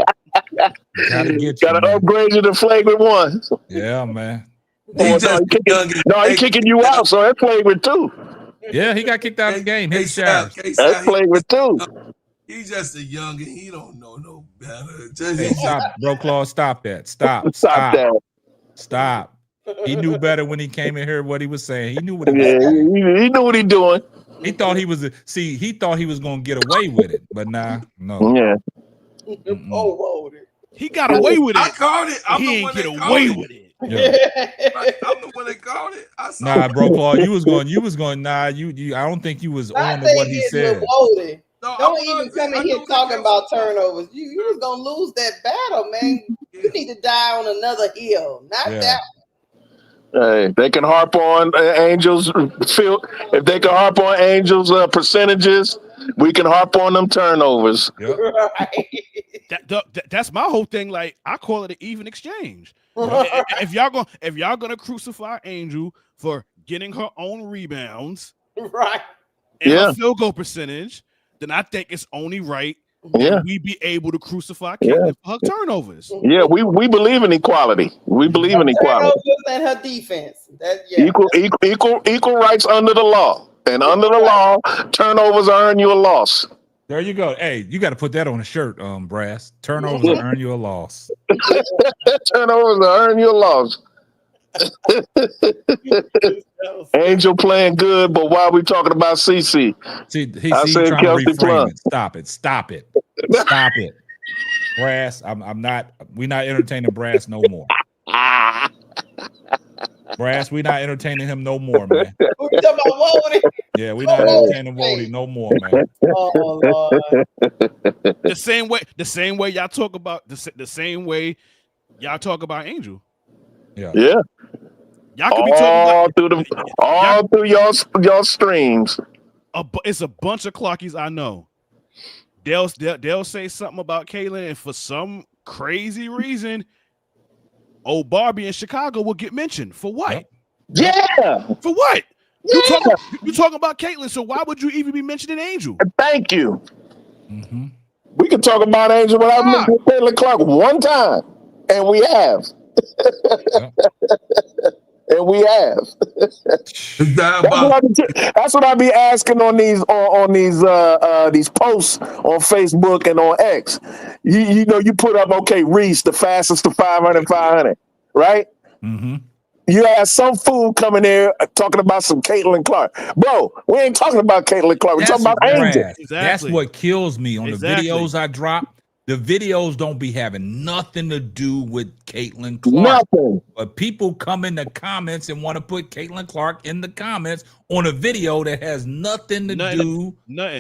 We gotta get you. Gotta upgrade you to flagrant one. Yeah, man. He kicking you out, so that's flagrant too. Yeah, he got kicked out of the game. That's flagrant too. He's just a youngin'. He don't know no better. Stop, bro, Claude. Stop that. Stop that. Stop. He knew better when he came in here. What he was saying. He knew what he was saying. He knew what he doing. He thought he was. He thought he was gonna get away with it, but nah, no. Yeah. Whoa. He got away with it. I called it. He ain't get away with it. Yeah. I'm the one that called it. Nah, bro, Claude, you was going. Nah, you. I don't think you was on to what he said. No, don't even come in here talking about turnovers. You was gonna lose that battle, man. You need to die on another hill, not that one. Hey, they can harp on Angels. If they can harp on Angels percentages, we can harp on them turnovers. Yep. Right. That's my whole thing. Like, I call it an even exchange. If y'all gonna crucify Angel for getting her own rebounds, right, and her field goal percentage, then I think it's only right we be able to crucify Caitlyn for her turnovers. Yeah, we believe in equality. We believe in equality. And her defense. Equal rights under the law. And under the law, turnovers earn you a loss. There you go. Hey, you got to put that on a shirt, Brass. Turnovers earn you a loss. Turnovers earn you a loss. Angel playing good, but why are we talking about CC? See, he's trying to reframe it. Stop it. Brass, we're not entertaining Brass no more. Brass, we're not entertaining him no more, man. We talking about Wody? Yeah, we're not entertaining Wody no more, man. Oh Lord. The same way y'all talk about the same way y'all talk about Angel. Yeah. Y'all could be talking about through y'all streams. It's a bunch of Clarkies I know. They'll say something about Caitlyn, and for some crazy reason, old Barbie in Chicago will get mentioned. For what? Yeah. For what? You talking about Caitlyn, so why would you even be mentioning Angel? Thank you. Mm-hmm. We can talk about Angel without mentioning Caitlyn Clark one time, and we have. And we have. That's what I be asking on these posts on Facebook and on X. You know, you put up, okay, Reese, the fastest to 500, right? Mm-hmm. You have some fool coming there talking about some Caitlyn Clark. Bro, we ain't talking about Caitlyn Clark. We're talking about Angel. Exactly. That's what kills me on the videos I drop. The videos don't be having nothing to do with Caitlyn Clark. Nothing. But people come in the comments and want to put Caitlyn Clark in the comments on a video that has nothing to do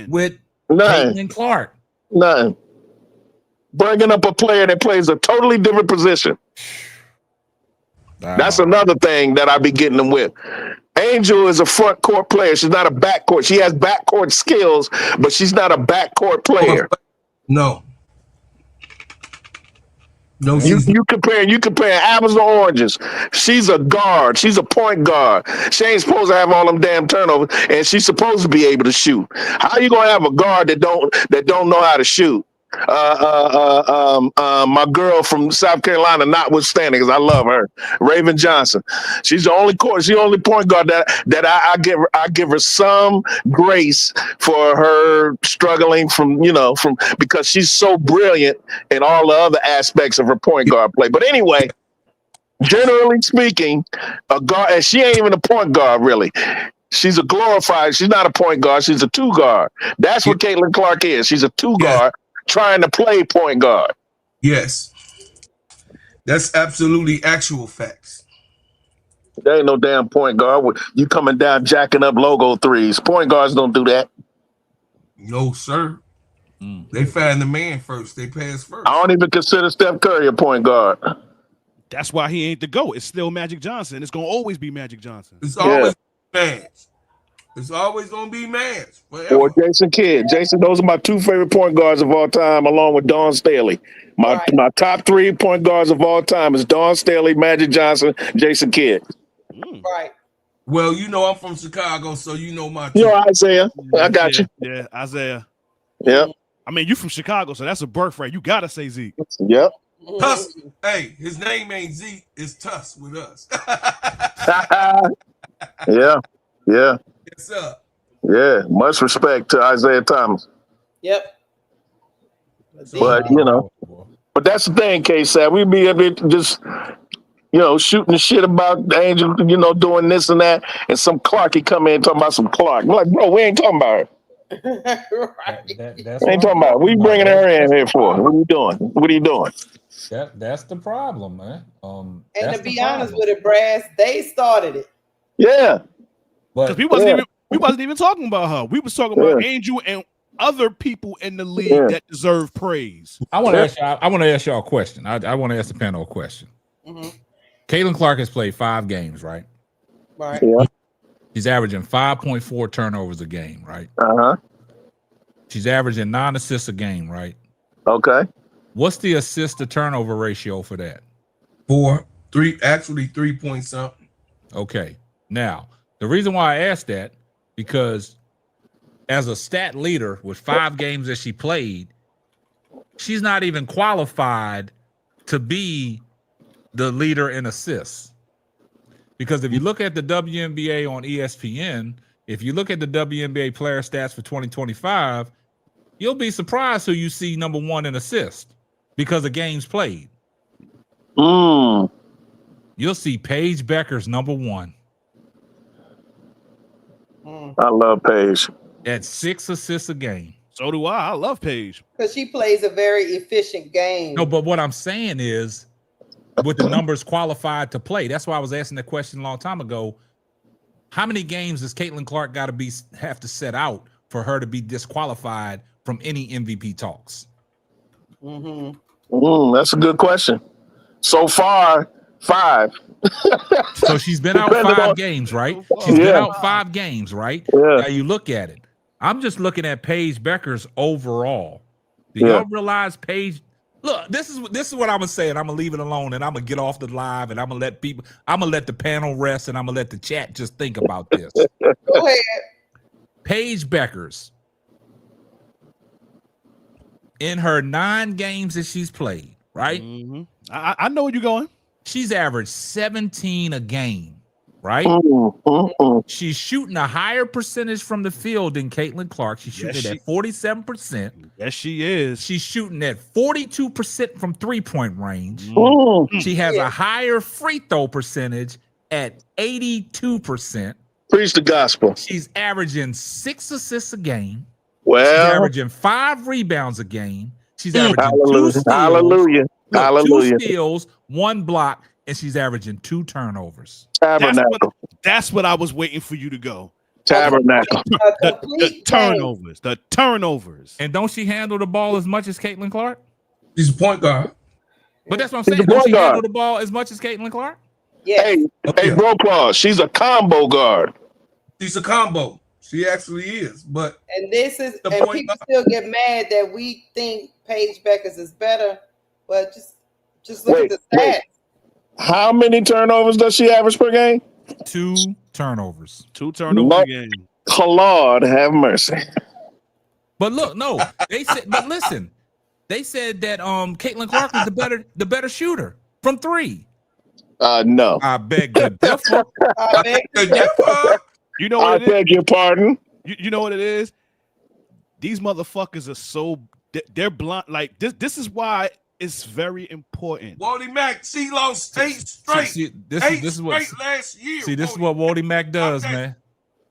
with Caitlyn Clark. Nothing. Bringing up a player that plays a totally different position. That's another thing that I be getting them with. Angel is a front court player. She's not a backcourt. She has backcourt skills, but she's not a backcourt player. No. No, you comparing apples to oranges. She's a guard. She's a point guard. She ain't supposed to have all them damn turnovers, and she's supposed to be able to shoot. How you gonna have a guard that don't know how to shoot? My girl from South Carolina, notwithstanding, because I love her, Raven Johnson. She's the only point guard that I give her some grace for her struggling from because she's so brilliant in all the other aspects of her point guard play. But anyway, generally speaking, a guard, and she ain't even a point guard really. She's a glorified. She's not a point guard. She's a two guard. That's what Caitlyn Clark is. She's a two guard trying to play point guard. Yes. That's absolutely actual facts. There ain't no damn point guard. You coming down jacking up logo threes. Point guards don't do that. No, sir. They find the man first. They pass first. I don't even consider Steph Curry a point guard. That's why he ain't the GOAT. It's still Magic Johnson. It's gonna always be Magic Johnson. It's always man. It's always gonna be man. Or Jason Kidd. Jason, those are my two favorite point guards of all time, along with Don Staley. My top 3 point guards of all time is Don Staley, Magic Johnson, Jason Kidd. Right. Well, you know I'm from Chicago, so you know my. You know Isaiah. I got you. Yeah, Isaiah. Yep. I mean, you from Chicago, so that's a birthright. You gotta say Zeke. Yep. Tuss. Hey, his name ain't Zeke. It's Tuss with us. Yeah. Yes, sir. Yeah. Much respect to Isaiah Thomas. Yep. But but that's the thing, K-Sap. We be a bit just shooting the shit about the Angel, doing this and that, and some Clarky come in talking about some Clark. I'm like, bro, we ain't talking about her. That's We ain't talking about her. We bringing her in here for. What are you doing? What are you doing? That's the problem, man. And to be honest with it, Brass, they started it. Yeah. Because we wasn't even talking about her. We was talking about Angel and other people in the league that deserve praise. I want to ask y'all a question. I want to ask the panel a question. Caitlyn Clark has played 5 games, right? Right. Yeah. She's averaging 5.4 turnovers a game, right? Uh-huh. She's averaging 9 assists a game, right? Okay. What's the assist to turnover ratio for that? 4, 3, actually 3 point something. Okay. Now, the reason why I asked that, because as a stat leader with 5 games that she played, she's not even qualified to be the leader in assists. Because if you look at the WNBA on ESPN, if you look at the WNBA player stats for 2025, you'll be surprised who you see number 1 in assists because of games played. You'll see Paige Becker's number 1. I love Paige. At 6 assists a game. So do I. I love Paige. Because she plays a very efficient game. No, but what I'm saying is, with the numbers qualified to play, that's why I was asking the question a long time ago. How many games does Caitlyn Clark have to set out for her to be disqualified from any MVP talks? That's a good question. So far, 5. So she's been out 5 games, right? She's been out 5 games, right? Yeah. Now you look at it. I'm just looking at Paige Becker's overall. Do y'all realize Paige? Look, this is what I'm gonna say, and I'm gonna leave it alone, and I'm gonna get off the live, and I'm gonna let the panel rest, and I'm gonna let the chat just think about this. Go ahead. Paige Becker's in her 9 games that she's played, right? I know where you're going. She's averaged 17 a game, right? She's shooting a higher percentage from the field than Caitlyn Clark. She's shooting at 47%. Yes, she is. She's shooting at 42% from 3-point range. She has a higher free throw percentage at 82%. Preach the gospel. She's averaging 6 assists a game. Well, she's averaging 5 rebounds a game. She's averaging 2 steals. Hallelujah. 2 steals, 1 block, and she's averaging 2 turnovers. Tabernacle. That's what I was waiting for you to go. Tabernacle. The turnovers. The turnovers. And don't she handle the ball as much as Caitlyn Clark? She's a point guard. But that's what I'm saying. Don't she handle the ball as much as Caitlyn Clark? Yeah. Hey, bro, Claus, she's a combo guard. She's a combo. She actually is. But this is, and people still get mad that we think Paige Becker's is better, but just look at the stats. How many turnovers does she average per game? 2 turnovers. 2 turnovers a game. Lord have mercy. But look, no, they said. But listen, they said that Caitlyn Clark was the better shooter from 3. No. I beg to differ. You know what I beg your pardon. You know what it is? These motherfuckers are so they're blind. Like this is why it's very important. Wally Mack, she lost 8 straight. This is what last year. See, this is what Wally Mack does, man.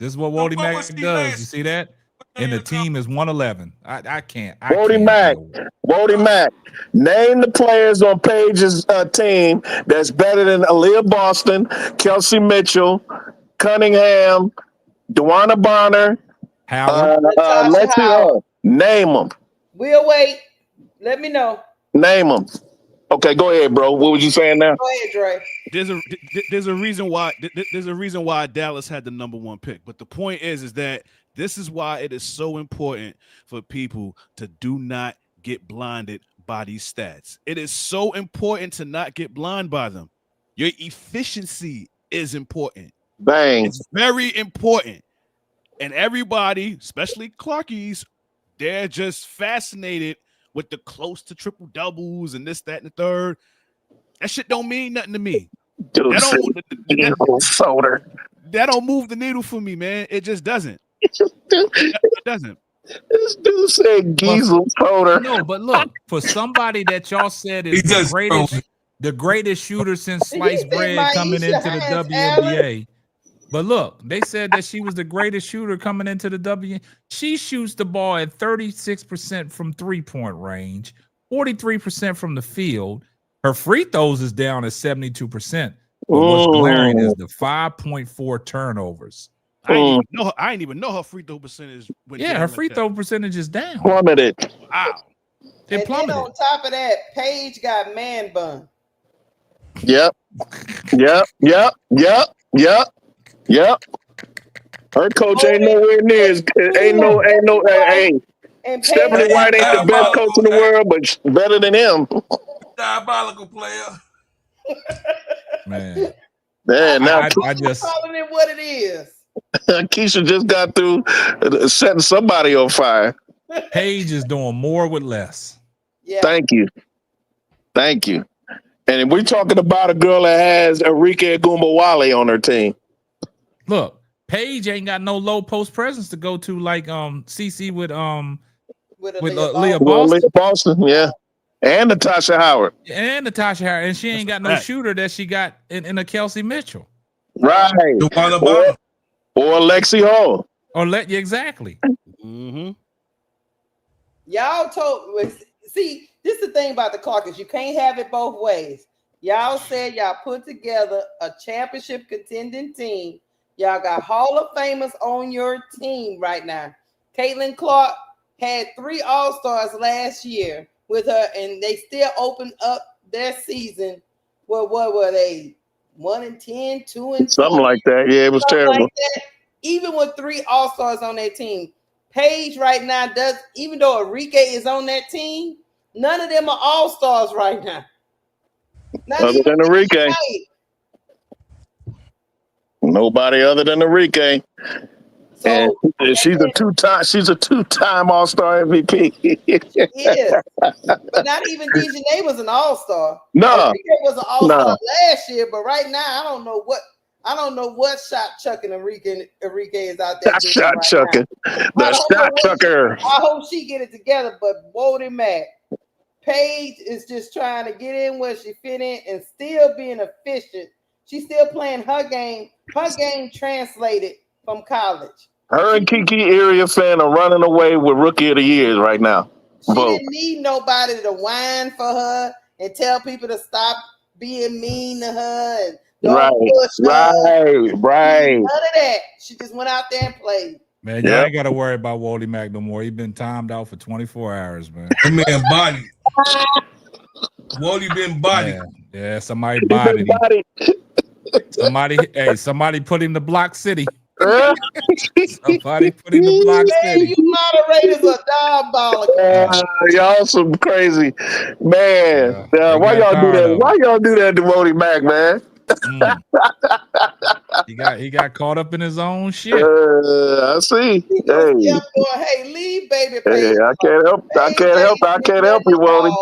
This is what Wody Mack does. You see that? And the team is 111. I can't. Wody Mack. Name the players on Paige's team that's better than Aaliyah Boston, Kelsey Mitchell, Cunningham, Dewana Bonner, Howard, Lexi Howard. Name them. We'll wait. Let me know. Name them. Okay, go ahead, bro. What was you saying now? Go ahead, Dre. There's a reason why Dallas had the number 1 pick. But the point is that this is why it is so important for people to do not get blinded by these stats. It is so important to not get blind by them. Your efficiency is important. Bang. It's very important. And everybody, especially Clarkies, they're just fascinated with the close to triple doubles and this, that, and the third. That shit don't mean nothing to me. Dude, that don't move the needle for me, man. It just doesn't. It doesn't. This dude said Giesel soda. No, but look, for somebody that y'all said is the greatest shooter since sliced bread coming into the WNBA. But look, they said that she was the greatest shooter coming into the WNBA. She shoots the ball at 36% from 3-point range, 43% from the field. Her free throws is down at 72%. But what's glaring is the 5.4 turnovers. I didn't even know her free throw percentage went down. Her free throw percentage is down. Plummeted. Wow. It plummeted. And on top of that, Paige got man bun. Yep. Her coach ain't nowhere near. Hey. Stephanie White ain't the best coach in the world, but better than him. Diabolical player. Man. Now I just calling it what it is. Keisha just got through setting somebody on fire. Paige is doing more with less. Yeah. Thank you. And we're talking about a girl that has Enrique Agumbawale on her team. Look, Paige ain't got no low post presence to go to like CC with Leah Boston, yeah. And Natasha Howard. And she ain't got no shooter that she got in a Kelsey Mitchell. Right. Or Lexi Hall. Exactly. Mm-hmm. Y'all see, this is the thing about the Clarkers. You can't have it both ways. Y'all said y'all put together a championship contending team. Y'all got Hall of Famers on your team right now. Caitlyn Clark had 3 All-Stars last year with her, and they still opened up their season. What were they? 1-10, 2-2, something like that. Yeah, it was terrible. Like even with 3 All-Stars on their team, Paige right now does. Even though Enrique is on that team, none of them are All-Stars right now. Other than Enrique. Nobody other than Enrique. So, and she's a two-time All-Star MVP. Yeah. But not even Dejanay was an All-Star. No. Enrique was an All-Star last year, but right now I don't know what shot chucking Enrique is out there. Shot chucking. The shot chucker. I hope she get it together, but Wody Mack. Paige is just trying to get in where she fit in and still being efficient. She's still playing her game. Her game translated from college. Her and Kiki Iriafen are running away with Rookie of the Year right now. She didn't need nobody to whine for her and tell people to stop being mean to her and don't push her. Right. None of that. She just went out there and played. Man, y'all ain't got to worry about Wally Mack no more. He's been timed out for 24 hours, man. That man body. Wally been body. Yeah, somebody bodied him. Somebody put him to Block City. Somebody put him to Block City. You moderators are diabolical. Y'all some crazy. Man. Why y'all do that? Why y'all do that to Wody Mack, man? He got caught up in his own shit. I see. Hey, leave baby. Hey, I can't help you, Wody.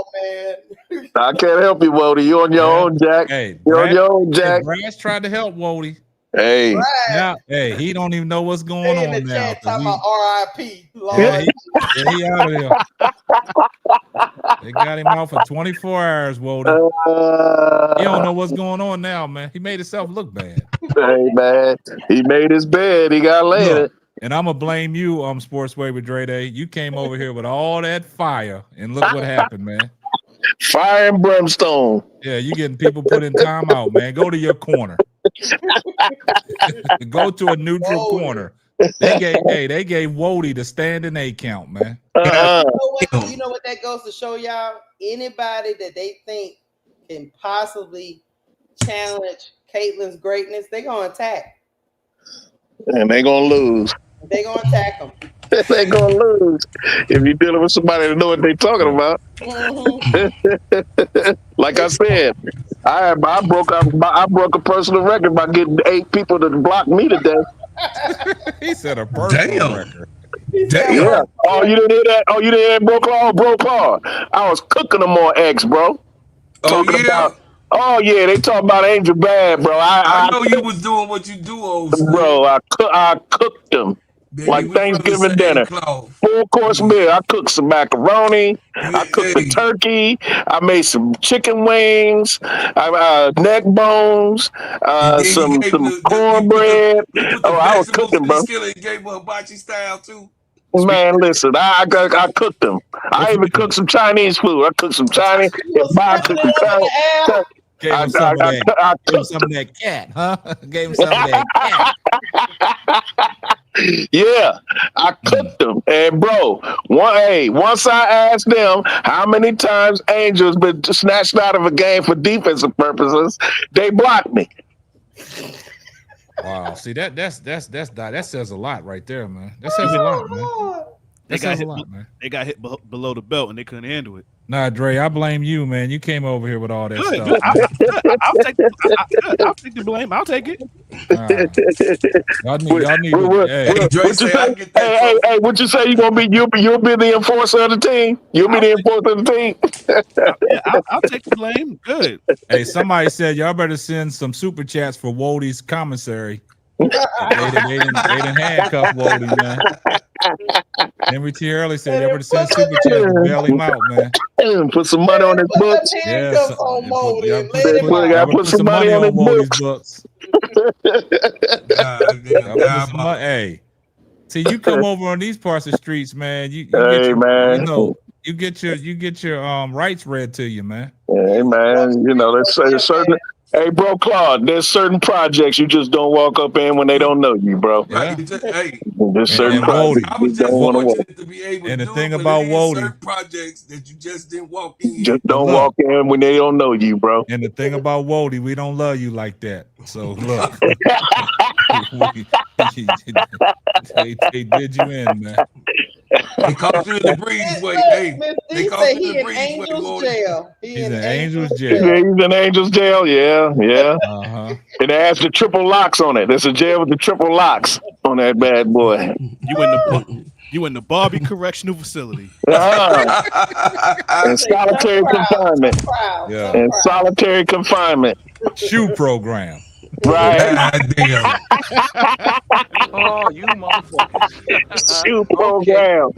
I can't help you, Wody. You on your own, Jack. You're on your own, Jack. Brass tried to help Wody. Hey. Now, he don't even know what's going on now. Talking about RIP. He out of here. They got him out for 24 hours, Wody. He don't know what's going on now, man. He made himself look bad. Hey, man. He made his bed. He got laid it. And I'm going to blame you, Sportsway with Dreday. You came over here with all that fire, and look what happened, man. Fire and brimstone. Yeah, you getting people put in timeout, man. Go to your corner. Go to a neutral corner. They gave Wody the standing A count, man. You know what that goes to show y'all? Anybody that they think can possibly challenge Caitlyn's greatness, they're gonna attack. And they're gonna lose. They're gonna attack them. They're gonna lose. If you're dealing with somebody that know what they're talking about. Like I said, I broke a personal record by getting 8 people to block me today. He said a personal record. Damn. Yeah. Oh, you didn't hear that? Oh, you didn't hear Bro Claw? I was cooking them on X, bro. Talking about. Oh yeah, they talking about Angel Bad, bro. I know you was doing what you do, old school. Bro. I cooked them. Baby, like Thanksgiving dinner, 4-course meal. I cooked some macaroni. I cooked the turkey. I made some chicken wings, neck bones, some cornbread. I was cooking, bro. Gave her hibachi style too. Man, listen, I cooked them. I even cooked some Chinese food. I cooked some Chinese. Gave him some of that cat, huh? Gave him some of that cat. Yeah, I cooked them. And bro, once I asked them how many times Angel's been snatched out of a game for defensive purposes, they blocked me. Wow, see that says a lot right there, man. That says a lot, man. That says a lot, man. They got hit below the belt and they couldn't handle it. Nah, Dre, I blame you, man. You came over here with all that stuff. I'll take the blame. I'll take it. Y'all need. Hey, what you say? You gonna be? You'll be the enforcer of the team. You'll be the enforcer of the team. I'll take the blame. Good. Hey, somebody said y'all better send some super chats for Wody's commissary. They didn't handcuff Wody, man. Henry T. Early said they better send super chats to bail him out, man. Put some money on his books. Yeah, put some money on his books. Hey, see, you come over on these parts of the streets, man. You get your rights read to you, man. Hey, man. You know, there's certain. Hey, bro, Claude, there's certain projects you just don't walk up in when they don't know you, bro. Yeah. There's certain projects you don't want to walk. To be able and to the thing about Wody, projects that you just didn't walk in. Just don't walk in when they don't know you, bro. And the thing about Wody, we don't love you like that. So look, they did you in, man. They caught you in the breezeway. Hey, they caught you in the Angel's jail. He's in Angel's jail. He's in Angel's jail. Yeah. Uh-huh. And it has the triple locks on it. There's a jail with the triple locks on that bad boy. You in the Barbie Correctional Facility. And solitary confinement. Yeah. And solitary confinement. Shoe program. Right. Oh, you motherfuckers. Shoe program.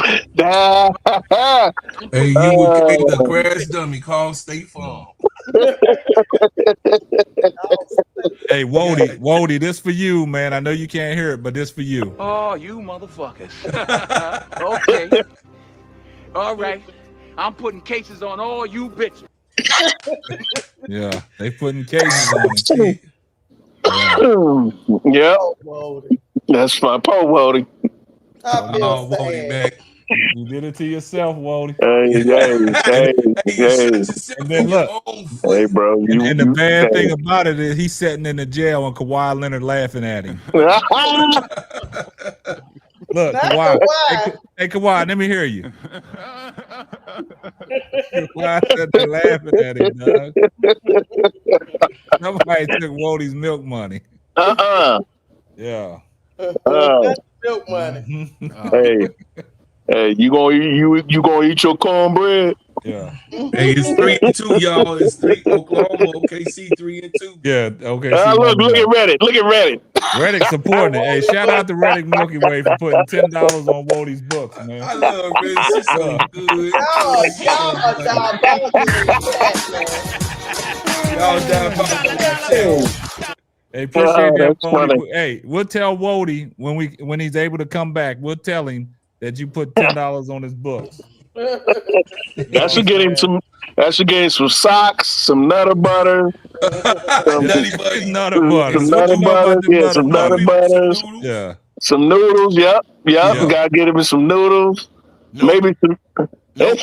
Hey, you became the grass dummy. Call State Farm. Hey, Wody, this for you, man. I know you can't hear it, but this for you. Oh, you motherfuckers. Okay. All right. I'm putting cases on all you bitches. Yeah, they putting cases on it. Yeah. That's my Poe Wody. Oh, Wody back. You did it to yourself, Wody. Hey. And then look. Hey, bro. And the bad thing about it is he's sitting in the jail and Kawhi Leonard laughing at him. Look, Kawhi. Hey, Kawhi, let me hear you. Kawhi said they're laughing at him, dog. Somebody took Wody's milk money. Yeah. Milk money. Hey, you gonna eat your cornbread? Yeah. Hey, it's 3-2, y'all. It's 3 Oklahoma, OKC 3-2. Yeah, okay. Look at Reddit. Look at Reddit. Reddit supporting it. Hey, shout out to Reddit Milky Way for putting $10 on Wodie's books, man. I love Reddit. She's so good. Y'all are diabolical in the chat, man. Y'all diabolical. Hey, appreciate that, funny. Wodie. Hey, we'll tell Wodie when he's able to come back. We'll tell him that you put $10 on his books. That should get him some. That should get him some socks, some Nutter Butter, Nutter butter. some Nutter Butter, yeah, some Nutter Butters, yeah, some noodles. Yep. Gotta get him some noodles. Nope. Maybe some. Nope.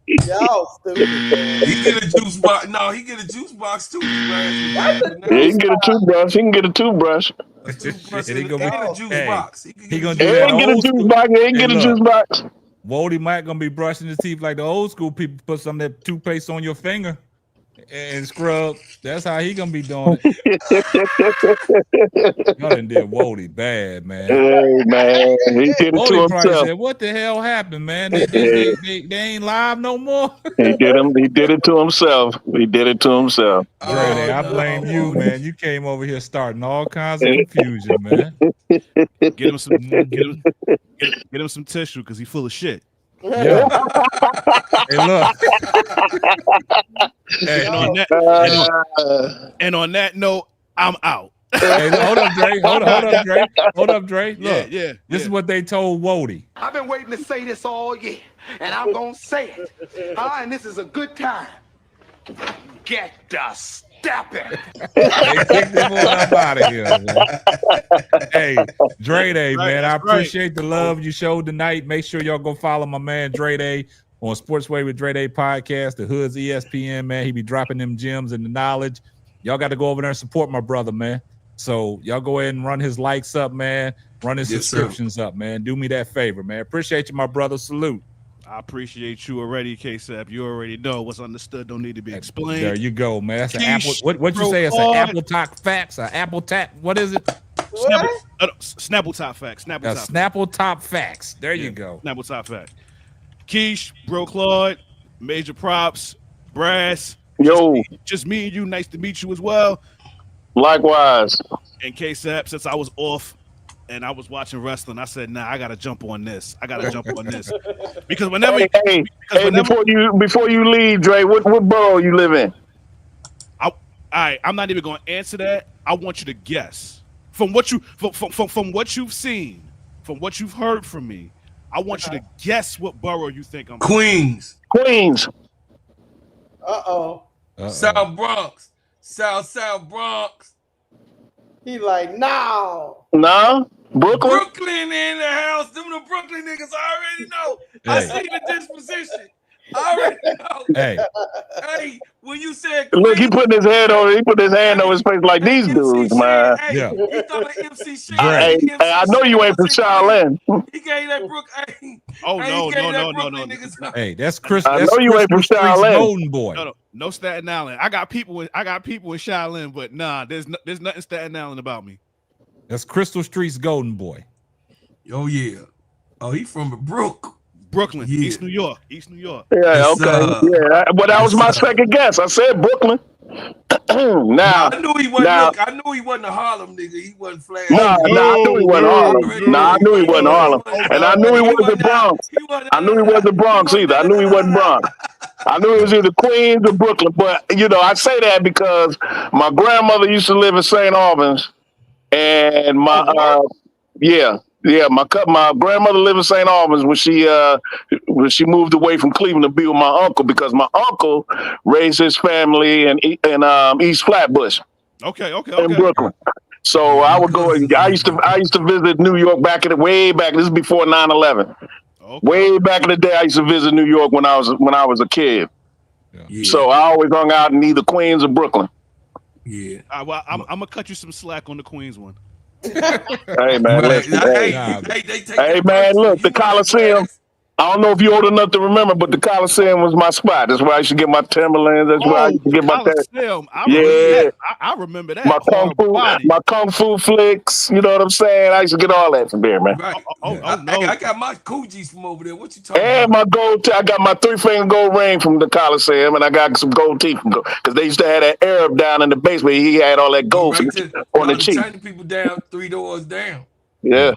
Y'all stupid. He get a juice box. No, he get a juice box too. Yeah, he can get a toothbrush. He can get a toothbrush. A toothbrush And he and gonna a be- juice hey, box. he gonna do He that ain't get a old juice school. box. He ain't get a Hey, juice look. box. Wodie might gonna be brushing his teeth like the old school people. Put some of that toothpaste on your finger and scrub. That's how he gonna be doing it. Y'all done did Wodie bad, man. Hey man, he did it to Wodie probably himself. said, "What the hell happened, man? They ain't live no more." He did it to himself. He did it to himself. Dreday, I blame you, man. You came over here starting all kinds of confusion, man. Get him some tissue because he's full of shit. Yeah. Hey, look. Hey, and on that note, I'm out. hey, hold up, Dre. Hold up, Dre. Look, Yeah. This is what they told Wodie. I've been waiting to say this all year, and I'm gonna say it. And this is a good time. Get the stepping. They kicked him on up out of here, man. Hey, Dreday, man, I appreciate the love you showed tonight. Make sure y'all go follow my man Dreday on Sportsway with Dreday podcast, the Hood's ESPN, man. He be dropping them gems and the knowledge. Y'all got to go over there and support my brother, man. So y'all go ahead and run his likes up, man. Run his subscriptions up, man. Do me that favor, man. Appreciate you, my brother. Salute. I appreciate you already, K-Sap. You already know what's understood don't need to be explained. There you go, man. That's an apple. What you say? It's an apple top facts. An apple tap. What is it? Snapple top facts. Snapple top facts. There you go. Snapple top facts. Keish, Bro Claude, Major Props, Brass. Yo. Just me and you. Nice to meet you as well. Likewise. And K-Sap, since I was off and I was watching wrestling, I said, nah, I gotta jump on this. Because whenever before you leave, Dre, what borough you live in? I'm not even gonna answer that. I want you to guess. From what you've seen, from what you've heard from me, I want you to guess what borough you think I'm Queens. Uh-oh. South Bronx. South Bronx. He like, no. No? Brooklyn in the house. Them the Brooklyn niggas. I already know. I see the disposition. I already know. Hey, when you said Queens, look, he put his hand on his face like these dudes, man. Hey, yeah. He thought of MC shit. Hey, I know you ain't from Charlotte. He gave that Brook. Hey, no. Hey, that's Chris. I That's know you ain't from Crystal Street's Charlotte. Golden Boy. No Staten Island. I got people in Shaolin, but nah, there's nothing Staten Island about me. That's Crystal Street's Golden Boy. Oh yeah. Oh, he from Brooklyn, yeah. East New York. Yeah, okay. Yeah, but that was my second guess. I said Brooklyn. Now I knew he wasn't. I knew he wasn't a Harlem nigga. He wasn't Flash. I knew he wasn't Harlem. I knew he wasn't Harlem, and I knew he wasn't Bronx. I knew he wasn't Bronx either. I knew he wasn't Bronx. I knew it was either Queens or Brooklyn. But I say that because my grandmother used to live in St. Albans, and my my grandmother lived in St. Albans when she moved away from Cleveland to be with my uncle, because my uncle raised his family in East Flatbush. Okay. In Brooklyn. So I would go. I used to visit New York way back. This is before 9/11. Okay. Way back in the day, I used to visit New York when I was a kid. Yeah. So I always hung out in either Queens or Brooklyn. Yeah. Well, I'm gonna cut you some slack on the Queens one. Hey man, hey man, look, the Coliseum. I don't know if you're old enough to remember, but the Coliseum was my spot. That's where I used to get my Timberlands. That's where I used to get my Coliseum. I remember that. My kung fu flicks. You know what I'm saying? I used to get all that from there, man. Right. No. I got my Coogis from over there. What you talking and about? My gold. I got my 3-finger gold ring from the Coliseum, and I got some gold teeth from because they used to have that Arab down in the basement. He had all that gold on the cheek. China people down 3 doors down. Yeah.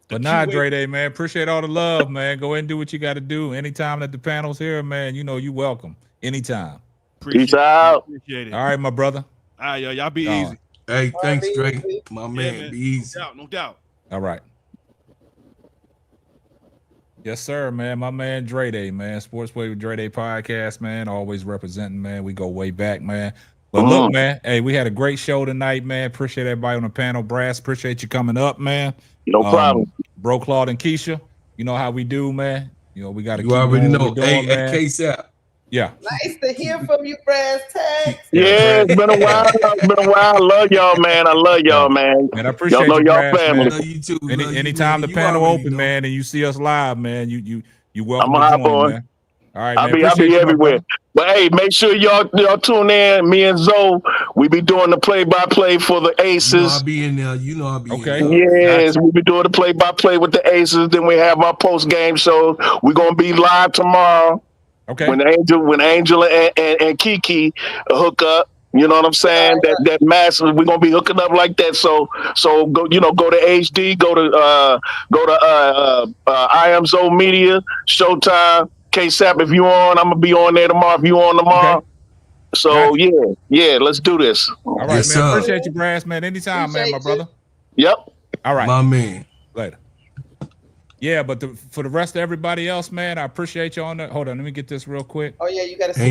But nah, Dreday, man, appreciate all the love, man. Go ahead and do what you got to do. Anytime that the panel's here, man, you know you welcome. Anytime. Peace out. Appreciate it. All right, my brother. All right, y'all be easy. Hey, thanks, Dre. My man, be easy. No doubt. All right. Yes, sir, man. My man Dreday, man. Sportsway with Dreday podcast, man. Always representing, man. We go way back, man. But look, man, hey, we had a great show tonight, man. Appreciate everybody on the panel. Brass, appreciate you coming up, man. No problem. Bro, Claude and Keisha, you know how we do, man. You know, we got to keep already know. Doing, hey, at KSAP. Yeah. Nice to hear from you, Brass Tags. Yeah, it's been a while. I love y'all, man. I love y'all, man. Man, I appreciate y'all. Know you, y'all Brass, family. Man. Love you too. Anytime the panel open, man, and you see us live, man, you welcome I'm to join, on. man. All right, I'll man. be everywhere. But hey, make sure y'all tune in. Me and Zoe, we be doing the play-by-play for the Aces. You know I'll be in there. I'll be okay. in there. Yes, we be doing the play-by-play with the Aces. Then we have our post-game show. We're gonna be live tomorrow. Okay. When Angel and Kiki hook up. You know what I'm saying? That massive, we're gonna be hooking up like that. So go to HD, go to I Am Zoe Media, Showtime, KSAP. If you on, I'm gonna be on there tomorrow. If you on tomorrow. Okay. So yeah, let's do this. All right, yes, man. Sir. Appreciate you, Brass, man. Anytime, man, my brother. Yep. All right. My man. Later. Yeah, but for the rest of everybody else, man, I appreciate you on that. Hold on, let me get this real quick. Oh yeah, you gotta see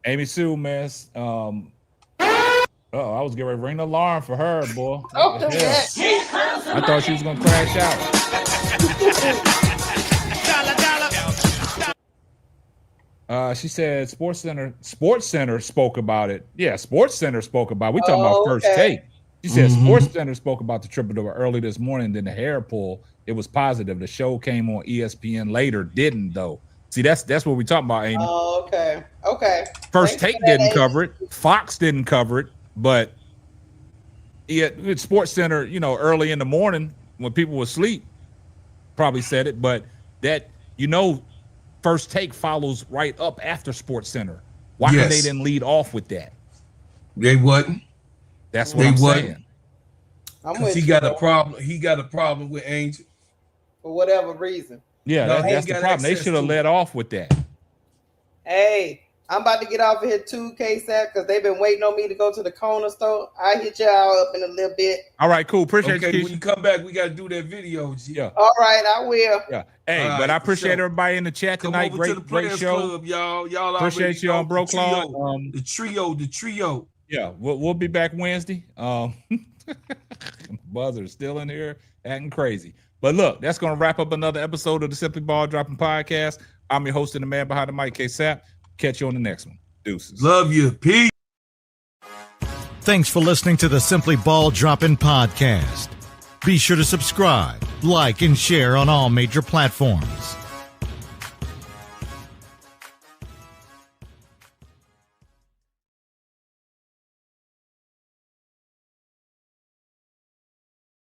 Amy Sue, man. I was getting ready to ring the alarm for her, boy. Oh, I thought she was gonna crash out. She said Sports Center spoke about it. Yeah, Sports Center spoke about it. We talking about First Take. She said Sports Center spoke about the triple-double early this morning, then the hair pull. It was positive. The show came on ESPN later, didn't though. See, that's what we talking about, Amy. Oh, okay. First Take didn't cover it. Fox didn't cover it, but it's Sports Center, early in the morning when people were asleep, probably said it. But that, First Take follows right up after Sports Center. Why could they didn't lead off with that? They wouldn't. That's what I'm saying. Because he got a problem. He got a problem with Angel. For whatever reason. Yeah, that's the problem. They should have led off with that. Hey, I'm about to get off of here too, KSAP, because they've been waiting on me to go to the corner store. I'll hit y'all up in a little bit. All right, cool. Appreciate you. When you come back, we got to do that video. Yeah. All right, I will. Yeah. Hey, but I appreciate everybody in the chat tonight. Great show. Club, y'all appreciate you on Bro Claude. The trio. Yeah, we'll be back Wednesday. Buzzer's still in here acting crazy. But look, that's going to wrap up another episode of the Simply Ball Dropping Podcast. I'm your host and the man behind the mic, KSAP. Catch you on the next one. Deuces. Love you. Peace. Thanks for listening to the Simply Ball Dropping Podcast. Be sure to subscribe, like, and share on all major platforms.